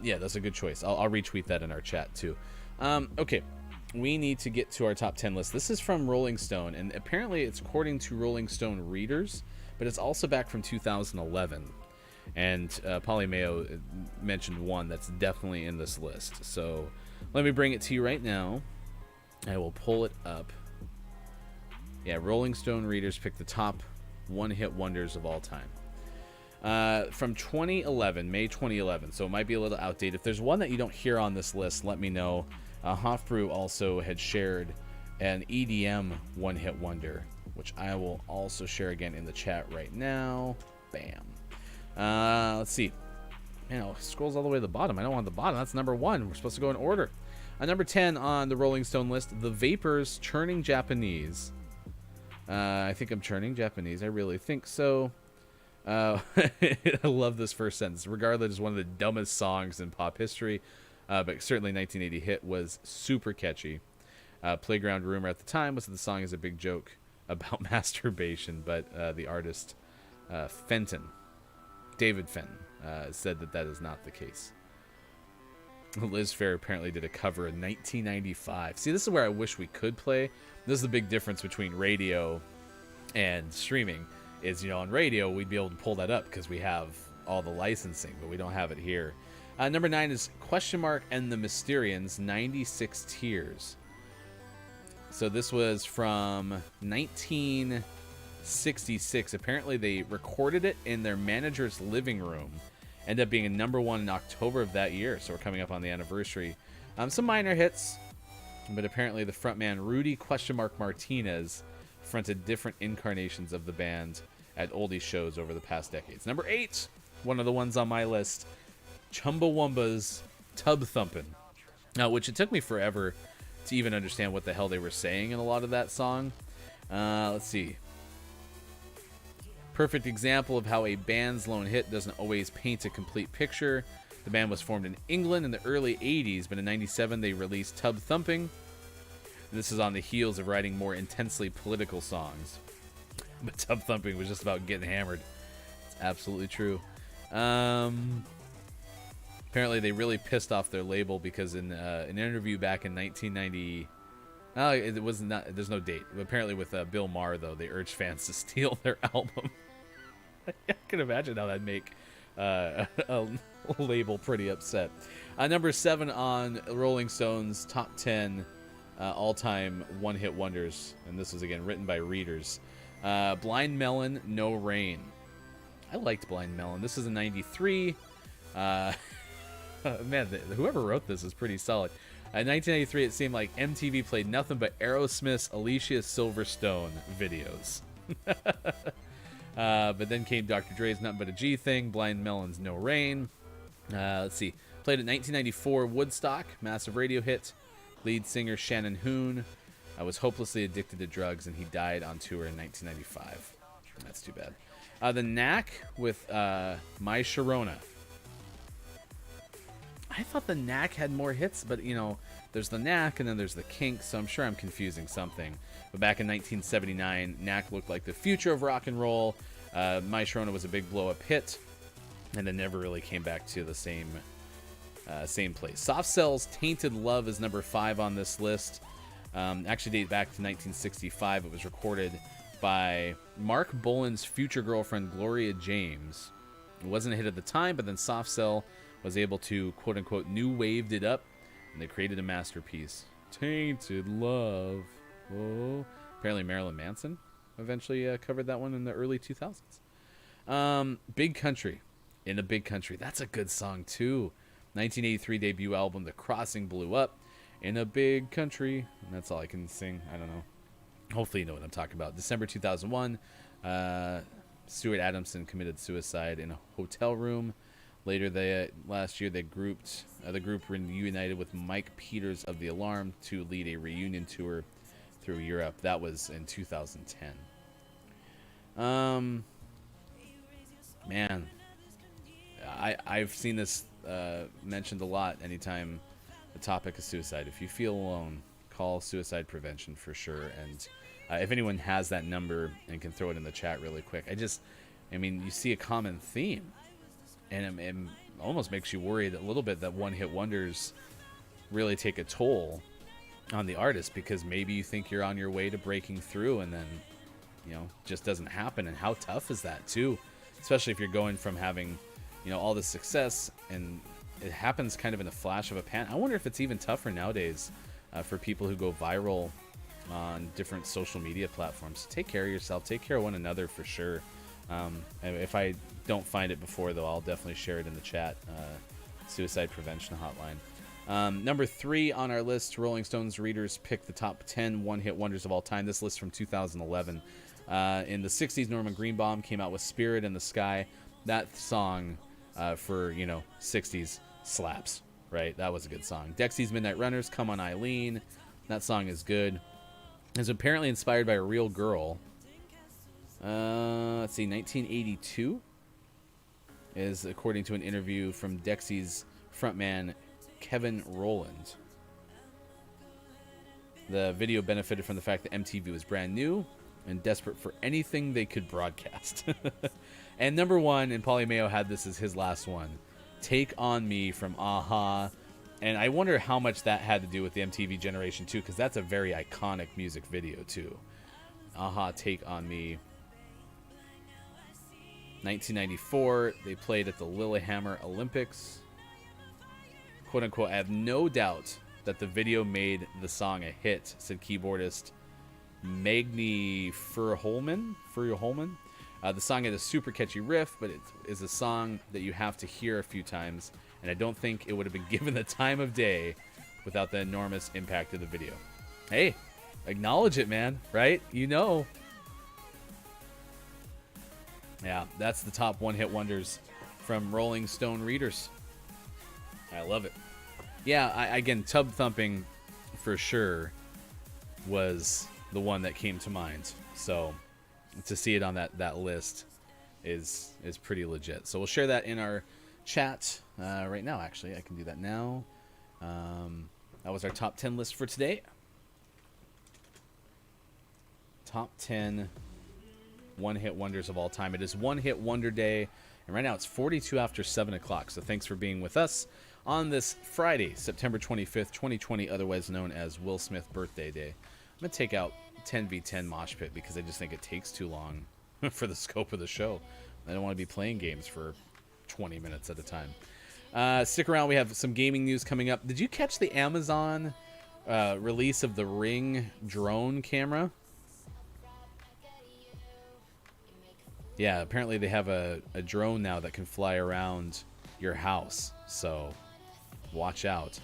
Yeah, that's a good choice. I'll retweet that in our chat too. Okay, we need to get to our top 10 list. This is from Rolling Stone, and apparently it's according to Rolling Stone readers, but it's also back from 2011. And Polymayo mentioned one that's definitely in this list. So let me bring it to you right now. I will pull it up. Yeah, Rolling Stone readers picked the top one-hit wonders of all time. From 2011, May 2011, so it might be a little outdated. If there's one that you don't hear on this list, let me know. Hofbrew also had shared an EDM one-hit wonder, which I will also share again in the chat right now. Bam. Let's see. It scrolls all the way to the bottom. I don't want the bottom. That's number 1. We're supposed to go in order. Number 10 on the Rolling Stone list, The Vapors, Churning Japanese. I think I'm churning Japanese. I really think so. I love this first sentence. Regardless, it's one of the dumbest songs in pop history, but certainly 1980 hit was super catchy. Playground rumor at the time was that the song is a big joke about masturbation, but the artist David Fenton, said that is not the case. Liz Fair apparently did a cover in 1995. See, this is where I wish we could play. This is the big difference between radio and streaming. Is, you know, on radio we'd be able to pull that up because we have all the licensing, but we don't have it here. Number 9 is Question Mark and the Mysterians, 96 Tears. So this was from 1966. Apparently they recorded it in their manager's living room. Ended up being a number 1 in October of that year, so we're coming up on the anniversary. Some minor hits, but apparently the frontman Rudy Question Mark Martinez fronted different incarnations of the band at oldie shows over the past decades. Number 8, one of the ones on my list, Chumbawamba's Tub Thumpin'. Now, which it took me forever to even understand what the hell they were saying in a lot of that song. Let's see. Perfect example of how a band's lone hit doesn't always paint a complete picture. The band was formed in England in the early 80s, but in 97 they released Tub Thumping. This is on the heels of writing more intensely political songs. But Tub Thumping was just about getting hammered. It's absolutely true. Apparently they really pissed off their label because in an interview back in 1990, it was not. There's no date. Apparently with Bill Maher though, they urged fans to steal their album. I can imagine how that'd make a label pretty upset. Number 7 on Rolling Stone's top 10 all-time one-hit wonders, and this was again written by readers. Blind Melon, No Rain. I liked Blind Melon. This is in '93. Man, whoever wrote this is pretty solid. In 1993, it seemed like MTV played nothing but Aerosmith's Alicia Silverstone videos. But then came Dr. Dre's Nothing But a G Thing, Blind Melon's No Rain. Let's see. Played in 1994 Woodstock, massive radio hit. Lead singer Shannon Hoon was hopelessly addicted to drugs, and he died on tour in 1995. That's too bad. The Knack with My Sharona. I thought the Knack had more hits, but, you know, there's the Knack and then there's the Kinks, so I'm sure I'm confusing something. But back in 1979, Knack looked like the future of rock and roll. My Sharona was a big blow-up hit, and then never really came back to the same place. Soft Cell's Tainted Love is number 5 on this list. Actually dates back to 1965. It was recorded by Mark Bolan's future girlfriend, Gloria James. It wasn't a hit at the time, but then Soft Cell was able to, quote-unquote, new-waved it up, and they created a masterpiece. Tainted Love. Oh. Apparently Marilyn Manson eventually covered that one in the early 2000s. Big Country. In a Big Country. That's a good song, too. 1983 debut album, The Crossing, blew up. In a Big Country. And that's all I can sing. I don't know. Hopefully you know what I'm talking about. December 2001, Stuart Adamson committed suicide in a hotel room. Later last year, the group reunited with Mike Peters of The Alarm to lead a reunion tour through Europe. That was in 2010. Man, I've seen this mentioned a lot anytime the topic is suicide. If you feel alone, call suicide prevention for sure. And if anyone has that number and can throw it in the chat really quick. I mean, you see a common theme. And it almost makes you worried a little bit that one-hit wonders really take a toll on the artist, because maybe you think you're on your way to breaking through and then, you know, just doesn't happen. And how tough is that too? Especially if you're going from having, you know, all this success and it happens kind of in a flash of a pan. I wonder if it's even tougher nowadays for people who go viral on different social media platforms. Take care of yourself. Take care of one another for sure. If I don't find it before, though, I'll definitely share it in the chat. Suicide Prevention Hotline. Number 3 on our list, Rolling Stone's readers picked the top 10 one-hit wonders of all time. This list from 2011. In the 60s, Norman Greenbaum came out with Spirit in the Sky. That song for, 60s slaps, right? That was a good song. Dexy's Midnight Runners, Come On Eileen. That song is good. It's apparently inspired by a real girl. Let's see, 1982 is according to an interview from Dexy's frontman Kevin Rowland. The video benefited from the fact that MTV was brand new and desperate for anything they could broadcast. And number 1, and Pauly Mayo had this as his last one, Take On Me from a-ha. And I wonder how much that had to do with the MTV Generation 2, because that's a very iconic music video, too. Aha, Take On Me. 1994, they played at the Lillehammer Olympics. Quote unquote, I have no doubt that the video made the song a hit, said keyboardist Magni Furholman. The song had a super catchy riff, but it is a song that you have to hear a few times, and I don't think it would have been given the time of day without the enormous impact of the video. Hey, acknowledge it, man, right? You know. Yeah, that's the top one-hit wonders from Rolling Stone readers. I love it. Yeah, again, Tub Thumping for sure was the one that came to mind. So to see it on that list is pretty legit. So we'll share that in our chat right now. Actually, I can do that now. That was our top 10 list for today. Top 10 one-hit wonders of all time. It is One Hit Wonder Day, and right now it's 42 after 7 o'clock. So thanks for being with us on this Friday, September 25th, 2020, otherwise known as Will Smith Birthday Day. I'm going to take out 10v10 Mosh Pit because I just think it takes too long for the scope of the show. I don't want to be playing games for 20 minutes at a time. Stick around. We have some gaming news coming up. Did you catch the Amazon release of the Ring drone camera? Yeah, apparently they have a drone now that can fly around your house. So watch out.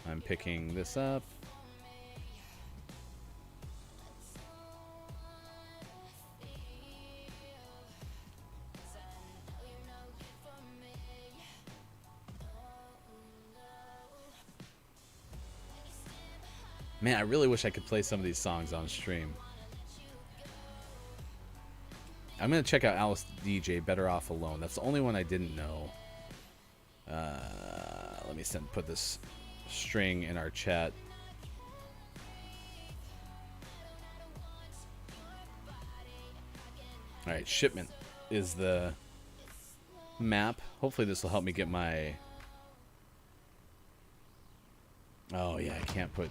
I'm picking this up. Man, I really wish I could play some of these songs on stream. I'm going to check out Alice DJ, Better Off Alone. That's the only one I didn't know. Let me put this string in our chat. Alright, Shipment is the map. Hopefully this will help me get my... Oh yeah, I can't put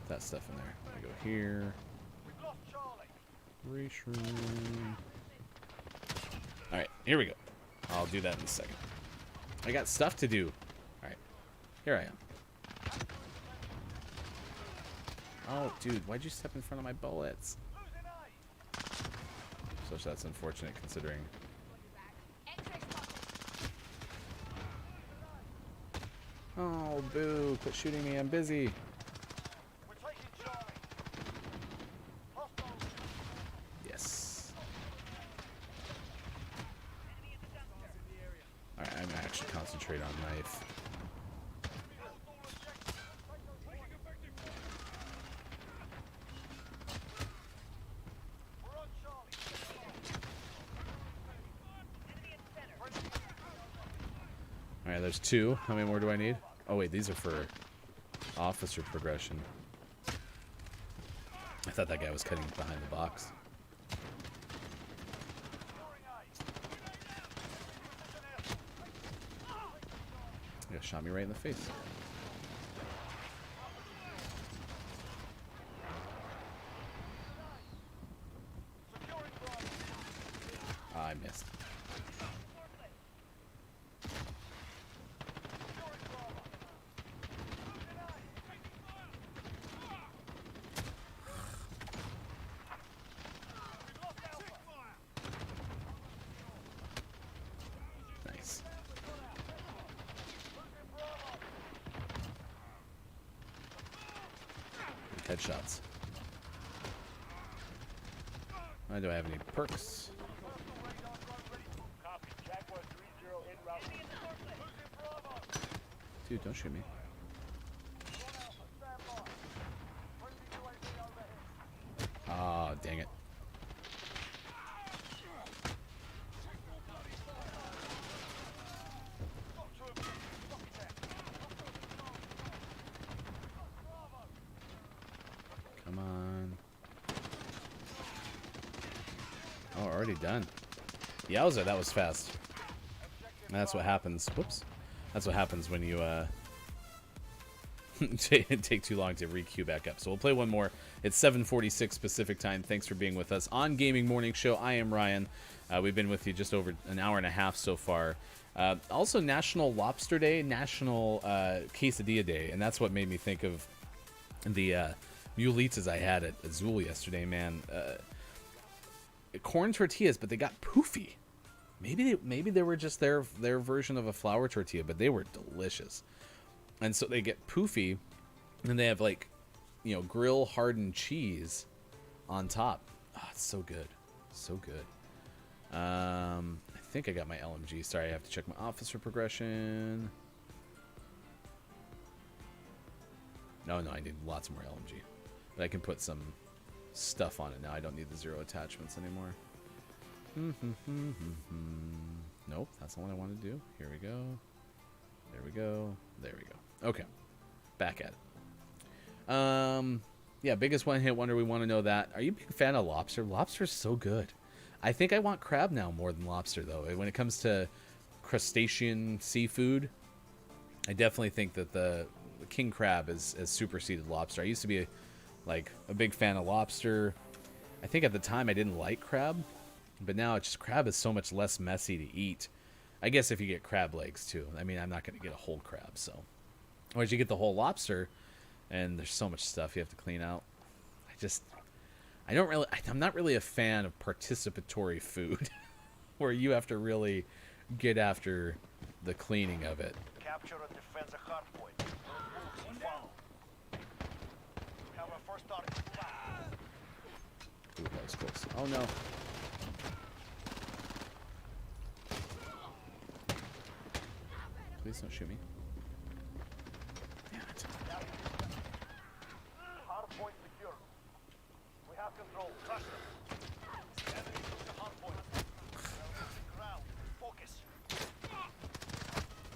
that stuff in there. Let me go here. We've lost Charlie. Race room. Alright, here we go. I'll do that in a second. I got stuff to do. Alright, here I am. Oh, dude, why'd you step in front of my bullets? So that's unfortunate considering. Oh, boo, quit shooting me, I'm busy. We're taking Charlie. Hostiles. Yes. Alright, I'm gonna actually concentrate on knife. We're on Charlie. Alright, there's two. How many more do I need? Oh wait, these are for officer progression. I thought that guy was cutting behind the box. Yeah, shot me right in the face. Ah, I missed. Nice. Headshots. Do I have any perks? Copy. Jaguar 3-0 en route. Dude, don't shoot me. Ah, dang it. Come on. Oh, already done. Yowza, that was fast. And that's what happens. Whoops. That's what happens when you take too long to re-queue back up. So we'll play one more. It's 7:46 Pacific time. Thanks for being with us on Gaming Morning Show. I am Ryan. We've been with you just over an hour and a half so far. Also National Lobster Day, National Quesadilla Day, and that's what made me think of the mulitas I had at Azul yesterday, man. Corn tortillas, but they got poofy. Maybe they were just their version of a flour tortilla, but they were delicious. And so they get poofy, and they have like, you know, grill hardened cheese on top. Oh, it's so good, so good. I think I got my LMG. Sorry, I have to check my officer progression. No, I need lots more LMG, but I can put some stuff on it now. I don't need the 0 attachments anymore. Nope, that's not what I want to do. Here we go. There we go. There we go. Okay, back at it. Yeah, biggest one-hit wonder. We want to know that. Are you a big fan of lobster? Lobster's so good. I think I want crab now more than lobster, though. When it comes to crustacean seafood, I definitely think that the king crab has superseded lobster. I used to be a big fan of lobster. I think at the time I didn't like crab, but now it's just crab is so much less messy to eat. I guess if you get crab legs too. I mean, I'm not going to get a whole crab, so. Or you get the whole lobster, and there's so much stuff you have to clean out. I'm not really a fan of participatory food, where you have to really get after the cleaning of it. Capture and defend the hard point. Moves follow. We have our first target. Ooh, that was close. Oh no. Please don't shoot me. Damn it. Hard point secure. We have control. Crush them. Enemy took the hard point. Ground. Focus.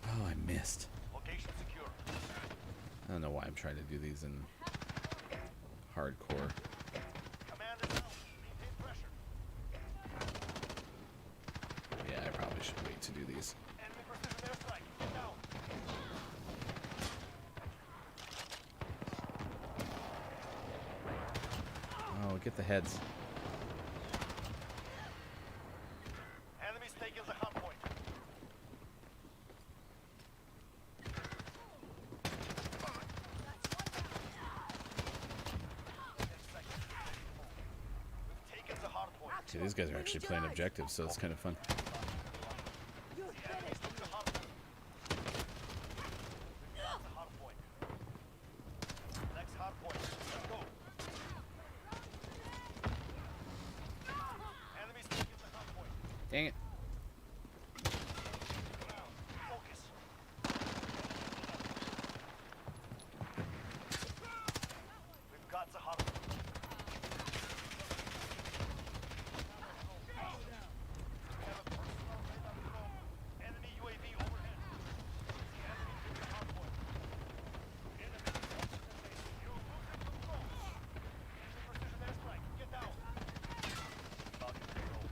Oh, I missed. Location secure. I don't know why I'm trying to do these in hardcore. Command is out. Maintain pressure. Yeah, I probably should wait to do these. Enemy precision airstrike. Get down. Oh, get the heads. Enemies taking the hard point. We've taken the hard point. See, these guys are actually playing objectives, so it's kind of fun. The enemies took the hard point. We've got the hard point. Next hard point. Let's go. Enemies taking the hard point. Dang it. Focus. We've got the hard point. Enemy UAV overhead. The enemy took the hard point. Enemy concentration. You losing control. Enemy precision airstrike. Get down. Falcon control.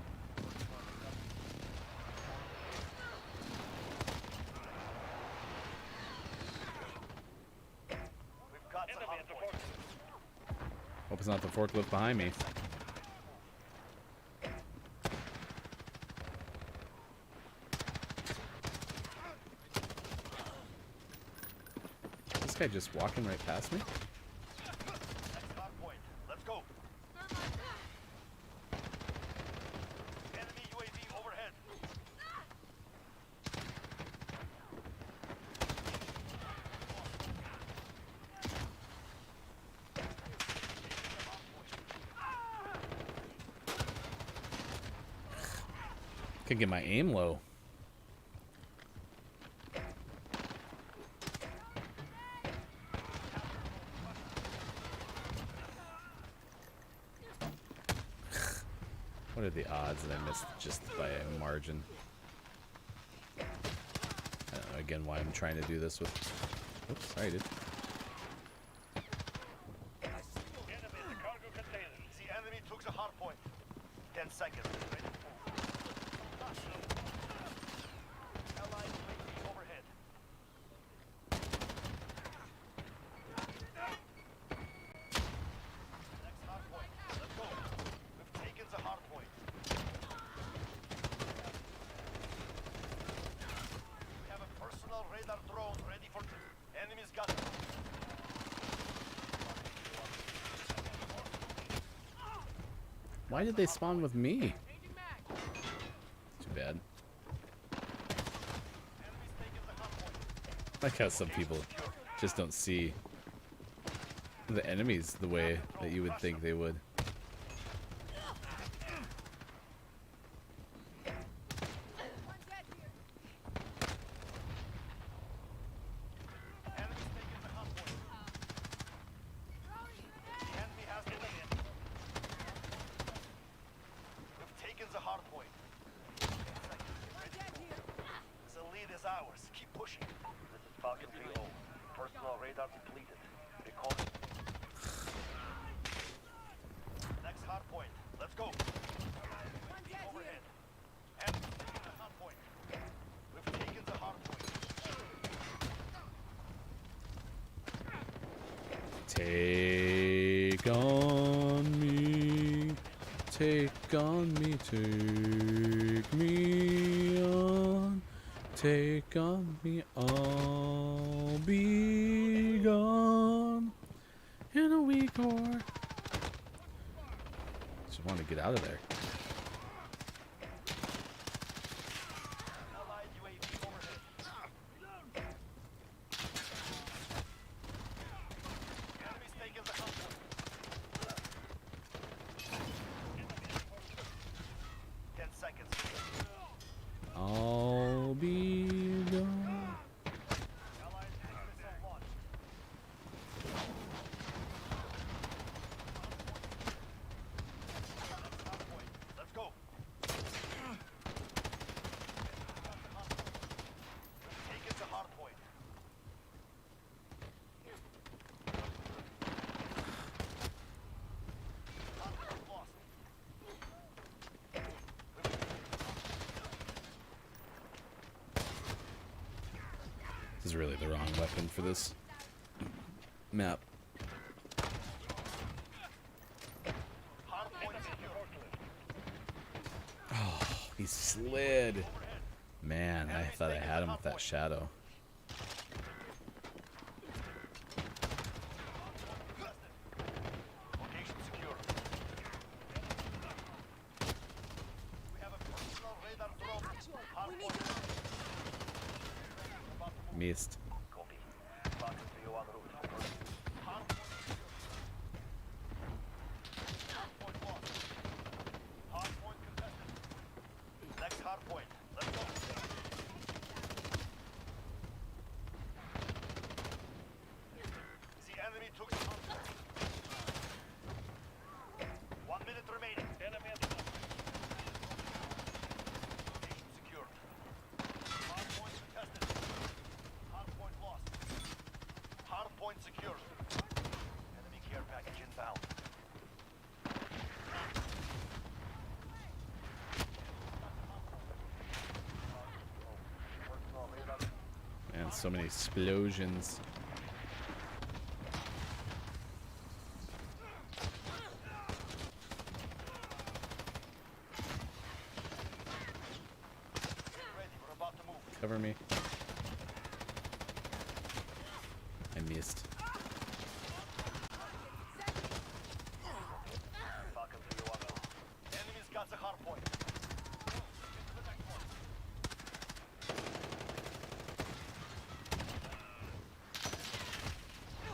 We've got the hard point. Hope it's not the forklift behind me. Is this guy just walking right past me? Next hard point. Let's go. Enemy UAV overhead. Could get my aim low. What are the odds that I missed just by a margin? I don't know again why I'm trying to do this with. Oops, sorry, dude. Enemy in the cargo container. The enemy took the hard point. 10 seconds. Ready to move. Allied Why did they spawn with me? Too bad. I like how some people just don't see the enemies the way that you would think they would. Take on me, take on me, take me on, take on me, I'll be gone in a week or. Just want to get out of there. I'll be gone. Let's go. Take it to hard point. Lost. This is really the wrong weapon for this map. Hard point secure. He slid. Man, I thought I had him with that shadow. Location secure. We have a personal radar drone. Hard point. Missed. Copy. Falcon 301 route. Hard point secure. Hard point lost. Hard point contested. Next hard point. Let's go. The enemy took the hard point. 1 minute remaining. Enemy at the top. Location secured. Hard point contested. Hard point lost. Hard point secured. Enemy care package inbound. Man, so many explosions. Ready, we're about to move. Cover me. I missed. Falcon 301 route. Enemy's got the hard point.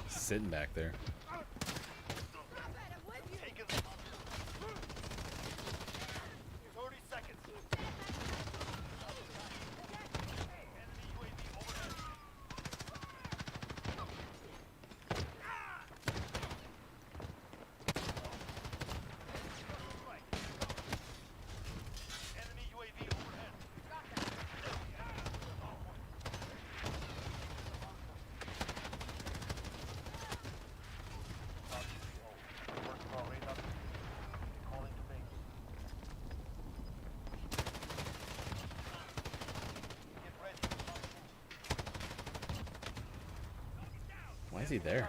Sitting back there. Taking the hard point. 30 seconds. Enemy UAV overhead. Enemy UAV overhead. Personal radar. Calling to base. Get ready. Why is he there?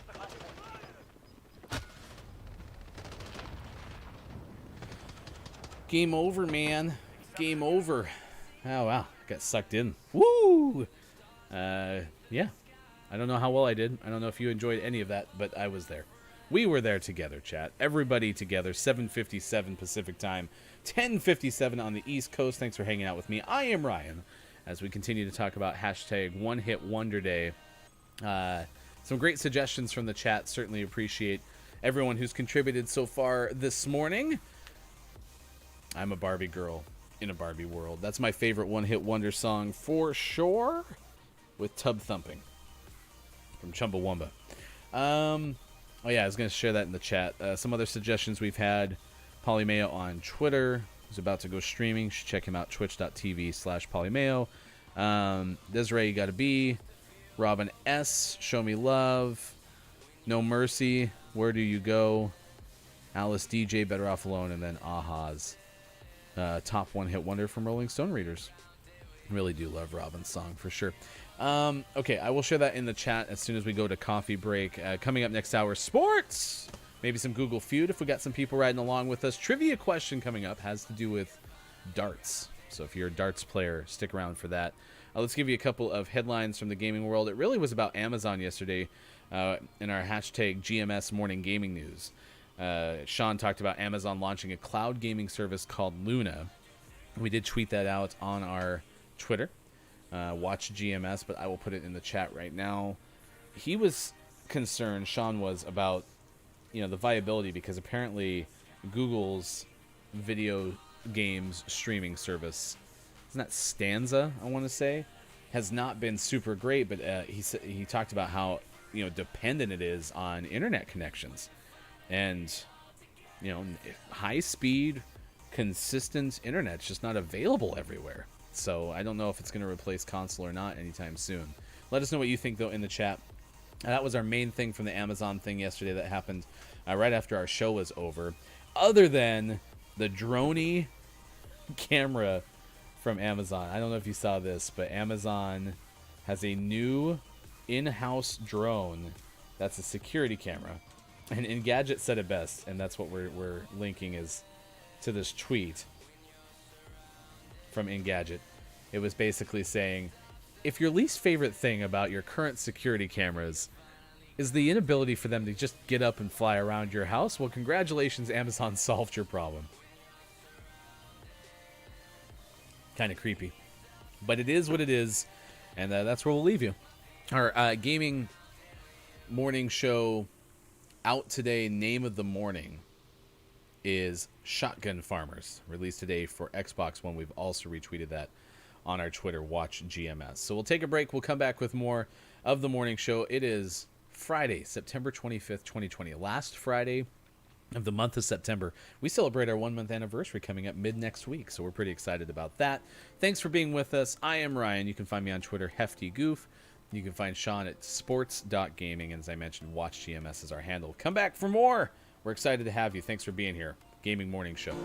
Game over, man. Game over. Oh, wow. Got sucked in. Woo! Yeah. I don't know how well I did. I don't know if you enjoyed any of that, but I was there. We were there together, chat. Everybody together, 7:57 Pacific time, 10:57 on the East Coast. Thanks for hanging out with me. I am Ryan, as we continue to talk about hashtag One Hit Wonder Day. Some great suggestions from the chat. Certainly appreciate everyone who's contributed so far this morning. I'm a Barbie girl in a Barbie world. That's my favorite one-hit wonder song for sure, with Tub Thumping from Chumbawamba. Oh yeah, I was going to share that in the chat. Some other suggestions we've had. Polymeo on Twitter is about to go streaming. You should check him out, twitch.tv/Polymeo. Desiree, you gotta be. Robin S, Show Me Love. No Mercy, Where Do You Go? Alice DJ, Better Off Alone, and then Aha's top one-hit wonder from Rolling Stone readers. Really do love Robin's song for sure. Okay, I will share that in the chat as soon as we go to coffee break. Coming up next hour, sports. Maybe some Google Feud if we got some people riding along with us. Trivia question coming up has to do with darts. So if you're a darts player, stick around for that. Let's give you a couple of headlines from the gaming world. It really was about Amazon yesterday in our hashtag GMS Morning Gaming News. Sean talked about Amazon launching a cloud gaming service called Luna. We did tweet that out on our Twitter. Watch GMS, but I will put it in the chat right now. He was concerned, Sean was, about the viability, because apparently Google's video games streaming service, isn't that Stanza, I want to say, has not been super great, but he talked about how dependent it is on internet connections, and high speed, consistent internet's just not available everywhere. So I don't know if it's going to replace console or not anytime soon. Let us know what you think, though, in the chat. That was our main thing from the Amazon thing yesterday that happened right after our show was over. Other than the droney camera from Amazon. I don't know if you saw this, but Amazon has a new in-house drone that's a security camera. And Engadget said it best, and that's what we're linking is to this tweet from Engadget. It was basically saying, if your least favorite thing about your current security cameras is the inability for them to just get up and fly around your house, well, congratulations, Amazon solved your problem. Kind of creepy. But it is what it is, and that's where we'll leave you. Our gaming morning show out today, name of the morning, is Shotgun Farmers, released today for Xbox One. We've also retweeted that on our Twitter, Watch GMS. So we'll take a break. We'll come back with more of the morning show. It is Friday, September 25th, 2020. Last Friday of the month of September. We celebrate our 1 month anniversary coming up mid next week, so we're pretty excited about that. Thanks for being with us. I am Ryan. You can find me on Twitter, HeftyGoof. You can find Sean at sports.gaming, and as I mentioned, Watch GMS is our handle. Come back for more. We're excited to have you. Thanks for being here. Gaming Morning Show.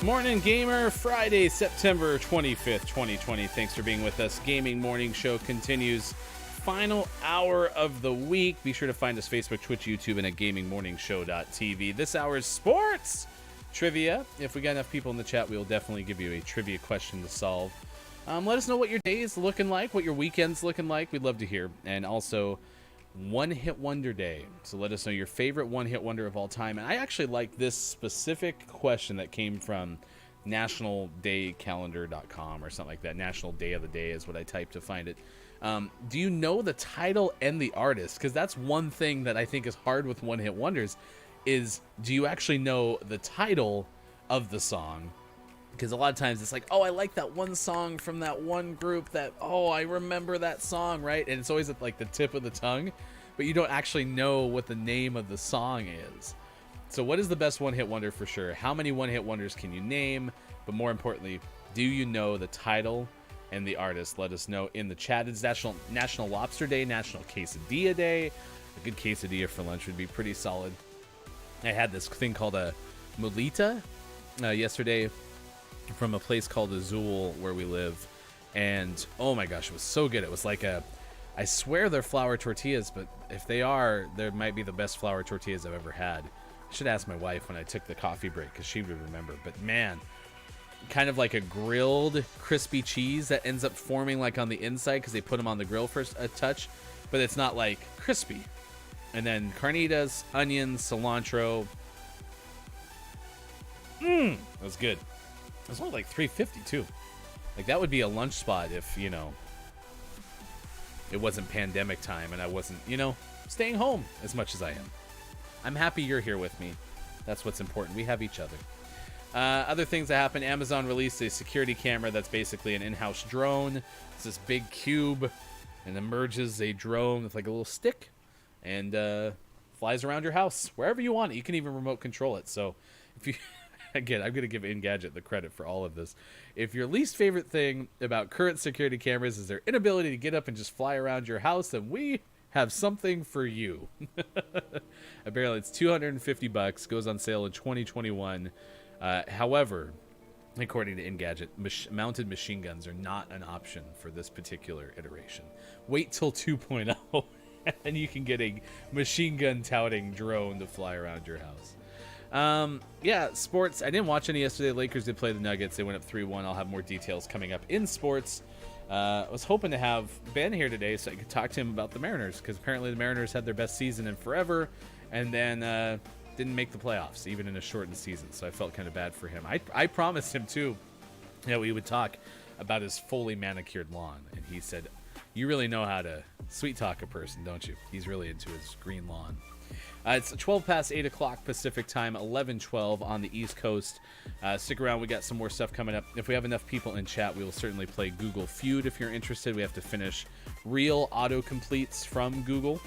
Morning Gamer, Friday, September 25th, 2020. Thanks for being with us. Gaming Morning Show continues. Final hour of the week. Be sure to find us Facebook, Twitch, YouTube, and at gamingmorningshow.tv. This hour is sports trivia. If we got enough people in the chat, we will definitely give you a trivia question to solve. Let us know what your day is looking like, what your weekend's looking like. We'd love to hear. And also, One Hit Wonder Day. So let us know your favorite one hit wonder of all time. And I actually like this specific question that came from nationaldaycalendar.com or something like that. National Day of the Day is what I typed to find it. Do you know the title and the artist? Because that's one thing that I think is hard with one hit wonders is, do you actually know the title of the song? Because a lot of times it's like, oh, I like that one song from that one group that, oh, I remember that song, right? And it's always at like the tip of the tongue, but you don't actually know what the name of the song is. So what is the best one-hit wonder for sure? How many one-hit wonders can you name? But more importantly, do you know the title and the artist? Let us know in the chat. It's National Lobster Day, National Quesadilla Day. A good quesadilla for lunch would be pretty solid. I had this thing called a mulita yesterday from a place called Azul where we live, and oh my gosh, it was so good. It was like I swear they're flour tortillas, but if they are, they might be the best flour tortillas I've ever had. I should ask my wife when I took the coffee break because she would remember. But man, kind of like a grilled crispy cheese that ends up forming like on the inside because they put them on the grill for a touch, but it's not like crispy. And then carnitas, onions, cilantro. That was good. It was only like $3.50 too. Like that would be a lunch spot if, you know, it wasn't pandemic time and I wasn't, you know, staying home as much as I am. I'm happy you're here with me. That's what's important. We have each other. Other things that happened, Amazon released a security camera that's basically an in-house drone. It's this big cube and emerges a drone with like a little stick and flies around your house wherever you want it. You can even remote control it. So if you... Again, I'm going to give Engadget the credit for all of this. If your least favorite thing about current security cameras is their inability to get up and just fly around your house, then we have something for you. Apparently, it's $250. Goes on sale in 2021. However, according to Engadget, mounted machine guns are not an option for this particular iteration. Wait till 2.0, and you can get a machine gun touting drone to fly around your house. Yeah, sports. I didn't watch any yesterday. Lakers did play the Nuggets. They went up 3-1. I'll have more details coming up in sports. I was hoping to have Ben here today so I could talk to him about the Mariners, because apparently the Mariners had their best season in forever and then didn't make the playoffs, even in a shortened season. So I felt kind of bad for him. I promised him, too, that we would talk about his fully manicured lawn. And he said, you really know how to sweet talk a person, don't you? He's really into his green lawn. It's 12 past 8 o'clock Pacific time, 11:12 on the East Coast. Stick around. We got some more stuff coming up. If we have enough people in chat, we will certainly play Google Feud if you're interested. We have to finish real autocompletes from Google.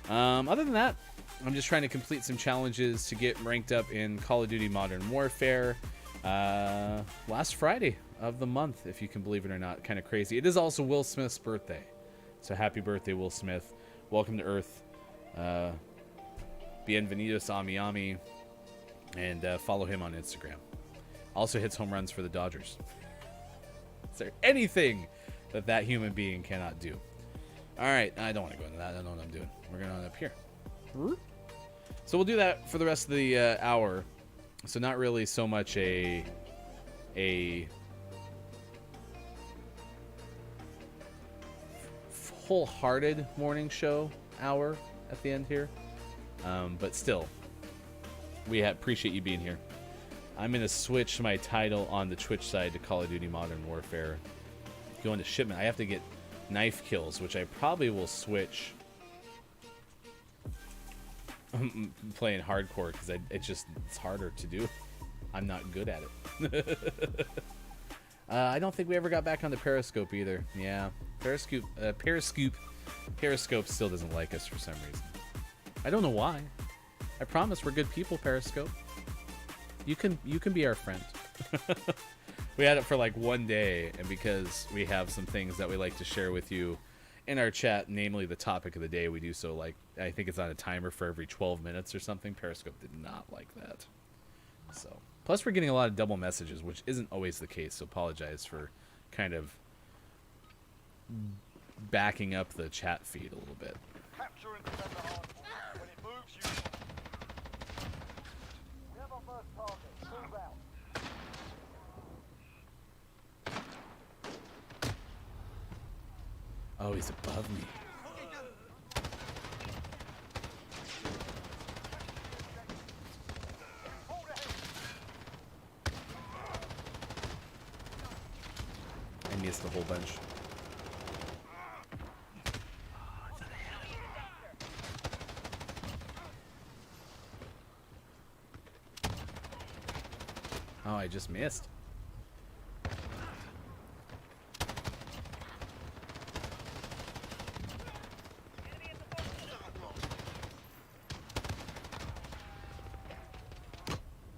Other than that, I'm just trying to complete some challenges to get ranked up in Call of Duty Modern Warfare. Last Friday of the month, if you can believe it or not. Kind of crazy. It is also Will Smith's birthday. So happy birthday, Will Smith. Welcome to Earth. Bienvenidos a Miami, and follow him on Instagram. Also hits home runs for the Dodgers. Is there anything that human being cannot do? All right, I don't want to go into that. I don't know what I'm doing. We're going on up here. So we'll do that for the rest of the hour. So not really so much a wholehearted morning show hour at the end here. But still, we appreciate you being here. I'm going to switch my title on the Twitch side to Call of Duty Modern Warfare. Going to shipment. I have to get knife kills, which I probably will switch. I'm playing hardcore because it's harder to do. I'm not good at it. I don't think we ever got back on the Periscope either. Yeah, Periscope still doesn't like us for some reason. I don't know why. I promise we're good people, Periscope. You can be our friend. We had it for like one day, and because we have some things that we like to share with you in our chat, namely the topic of the day, we do so like, I think it's on a timer for every 12 minutes or something. Periscope did not like that. So Plus, we're getting a lot of double messages, which isn't always the case, so apologize for kind of backing up the chat feed a little bit. Capture and defend the hard point. When it moves, you... We have our first target. Move out. Oh, he's above me. Hold ahead. I missed a whole bunch. Oh, I just missed.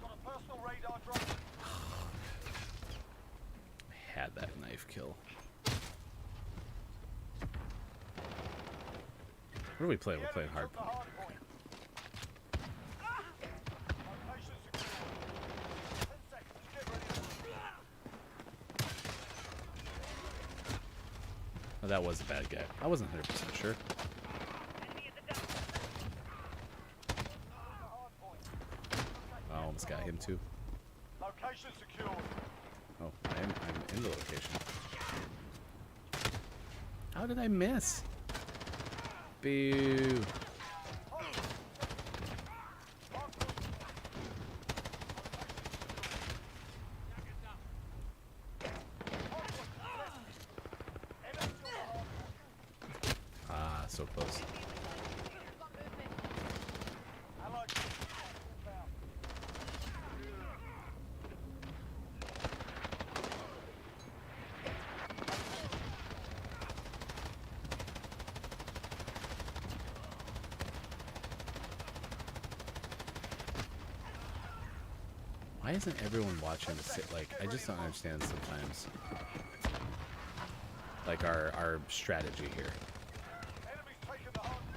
Got a personal radar drone. Had that knife kill. What do we play? We're playing hard The point. hard point. Location secure. 10 seconds. Get ready. Oh, that was a bad guy. I wasn't 100% sure. Hard point. I almost got him too. Location secured. Oh, I'm in the location. How did I miss? Boo. Ah, so close. Allied inbound. Why isn't everyone watching the sit? Like, I just don't understand sometimes. Like our strategy here. Enemies taking the hard point.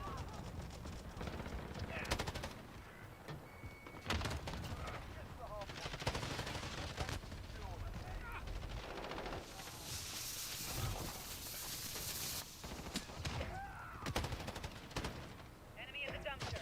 Enemy in the dumpster.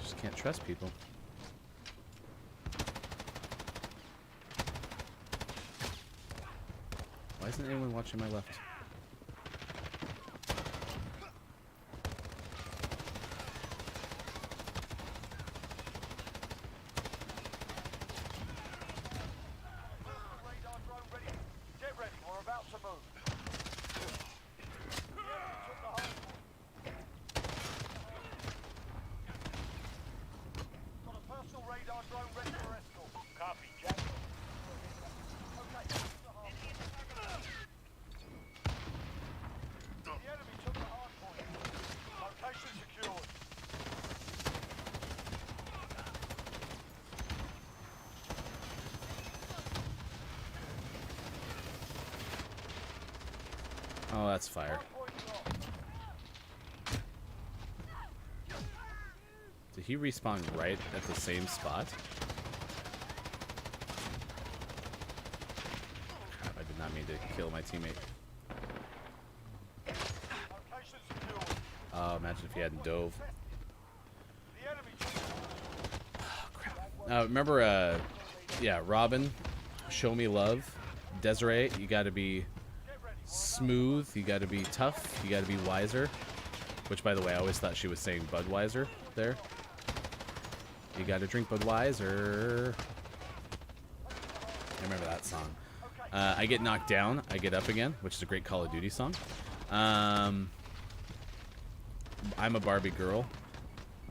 Just can't trust people. Why isn't anyone watching my left? Radar drone ready. Get ready. We're about to move. The enemy took the hard point. Got a personal radar drone ready for escort. Copy, Jack. Okay, the hard point. The enemy took the hard point. Location secured. Oh, that's fire. Hard point locked. Did he respawn right at the same spot? Crap, I did not mean to kill my teammate. Location secured. Oh, imagine if he hadn't dove. The enemy took the hard point. Remember, yeah, Robin, Show Me Love, Desiree, you gotta be smooth, you gotta be tough, you gotta be wiser. Which, by the way, I always thought she was saying Budweiser there. You gotta drink Budweiser. I remember that song. I get knocked down, I get up again, which is a great Call of Duty song. I'm a Barbie girl.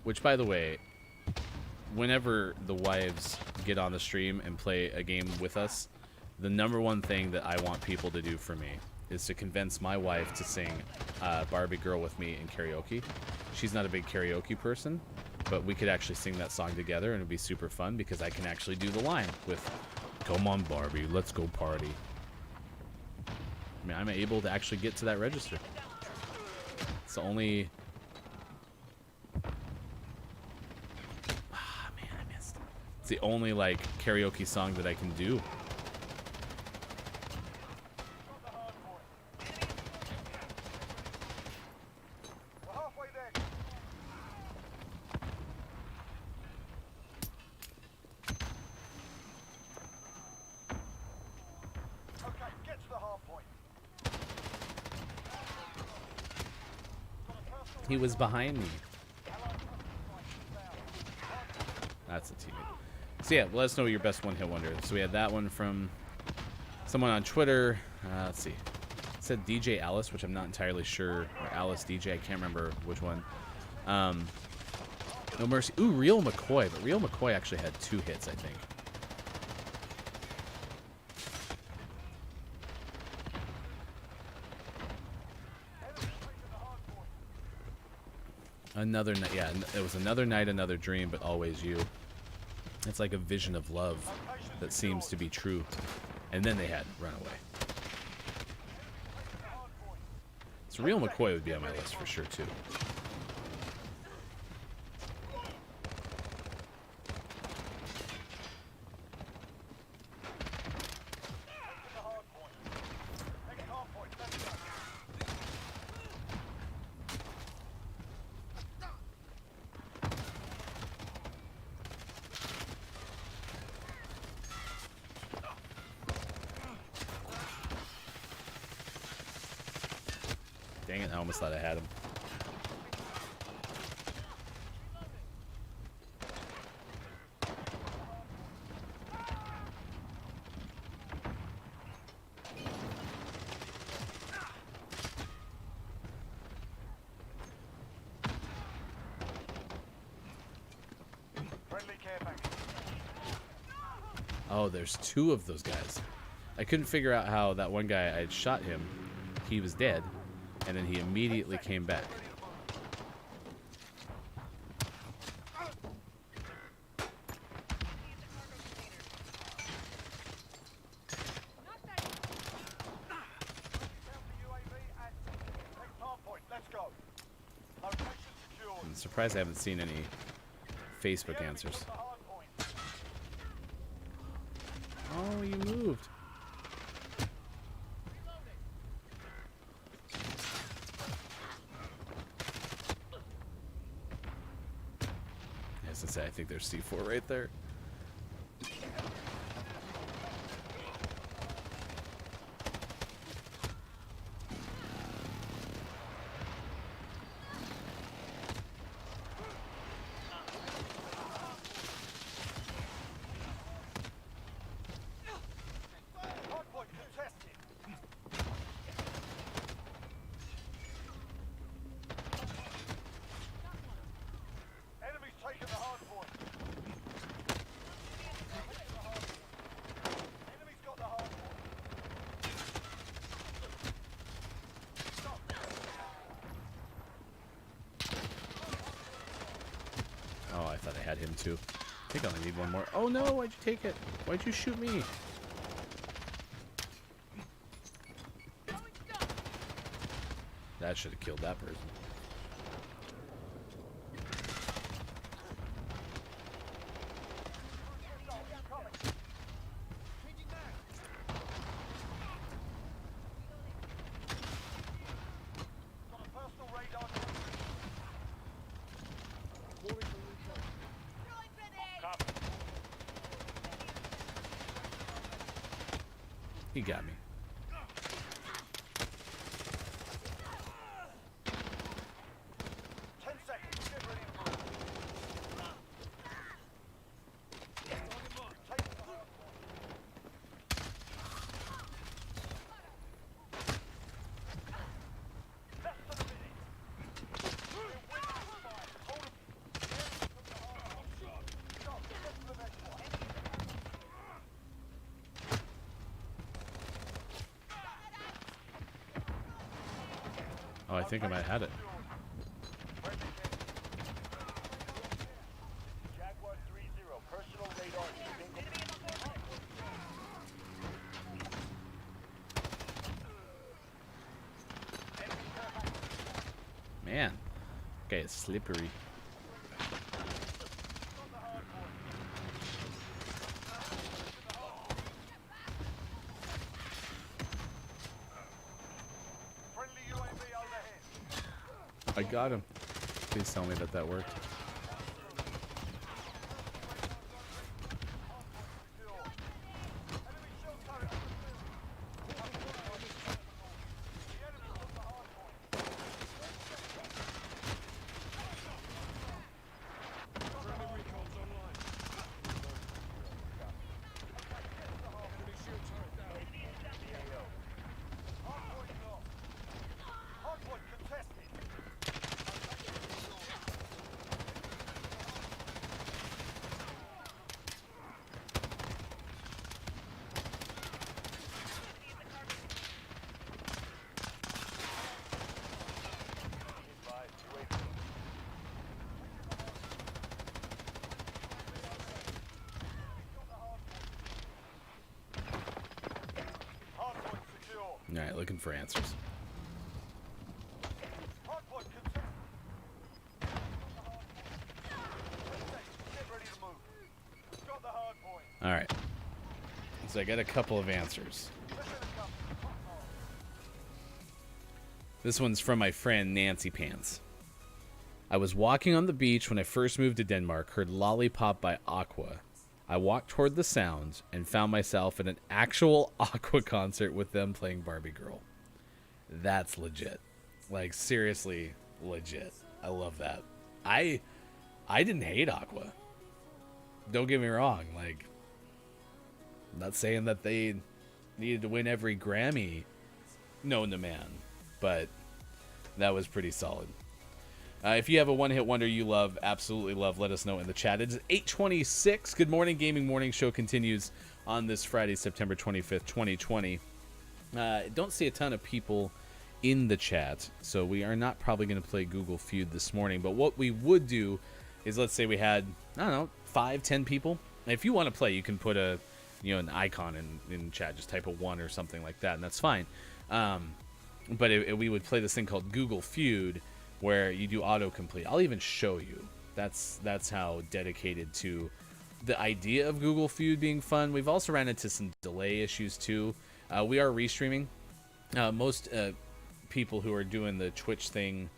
Which, by the way, whenever the wives get on the stream and play a game with us, the number one thing that I want people to do for me is to convince my wife to sing Barbie Girl with me in karaoke. She's not a big karaoke person, but we could actually sing that song together and it'd be super fun because I can actually do the line with Come on, Barbie. Let's go party. I mean, I'm able to actually get to that register. It's the only... Ah, man, I missed. It's the only, like, karaoke song that I can do. We're halfway there. Okay, get to the hard point. He was behind me. That's a teammate. So yeah, let us know your best one-hit wonder. So we had that one from someone on Twitter. Let's see. It said DJ Alice, which I'm not entirely sure. Or Alice DJ, I can't remember which one. No Mercy. Ooh, Real McCoy. But Real McCoy actually had 2 hits, I think. Another night, yeah, it was another night, another dream, but always you. It's like a vision of love that seems to be true. And then they had Runaway. So Real McCoy would be on my list for sure, too. Dang it, I almost thought I had him. Friendly care package. Oh, there's 2 of those guys. I couldn't figure out how that one guy, I had shot him, he was dead, and then he immediately came back. UAV active. Next hard point. Let's go. Location secured. I'm surprised I haven't seen any Facebook answers. The hard point. Oh, you moved. As I say, I think there's C4 right there. Hard point contested. Enemy's taken the hard point. Enemy's got the hard point. Oh, I thought I had him too. I think I only need one more. Oh no, why'd you take it? Why'd you shoot me? That should have killed that person. Got a personal radar. He got me. 10 seconds. Get ready for it. Take the hard point. Less than a minute. We'll win this fight. Hold it. Stop. Get to the next one. Oh, I think I might have had it. Jaguar 3-0, personal radar. Man, okay, it's slippery. Friendly UAV overhead. I got him. Please tell me that that worked. Enemy shell turret on the field. The enemy took the hard point. Hard point lost. Hard point contested. Hard point secure. All right, looking for answers. Hard point contested. Get ready to move. Got the hard point. All right. So I got a couple of answers. This one's from my friend Nancy Pants. I was walking on the beach when I first moved to Denmark, heard Lollipop by Aqua. I walked toward the sound and found myself at an actual Aqua concert with them playing Barbie Girl. That's legit. Like, seriously legit. I love that. I didn't hate Aqua. Don't get me wrong. Like, I'm not saying that they needed to win every Grammy known to man, but that was pretty solid. If you have a one-hit wonder you love, absolutely love, let us know in the chat. It's 8:26. Good morning, Gaming Morning Show continues on this Friday, September 25th, 2020. Don't see a ton of people in the chat, so we are not probably going to play Google Feud this morning. But what we would do is, let's say we had, I don't know, 5-10 people. And if you want to play, you can put a, an icon in chat. Just type a 1 or something like that, and that's fine. But we would play this thing called Google Feud, where you do autocomplete. I'll even show you. That's how dedicated to the idea of Google Feud being fun. We've also ran into some delay issues too. We are restreaming. Most people who are doing the Twitch thing,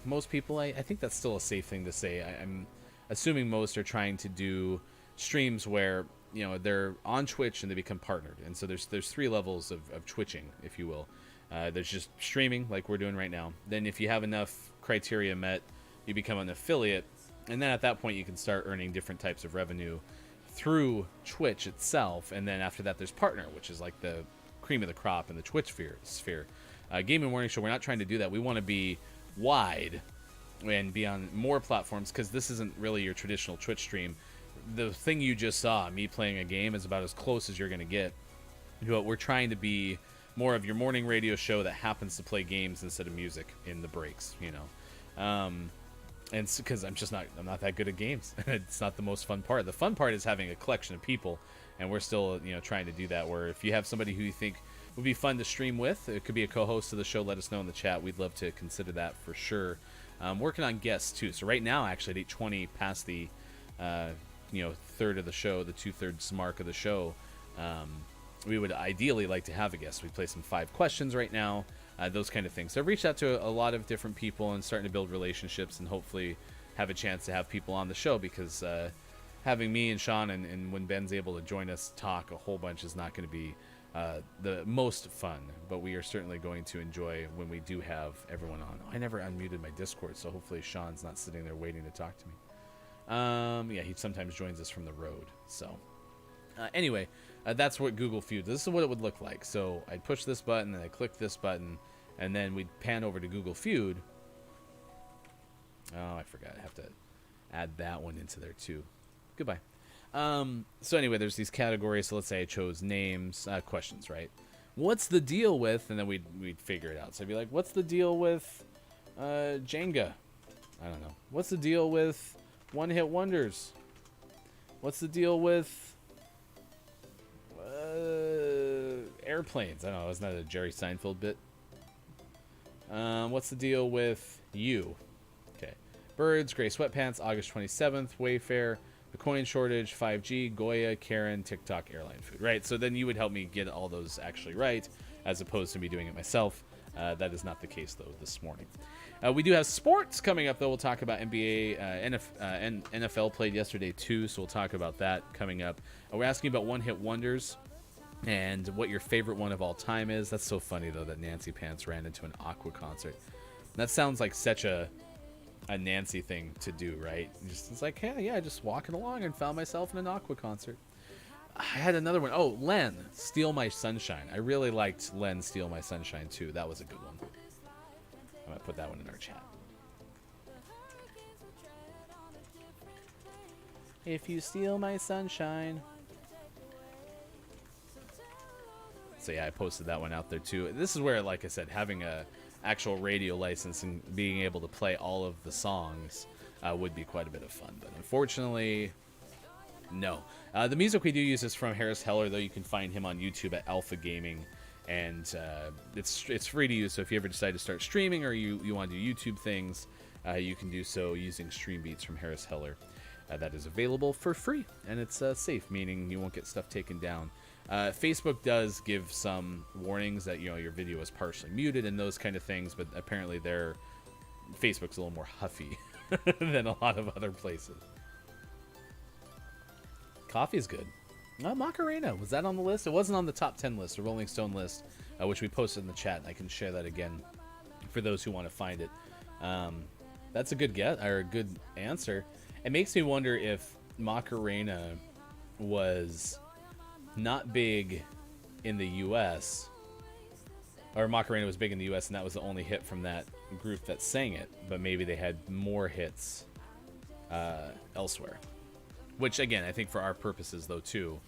most people, I think that's still a safe thing to say. I'm assuming most are trying to do streams where they're on Twitch and they become partnered. And so there's 3 levels of twitching, if you will. There's just streaming like we're doing right now. Then if you have enough criteria met, you become an affiliate. And then at that point, you can start earning different types of revenue through Twitch itself. And then after that, there's partner, which is like the cream of the crop in the Twitch sphere. Gaming Morning Show, we're not trying to do that. We want to be wide and be on more platforms, because this isn't really your traditional Twitch stream. The thing you just saw, me playing a game, is about as close as you're going to get. But we're trying to be more of your morning radio show that happens to play games instead of music in the breaks, and because I'm not that good at games. It's not the most fun part. The fun part is having a collection of people, and we're still trying to do that, where if you have somebody who you think would be fun to stream with, it could be a co-host of the show, let us know in the chat. We'd love to consider that for sure. Working on guests too, so right now actually at 8:20, past the third of the show, the 2/3 mark of the show, we would ideally like to have a guest. We play some 5 questions right now, those kind of things. So I've reached out to a lot of different people and starting to build relationships, and hopefully have a chance to have people on the show, because having me and Sean and when Ben's able to join us talk a whole bunch is not going to be the most fun, but we are certainly going to enjoy when we do have everyone on. I never unmuted my Discord, so hopefully Sean's not sitting there waiting to talk to me. Yeah, he sometimes joins us from the road. So anyway, that's what Google Feud. This is what it would look like. So I'd push this button, and I'd click this button, and then we'd pan over to Google Feud. Oh, I forgot. I have to add that one into there too. Goodbye. So anyway, there's these categories. So let's say I chose names, questions, right? What's the deal with, and then we'd figure it out. So I'd be like, what's the deal with Jenga? I don't know. What's the deal with one-hit wonders? What's the deal with airplanes? I don't know. Isn't that a Jerry Seinfeld bit? What's the deal with you? Okay. Birds, Gray Sweatpants, August 27th, Wayfair, the coin shortage, 5G, Goya, Karen, TikTok, airline food. Right, so then you would help me get all those actually right, as opposed to me doing it myself. That is not the case, though, this morning. We do have sports coming up, though. We'll talk about NBA, NFL played yesterday, too, so we'll talk about that coming up. We're asking about one-hit wonders and what your favorite one of all time is. That's so funny, though, that Nancy Pants ran into an Aqua concert. That sounds like such a Nancy thing to do, right? It's like, hey, yeah, just walking along and found myself in an Aqua concert. I had another one. Oh, Len, Steal My Sunshine. I really liked Len, Steal My Sunshine, too. That was a good one. I'm going to put that one in our chat. If you steal my sunshine. So yeah, I posted that one out there too. This is where, like I said, having a actual radio license and being able to play all of the songs would be quite a bit of fun. But unfortunately, no. The music we do use is from Harris Heller, though. You can find him on YouTube at Alpha Gaming, and it's free to use. So if you ever decide to start streaming or you want to do YouTube things, you can do so using Stream Beats from Harris Heller. That is available for free, and it's safe, meaning you won't get stuff taken down. Facebook does give some warnings that your video is partially muted and those kind of things, but apparently Facebook's a little more huffy than a lot of other places. Coffee's good. Macarena, was that on the list? It wasn't on the top 10 list, the Rolling Stone list, which we posted in the chat, and I can share that again for those who want to find it. That's a good get, or a good answer. It makes me wonder if Macarena was not big in the U.S., or Macarena was big in the U.S. and that was the only hit from that group that sang it, but maybe they had more hits elsewhere. Which, again, I think for our purposes, though, too,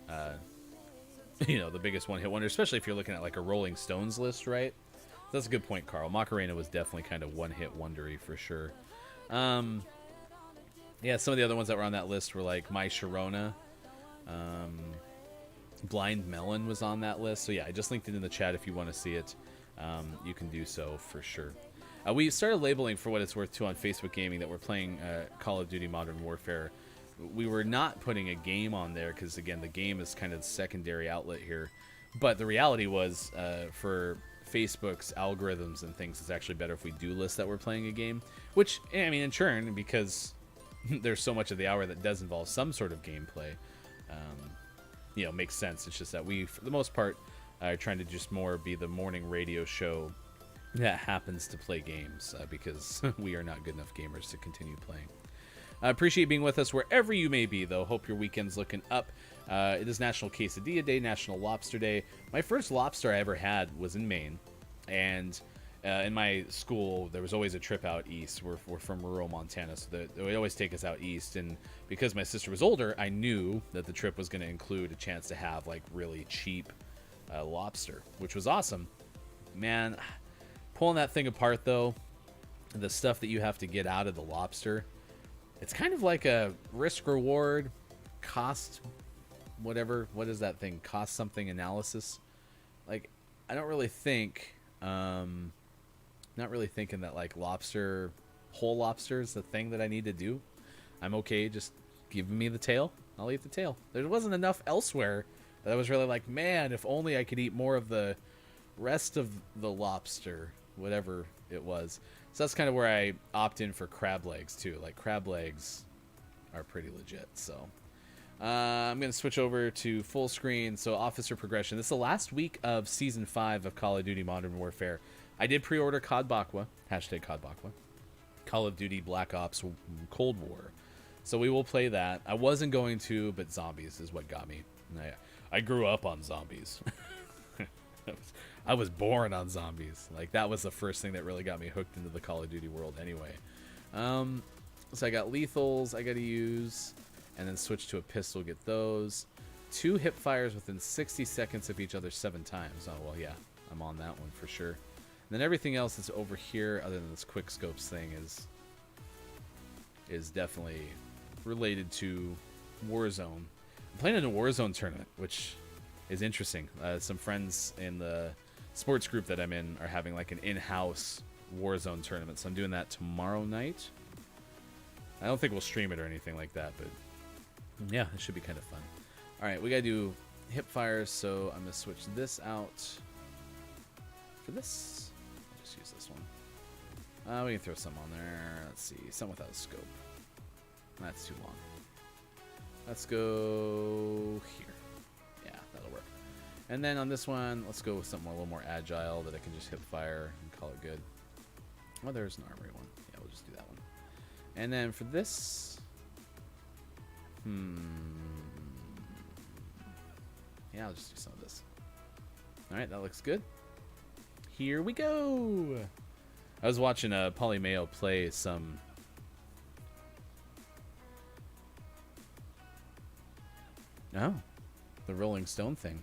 the biggest one-hit wonder, especially if you're looking at like a Rolling Stones list, right? That's a good point, Carl. Macarena was definitely kind of one-hit wondery for sure. Yeah, some of the other ones that were on that list were like My Sharona. Blind Melon was on that list. So yeah, I just linked it in the chat if you want to see it. You can do so for sure. We started labeling, for what it's worth, too, on Facebook Gaming that we're playing Call of Duty Modern Warfare. We were not putting a game on there because, again, the game is kind of the secondary outlet here. But the reality was, for Facebook's algorithms and things, it's actually better if we do list that we're playing a game. Which, I mean, in turn, because there's so much of the hour that does involve some sort of gameplay, makes sense. It's just that we, for the most part, are trying to just more be the morning radio show that happens to play games because we are not good enough gamers to continue playing. I appreciate being with us wherever you may be, though. Hope your weekend's looking up. It is National Quesadilla Day, National Lobster Day. My first lobster I ever had was in Maine, and in my school, there was always a trip out east. We're from rural Montana, so they would always take us out east. And because my sister was older, I knew that the trip was going to include a chance to have like really cheap lobster, which was awesome. Man, pulling that thing apart, though, the stuff that you have to get out of the lobster, it's kind of like a risk-reward, cost, whatever. What is that thing? Cost something analysis. Like, I don't really think... not really thinking that like whole lobster is the thing that I need to do. I'm okay just giving me the tail. I'll eat the tail. There wasn't enough elsewhere that I was really like, man, if only I could eat more of the rest of the lobster, whatever it was. So that's kind of where I opt in for crab legs too. Like, crab legs are pretty legit. So I'm going to switch over to full screen. So Officer Progression. This is the last week of Season 5 of Call of Duty Modern Warfare. I did pre-order COD Bakwa, hashtag COD Bakwa, Call of Duty Black Ops Cold War. So we will play that. I wasn't going to, but zombies is what got me. I grew up on zombies. I was born on zombies. Like, that was the first thing that really got me hooked into the Call of Duty world anyway. So I got lethals I got to use, and then switch to a pistol, get those. 2 hip fires within 60 seconds of each other 7 times. Oh, well, yeah, I'm on that one for sure. And then everything else that's over here, other than this quick scopes thing, is definitely related to Warzone. I'm playing in a Warzone tournament, which is interesting. Some friends in the sports group that I'm in are having like an in-house Warzone tournament. So I'm doing that tomorrow night. I don't think we'll stream it or anything like that, but yeah, it should be kind of fun. All right, we got to do hip fires, so I'm going to switch this out for this. I'll just use this one. We can throw some on there. Let's see, some without a scope. That's too long. Let's go here. Yeah, that'll work. And then on this one, let's go with something a little more agile that I can just hip fire and call it good. Oh, there's an armory one. Yeah, we'll just do that one. And then for this, yeah, I'll just do some of this. All right, that looks good. Here we go. I was watching Polly Mayo play some. Oh, the Rolling Stone thing.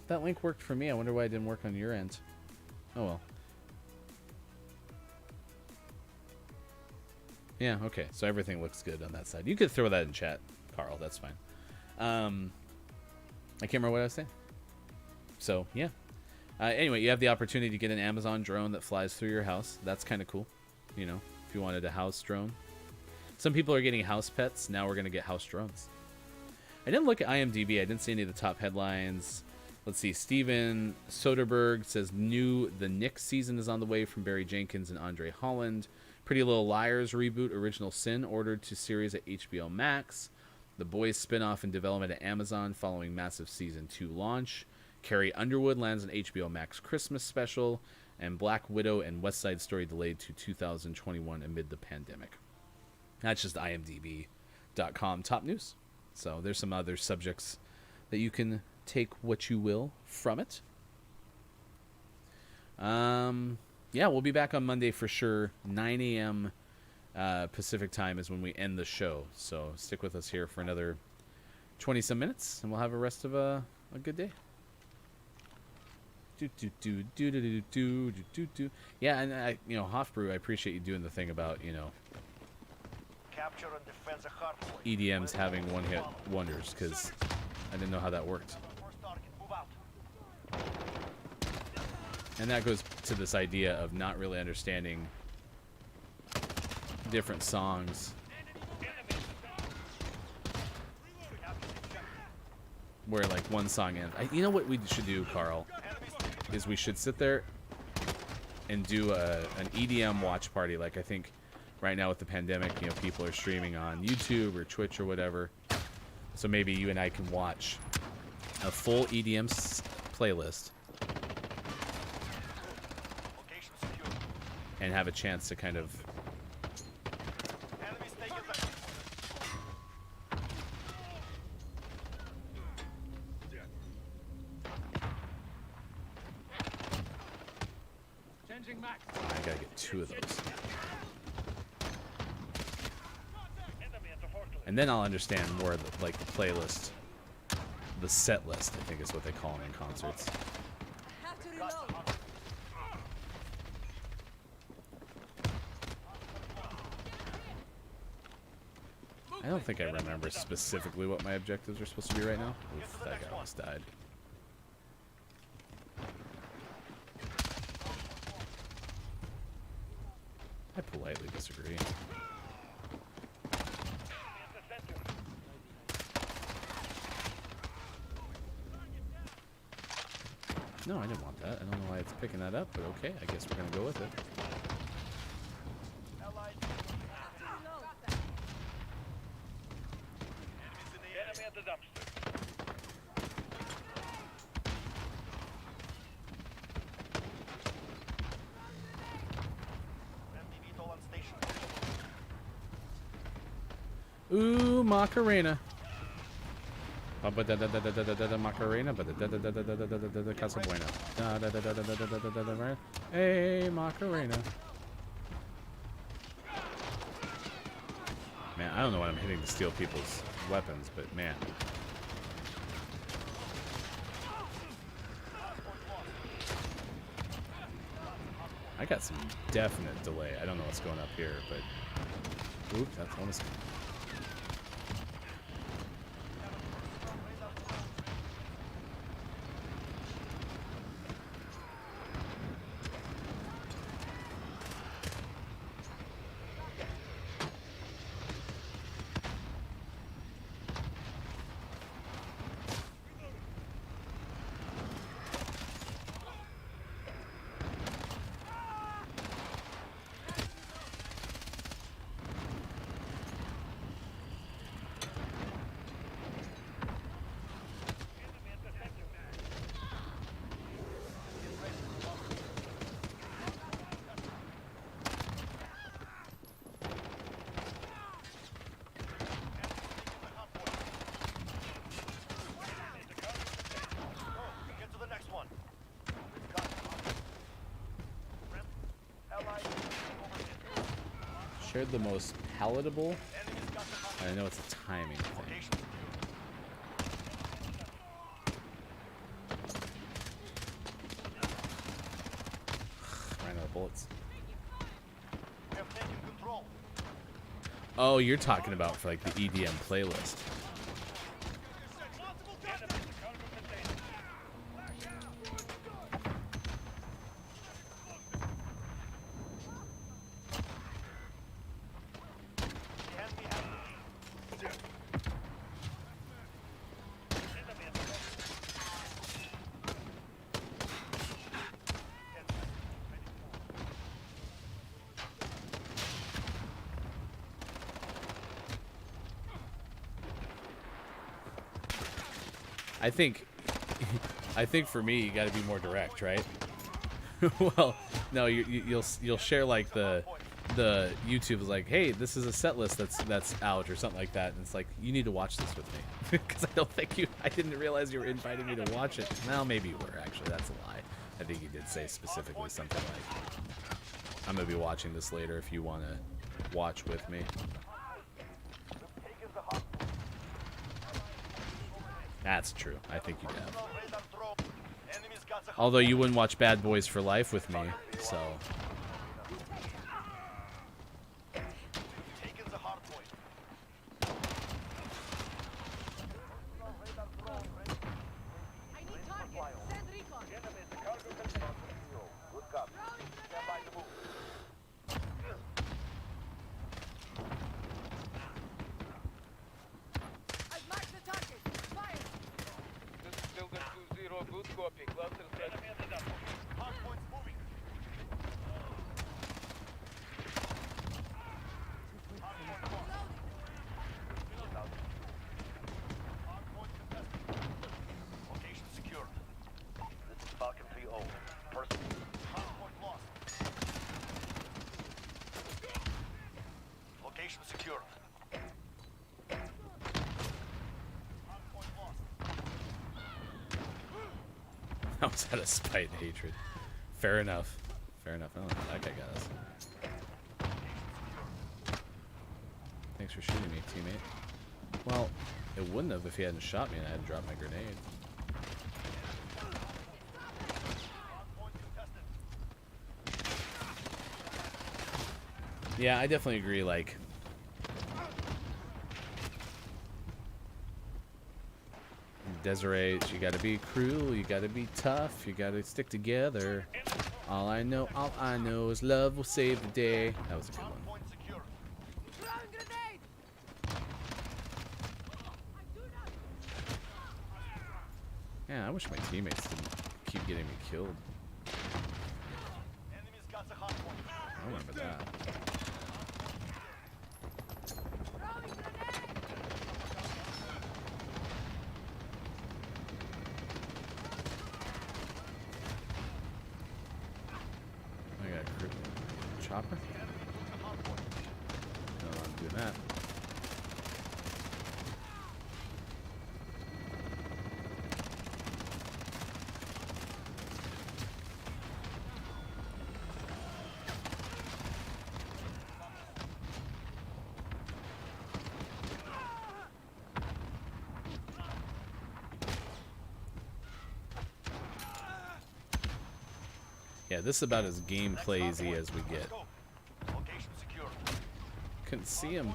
That link worked for me. I wonder why it didn't work on your end. Oh well. Yeah, okay. So everything looks good on that side. You could throw that in chat, Carl. That's fine. I can't remember what I was saying. So, yeah. Anyway, you have the opportunity to get an Amazon drone that flies through your house. That's kind of cool. You know, if you wanted a house drone. Some people are getting house pets. Now we're going to get house drones. I didn't look at IMDb. I didn't see any of the top headlines. Let's see. Steven Soderbergh says the Nick season is on the way from Barry Jenkins and Andre Holland. Pretty Little Liars reboot Original Sin ordered to series at HBO Max. The Boys spinoff in development at Amazon following massive season 2 launch. Carrie Underwood lands an HBO Max Christmas special. And Black Widow and West Side Story delayed to 2021 amid the pandemic. That's just IMDb.com top news. So there's some other subjects that you can take what you will from it. Yeah, we'll be back on Monday for sure. 9 a.m. Pacific time is when we end the show. So stick with us here for another 20-some minutes, and we'll have the rest of a good day. Yeah, and Hofbrew, I appreciate you doing the thing about, Capture and defend the hard point. EDMs having one-hit wonders, because I didn't know how that worked. First target, move out. And that goes to this idea of not really understanding different songs. Where like one song ends. You know what we should do, Carl? Is we should sit there and do an EDM watch party. Like I think right now with the pandemic, people are streaming on YouTube or Twitch or whatever. So maybe you and I can watch a full EDM playlist Location secure. and have a chance to kind of Enemies taking the... Changing max. I gotta get 2 of those. Enemy at the forklift. And then I'll understand more of the, like the playlist. The set list, I think is what they call them in concerts. Have to reload. I don't think I remember specifically what my objectives are supposed to be right now. Oof, that guy almost died. I politely disagree. No, I didn't want that. I don't know why it's picking that up, but okay, I guess we're gonna go with it. Enemy at the dumpster. Enemy VTOL on station. Ooh, Macarena. Macarena, Casa Buena. Hey, Macarena. Man, I don't know what I'm hitting to steal people's weapons, but man. I got some definite delay. I don't know what's going up here, but... Oop, that's almost... Shared the most palatable. Enemies got the hot I know it's a timing thing. location. Ran out of bullets. We have taken control. Oh, you're talking about for like the EDM playlist. Enemies cargo container. Can be handled. Enemy at the ready. I think for me, you got to be more direct, right? Well, no, you'll share like the YouTube is like, hey, this is a set list that's out or something like that, and it's like you need to watch this with me because I didn't realize you were inviting me to watch it. Well, maybe you were actually. That's a lie. I think you did say specifically something like, I'm gonna be watching this later if you want to watch with me. That's true. I think you'd have. Radar drone. Enemies got the hot Although you wouldn't watch Bad Boys for Life with me, so taken the hard point. I need target. Send recon. Enemies cargo container. Good copy. Stand by to move. I've marked the target. Fire. This is Builder 2-0, good copy. Cluster set. Enemy at the dump. Hard points moving. Hard point contested. Location secured. This is Falcon 3-0. First. Hard point lost. Location secured. Hard point lost. that was out of spite and hatred. Fair enough. Fair enough. I don't know how that guy got us. Thanks for shooting me, teammate. Well, it wouldn't have if he hadn't shot me and I had to drop my grenade. Hard point contested. Yeah, I definitely agree, like... Desiree, you gotta be cruel, you gotta be tough, you gotta stick together. All I know is love will save the day. That was a good Hard one. point secured. Throwing grenade. Yeah, I wish my teammates didn't keep getting me killed. Enemies got the hard point. I remember that. Throwing grenade. I got a crew. Chopper? No, I'm doing that. Yeah, this is about as gameplay-y as we get. Go. Location secured. Couldn't see him.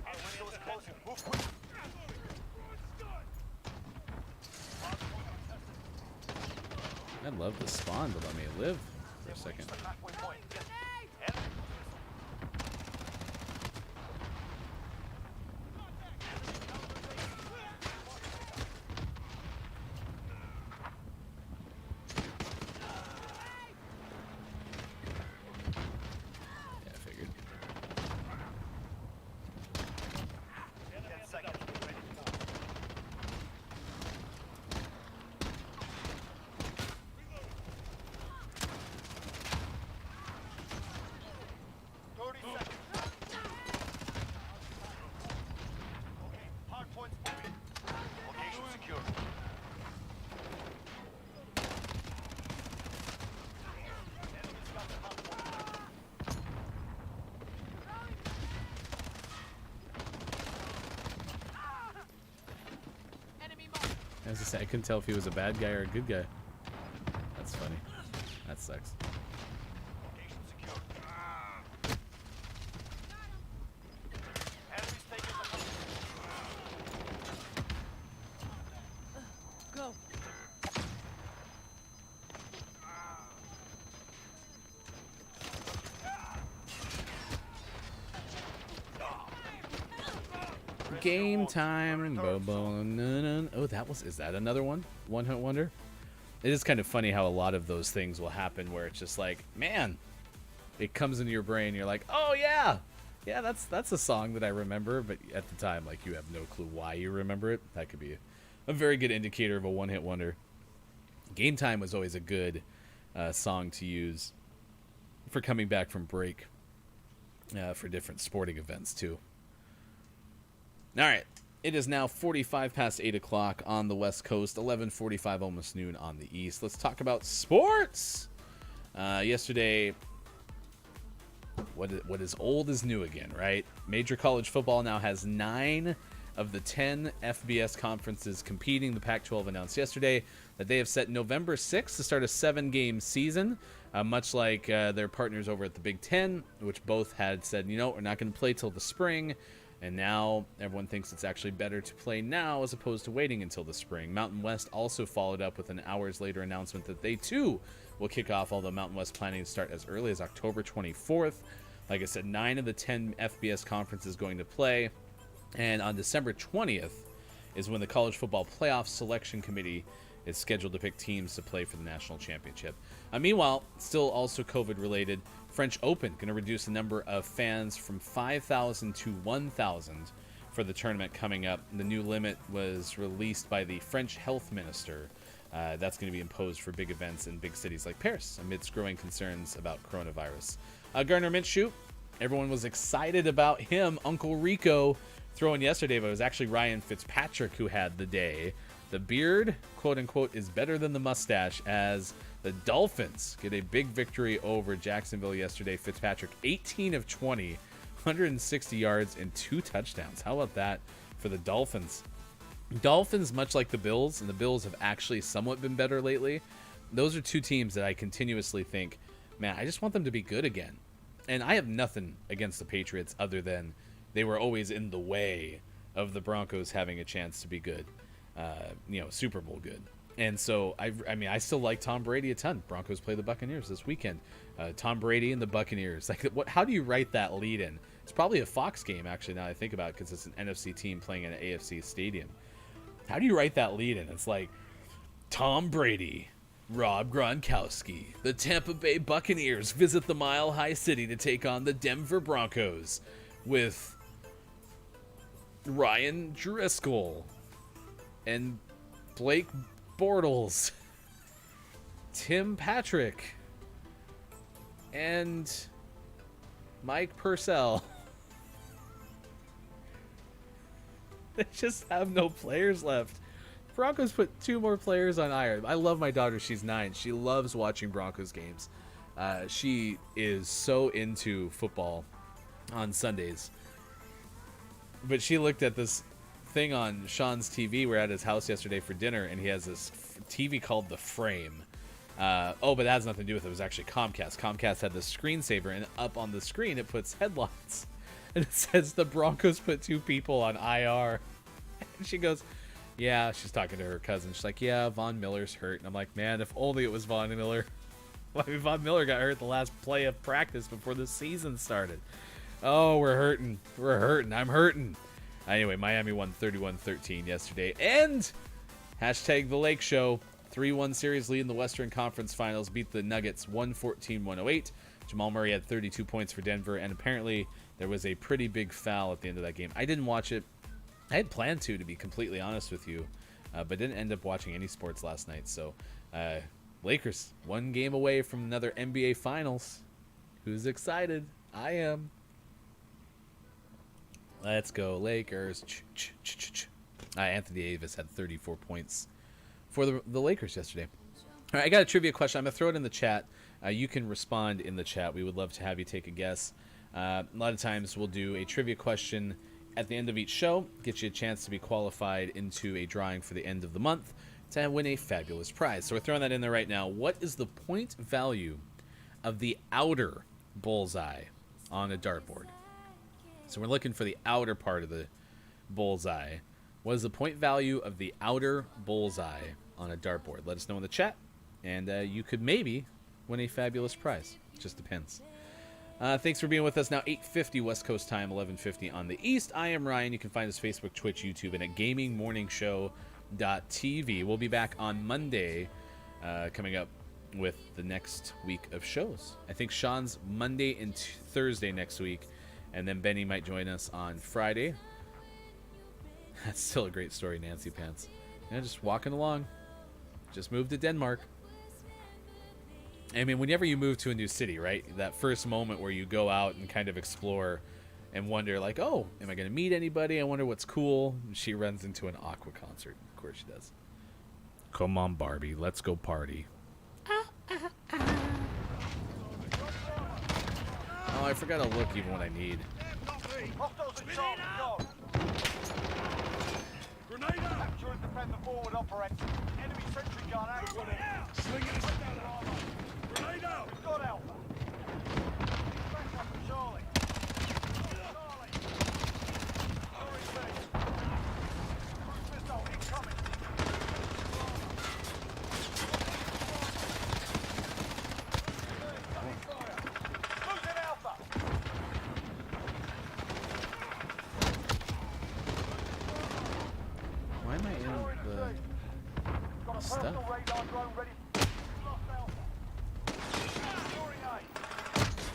Our window is closing. Move quick. I'd love the spawn to let me live for a second. Halfway point. Grenade. Yeah, I figured. 10 seconds. Get ready to move. As I say, I couldn't tell if he was a bad guy or a good guy. That's funny. That sucks. Location secure. Enemies taking the Go. Game time. Oh, is that another one? One Hit Wonder? It is kind of funny how a lot of those things will happen where it's just like, man, it comes into your brain. You're like, oh yeah, yeah, that's a song that I remember. But at the time, like, you have no clue why you remember it. That could be a very good indicator of a one-hit wonder. Game Time was always a good song to use for coming back from break for different sporting events too. All right, it is now 45 past 8 o'clock on the West Coast, 11:45, almost noon on the East. Let's talk about sports. Yesterday, what is old is new again, right? Major college football now has 9 of the 10 FBS conferences competing. The Pac-12 announced yesterday that they have set November 6th to start a 7-game season, much like their partners over at the Big Ten, which both had said, you know, we're not going to play till the spring. And now everyone thinks it's actually better to play now as opposed to waiting until the spring. Mountain West also followed up with an hours later announcement that they too will kick off, although Mountain West planning to start as early as October 24th. Like I said, 9 of the 10 FBS conferences going to play. And on December 20th is when the College Football Playoff Selection Committee is scheduled to pick teams to play for the national championship. Meanwhile, still also COVID-related, French Open going to reduce the number of fans from 5,000 to 1,000 for the tournament coming up. The new limit was released by the French health minister. That's going to be imposed for big events in big cities like Paris amidst growing concerns about coronavirus. Gardner Minshew, everyone was excited about him. Uncle Rico throwing yesterday, but it was actually Ryan Fitzpatrick who had the day. The beard, quote unquote, is better than the mustache as the Dolphins get a big victory over Jacksonville yesterday. Fitzpatrick, 18 of 20, 160 yards and 2 touchdowns. How about that for the Dolphins? Dolphins, much like the Bills, and the Bills have actually somewhat been better lately. Those are two teams that I continuously think, man, I just want them to be good again. And I have nothing against the Patriots other than they were always in the way of the Broncos having a chance to be good. Super Bowl good. And so, I still like Tom Brady a ton. Broncos play the Buccaneers this weekend. Tom Brady and the Buccaneers. How do you write that lead in? It's probably a Fox game, actually, now that I think about it, because it's an NFC team playing in an AFC stadium. How do you write that lead in? It's like, Tom Brady, Rob Gronkowski, the Tampa Bay Buccaneers visit the Mile High City to take on the Denver Broncos with Ryan Driscoll and Blake Bortles, Tim Patrick, and Mike Purcell. They just have no players left. Broncos put 2 more players on IR. I love my daughter. She's 9. She loves watching Broncos games. She is so into football on Sundays. But she looked at this thing on Sean's TV. We're at his house yesterday for dinner, and he has this TV called The Frame. But that has nothing to do with it. It was actually Comcast. Comcast had this screensaver, and up on the screen it puts headlines. And it says the Broncos put 2 people on IR. And she goes, yeah, she's talking to her cousin. She's like, yeah, Von Miller's hurt. And I'm like, man, if only it was Von Miller. Von Miller got hurt the last play of practice before the season started. Oh, we're hurting. We're hurting. I'm hurting. Anyway, Miami won 31-13 yesterday. And hashtag The Lake Show. 3-1 series lead in the Western Conference Finals. Beat the Nuggets 114-108. Jamal Murray had 32 points for Denver. And apparently there was a pretty big foul at the end of that game. I didn't watch it. I had planned to be completely honest with you. But didn't end up watching any sports last night. So Lakers 1 game away from another NBA Finals. Who's excited? I am. Let's go, Lakers. Anthony Davis had 34 points for the Lakers yesterday. All right, I got a trivia question. I'm going to throw it in the chat. You can respond in the chat. We would love to have you take a guess. A lot of times we'll do a trivia question at the end of each show, get you a chance to be qualified into a drawing for the end of the month to win a fabulous prize. So we're throwing that in there right now. What is the point value of the outer bullseye on a dartboard? So we're looking for the outer part of the bullseye. What is the point value of the outer bullseye on a dartboard? Let us know in the chat, and you could maybe win a fabulous prize. Just depends. Thanks for being with us. Now 8:50 West Coast time, 11:50 on the East. I am Ryan. You can find us Facebook, Twitch, YouTube, and at gamingmorningshow.tv. We'll be back on Monday, coming up with the next week of shows. I think Sean's Monday and Thursday next week, and then Benny might join us on Friday. That's still a great story, Nancy Pants. Yeah, just walking along. Just moved to Denmark. I mean, whenever you move to a new city, right? That first moment where you go out and kind of explore and wonder, like, oh, am I going to meet anybody? I wonder what's cool. And she runs into an Aqua concert. Of course she does. Come on, Barbie. Let's go party. Oh, I forgot to look even when I need. Hostiles in Charlie, go. Grenade out. Capture and defend the forward operator. Enemy sentry gun active. Swing it. Grenade out. Got Alpha. Back up to Charlie. Charlie. Securing B. Cruise missile incoming. Losing Alpha. Why am I in the Got a stuff? personal radar drone ready. Lost Alpha. Securing A. Pistol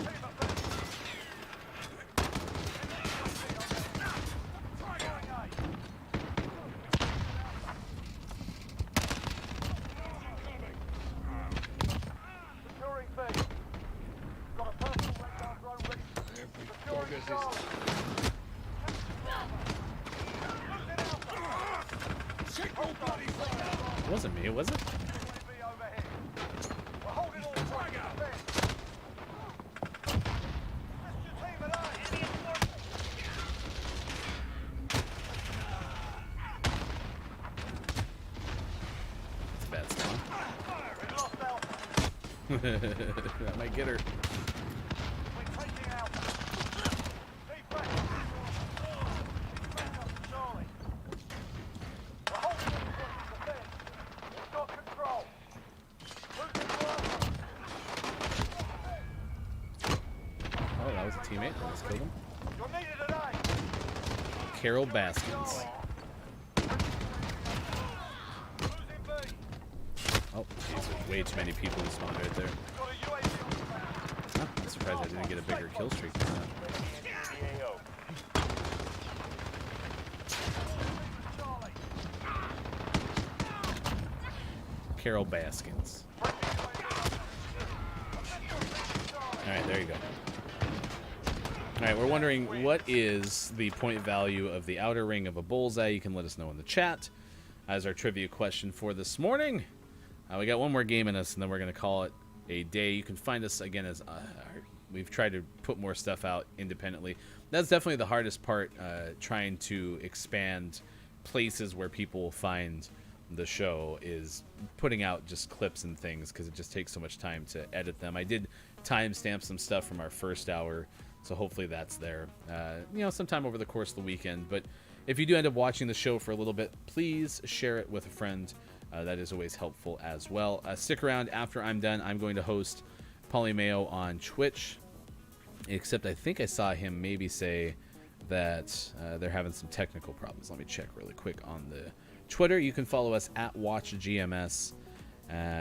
team at B. Securing A. Securing B. Got a personal radar drone ready. Securing Charlie. It wasn't me, was it? That's a bad spawn. That might get her. Oh, that was a teammate. Let's kill him. You're needed today. Carol Baskins. Losing B. Oh, jeez, there's way too many people who spawned right there. Got a UAV on the ground. Huh, I'm surprised I didn't get a bigger kill streak than that. Charlie. Carol Baskins. Alright, there you go. Alright, we're wondering what is the point value of the outer ring of a bullseye. You can let us know in the chat as our trivia question for this morning. We got one more game in us, and then we're going to call it a day. You can find us, again, as we've tried to put more stuff out independently. That's definitely the hardest part, trying to expand places where people will find the show, is putting out just clips and things, because it just takes so much time to edit them. I did timestamp some stuff from our first hour, so hopefully that's there, sometime over the course of the weekend. But if you do end up watching the show for a little bit, please share it with a friend. That is always helpful as well. Stick around. After I'm done, I'm going to host Polymayo on Twitch, except I think I saw him maybe say that they're having some technical problems. Let me check really quick on the Twitter. You can follow us at WatchGMS.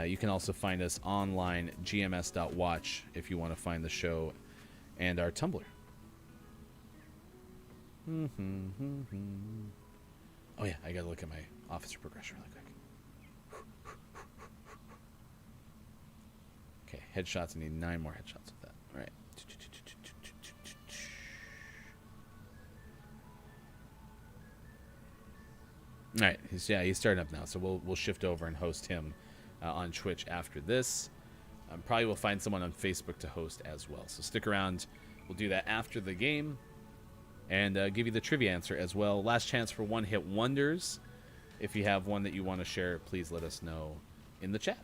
You can also find us online, gms.watch, if you want to find the show and our Tumblr. Oh yeah, I gotta look at my officer progression really quick. Okay, headshots. I need 9 more headshots with that. All right. All right. He's starting up now, so we'll shift over and host him on Twitch after this. Probably we'll find someone on Facebook to host as well. So stick around. We'll do that after the game and give you the trivia answer as well. Last chance for one-hit wonders. If you have one that you want to share, please let us know in the chat.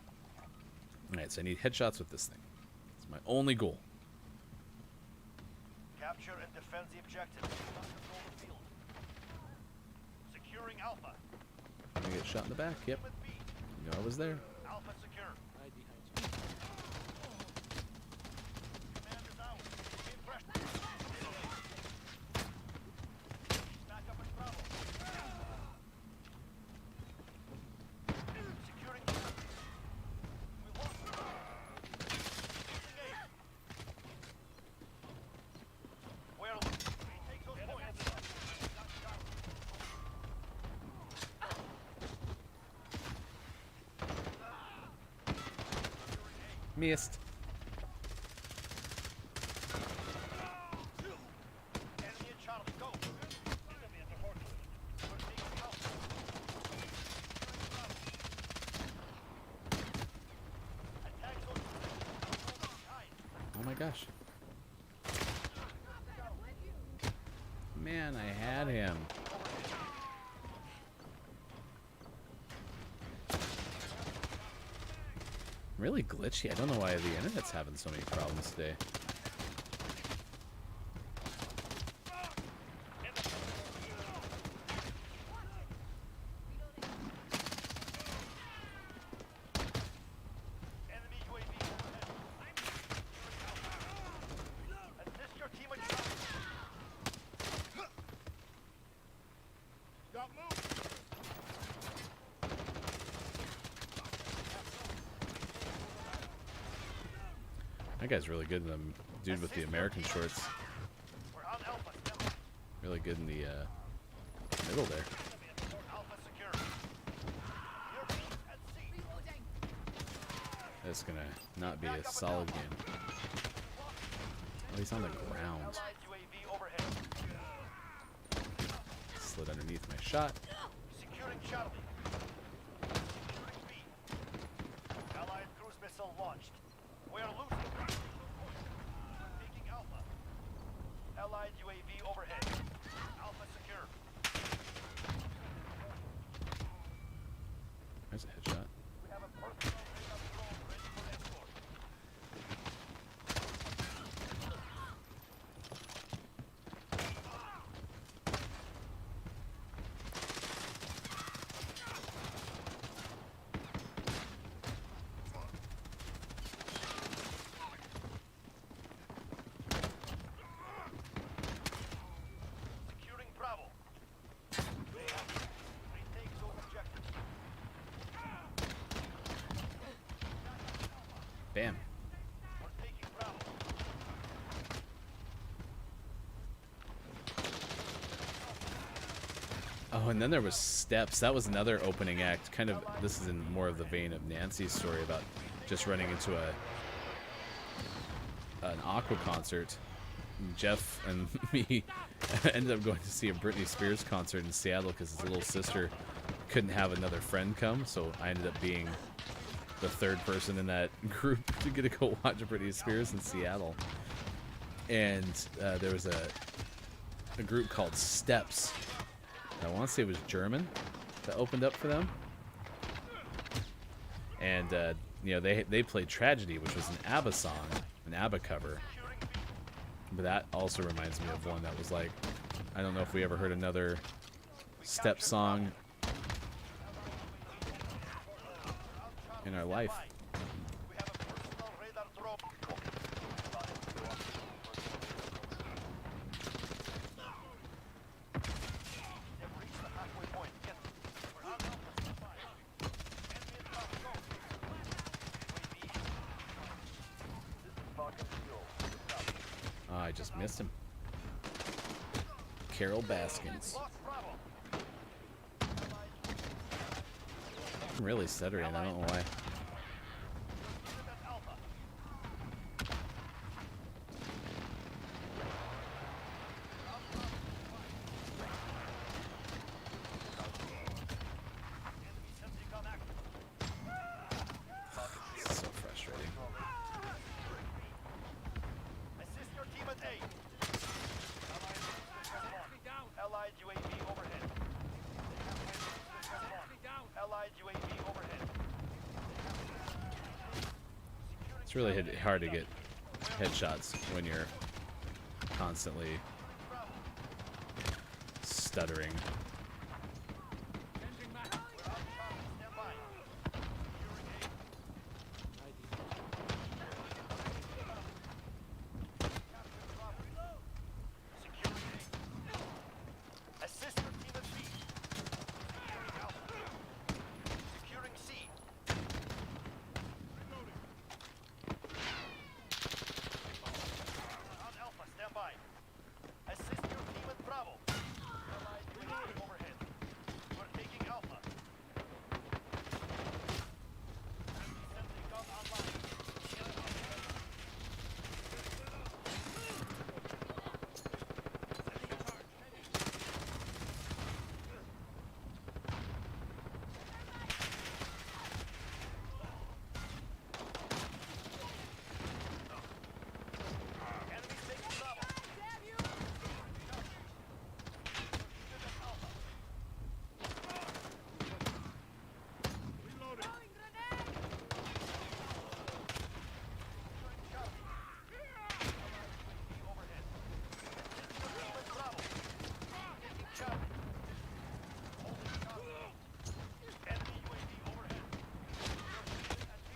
All right, so I need headshots with this thing. It's my only goal. Capture and defend the objective. Control the field. Securing Alpha. I'm gonna get shot in the back. Yep, With B. you know I was there. Alpha secure. Command is out. Gain pressure. Back up at Bravo. Securing B. We lost. Losing A. Where we take those points. Missed. Enemy at Charlie, go! Enemy at the fortress. We're taking Alpha. Attack zone. Hide. Oh my gosh. Man, I had him. Really glitchy. I don't know why the internet's having so many problems today. Enemy UAV overhead. Assist your team at Charlie. Got moved. That guy's really good. The dude with the American shorts. We're on Alpha. Step up. Really good in the middle there. Alpha secure. Your team at C. That's gonna not be a solid game. Oh, he's on the ground. Allied UAV overhead. Slid underneath my shot. Securing Charlie. Securing B. Allied cruise missile launched. We're losing. We're taking Alpha. Allied UAV overhead. Alpha secure. There's a headshot. We have a personal radar drone ready for escort. Securing Bravo. Retake those objectives. Bam. We're taking Bravo. Oh, and then there was Steps. That was another opening act. Kind of, this is in more of the vein of Nancy's story about just running into an Aqua concert. Jeff and me ended up going to see a Britney Spears concert in Seattle because his little sister couldn't have another friend come, so I ended up being the third person in that group to get to go watch Britney Spears in Seattle. And there was a group called Steps. I want to say it was German that opened up for them. And you know, they played Tragedy, which was an ABBA song, an ABBA cover. But that also reminds me of one that was like, I don't know if we ever heard another Step song in our life. We have a personal radar drone. They've reached the halfway point. Get them. We're on Alpha. Step by. Enemy at Bravo. Go. UAV. This is Falcon Fuel. Oh, I just missed him. Carol Baskins. Lost Bravo. I'm really stuttering. I don't know why. Get them at Alpha. Enemy Sentinel active. It's so frustrating. Assist your team at A. It's really hard to get headshots when you're constantly stuttering. Stand by. Securing A. Assist your team at B. Securing Alpha. Securing C. On Alpha, stand by. Assist your team at Bravo. Allied UAV overhead. We're taking Alpha. Sentry gun online. Enemies taking Bravo. Damn you! Throwing grenade! Overhead. Bravo. Taking Charlie. Holding Charlie. Enemy UAV overhead. At B.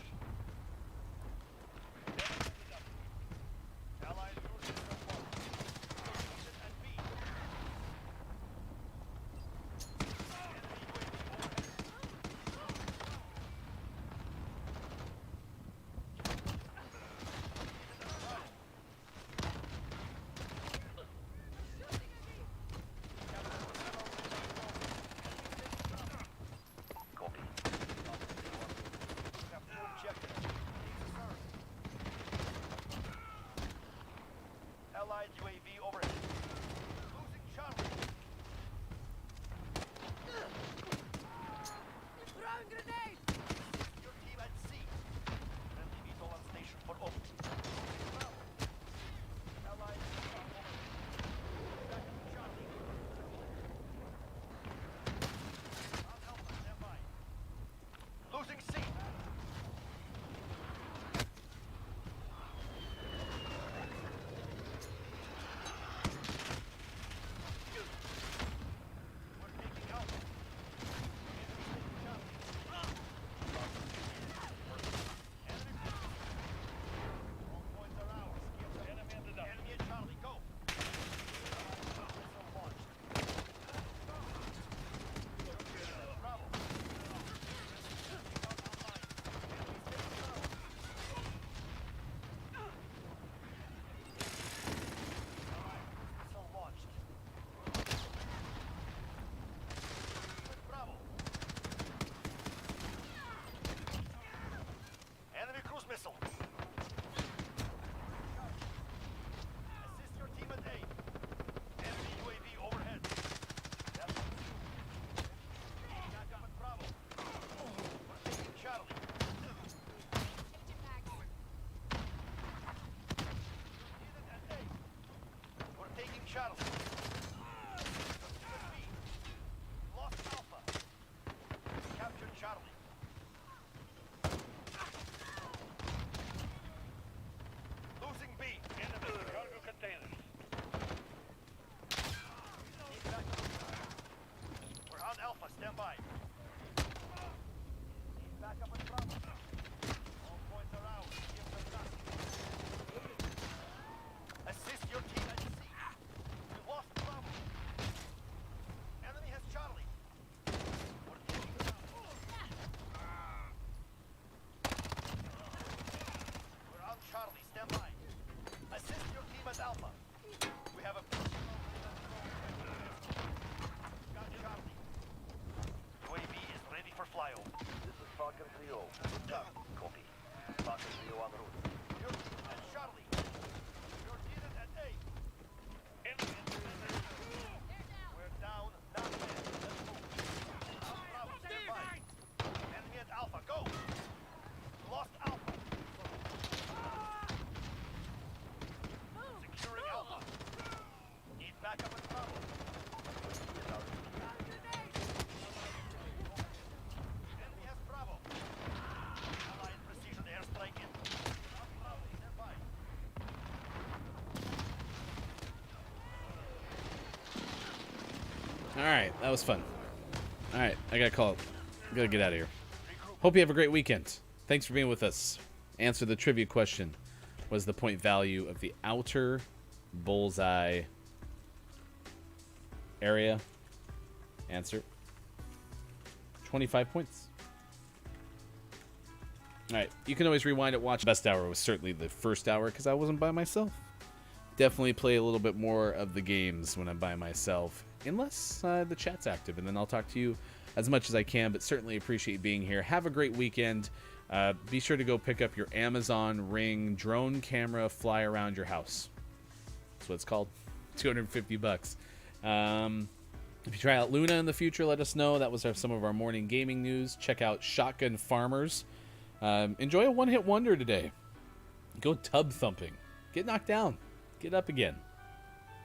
Allied forces at one. At B. Enemy UAV overhead. Copy. We have two objectives. Allied UAV overhead. Losing Charlie. Throwing grenade! Your team at C. Friendly VTOL on station for open. Allied UAV overhead. Back up Charlie. On Alpha, stand by. Losing C. We're taking Alpha. All points are ours. Enemy at Charlie, go. Missile launched. Bravo. Missile launched. Bravo. Enemy cruise missile. Assist your team at A. Enemy UAV overhead. Back up at Bravo. We're taking Charlie. Unit at A. We're taking Charlie. B. Lost Alpha. Captured Charlie. Losing B. Enemy cargo containers. Need backup. We're on Alpha. Stand by. Need backup at Bravo. All points are ours. Give them nothing. Assist your team at C. We lost Bravo. Enemy has Charlie. We're taking Bravo. We're on Charlie. Stand by. Assist your team at Alpha. We have a got Charlie. UAV is ready for flyover. This is Falcon 3-0. Good job. Copy. Falcon 3-0 en route. Your team at Charlie. Your unit at A. Enemy We're down. Not dead. Let's move. Bravo, stand by. Enemy at Alpha. Go. Lost Alpha. Securing Alpha. Need backup at Bravo. Enemy has Bravo. right, that was fun. All right, I gotta get out of here. Hope you have a great weekend. Thanks for being with us. Answer the trivia question. Was the point value of the outer bullseye area? Answer. 25 points. All right, you can always rewind it. Watch. Best hour was certainly the first hour because I wasn't by myself. Definitely play a little bit more of the games when I'm by myself, unless the chat's active, and then I'll talk to you as much as I can, but certainly appreciate being here. Have a great weekend. Be sure to go pick up your Amazon Ring drone camera, fly around your house. That's what it's called. $250. If you try out Luna in the future, let us know. That was some of our morning gaming news. Check out Shotgun Farmers. Enjoy a one-hit wonder today. Go tub thumping. Get knocked down. Get up again.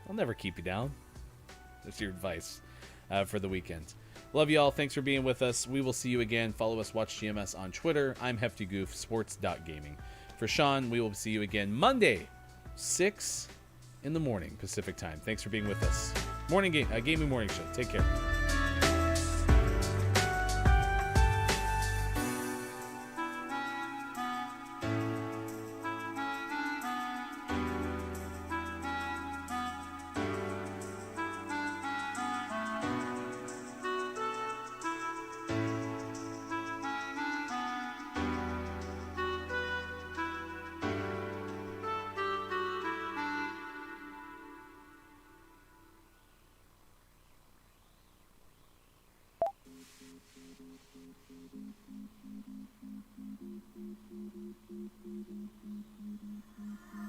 I'll never keep you down. That's your advice for the weekend. Love you all. Thanks for being with us. We will see you again. Follow us, Watch GMS on Twitter. I'm Hefty Goof, sports.gaming. For Sean, we will see you again Monday, 6 in the morning Pacific time. Thanks for being with us. Gaming morning show. Take care.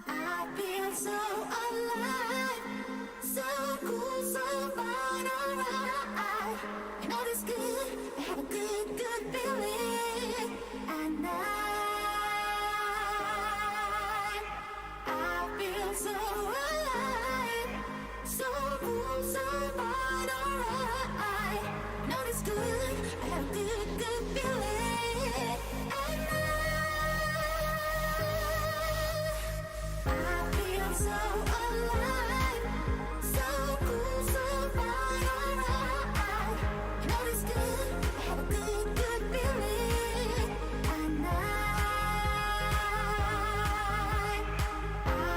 I feel so alive, so cool, so fine, alright. You know it's good, I have a good feeling. And I feel so alive, so cool, so fine, alright. You know it's good, I have a good feeling. And I feel so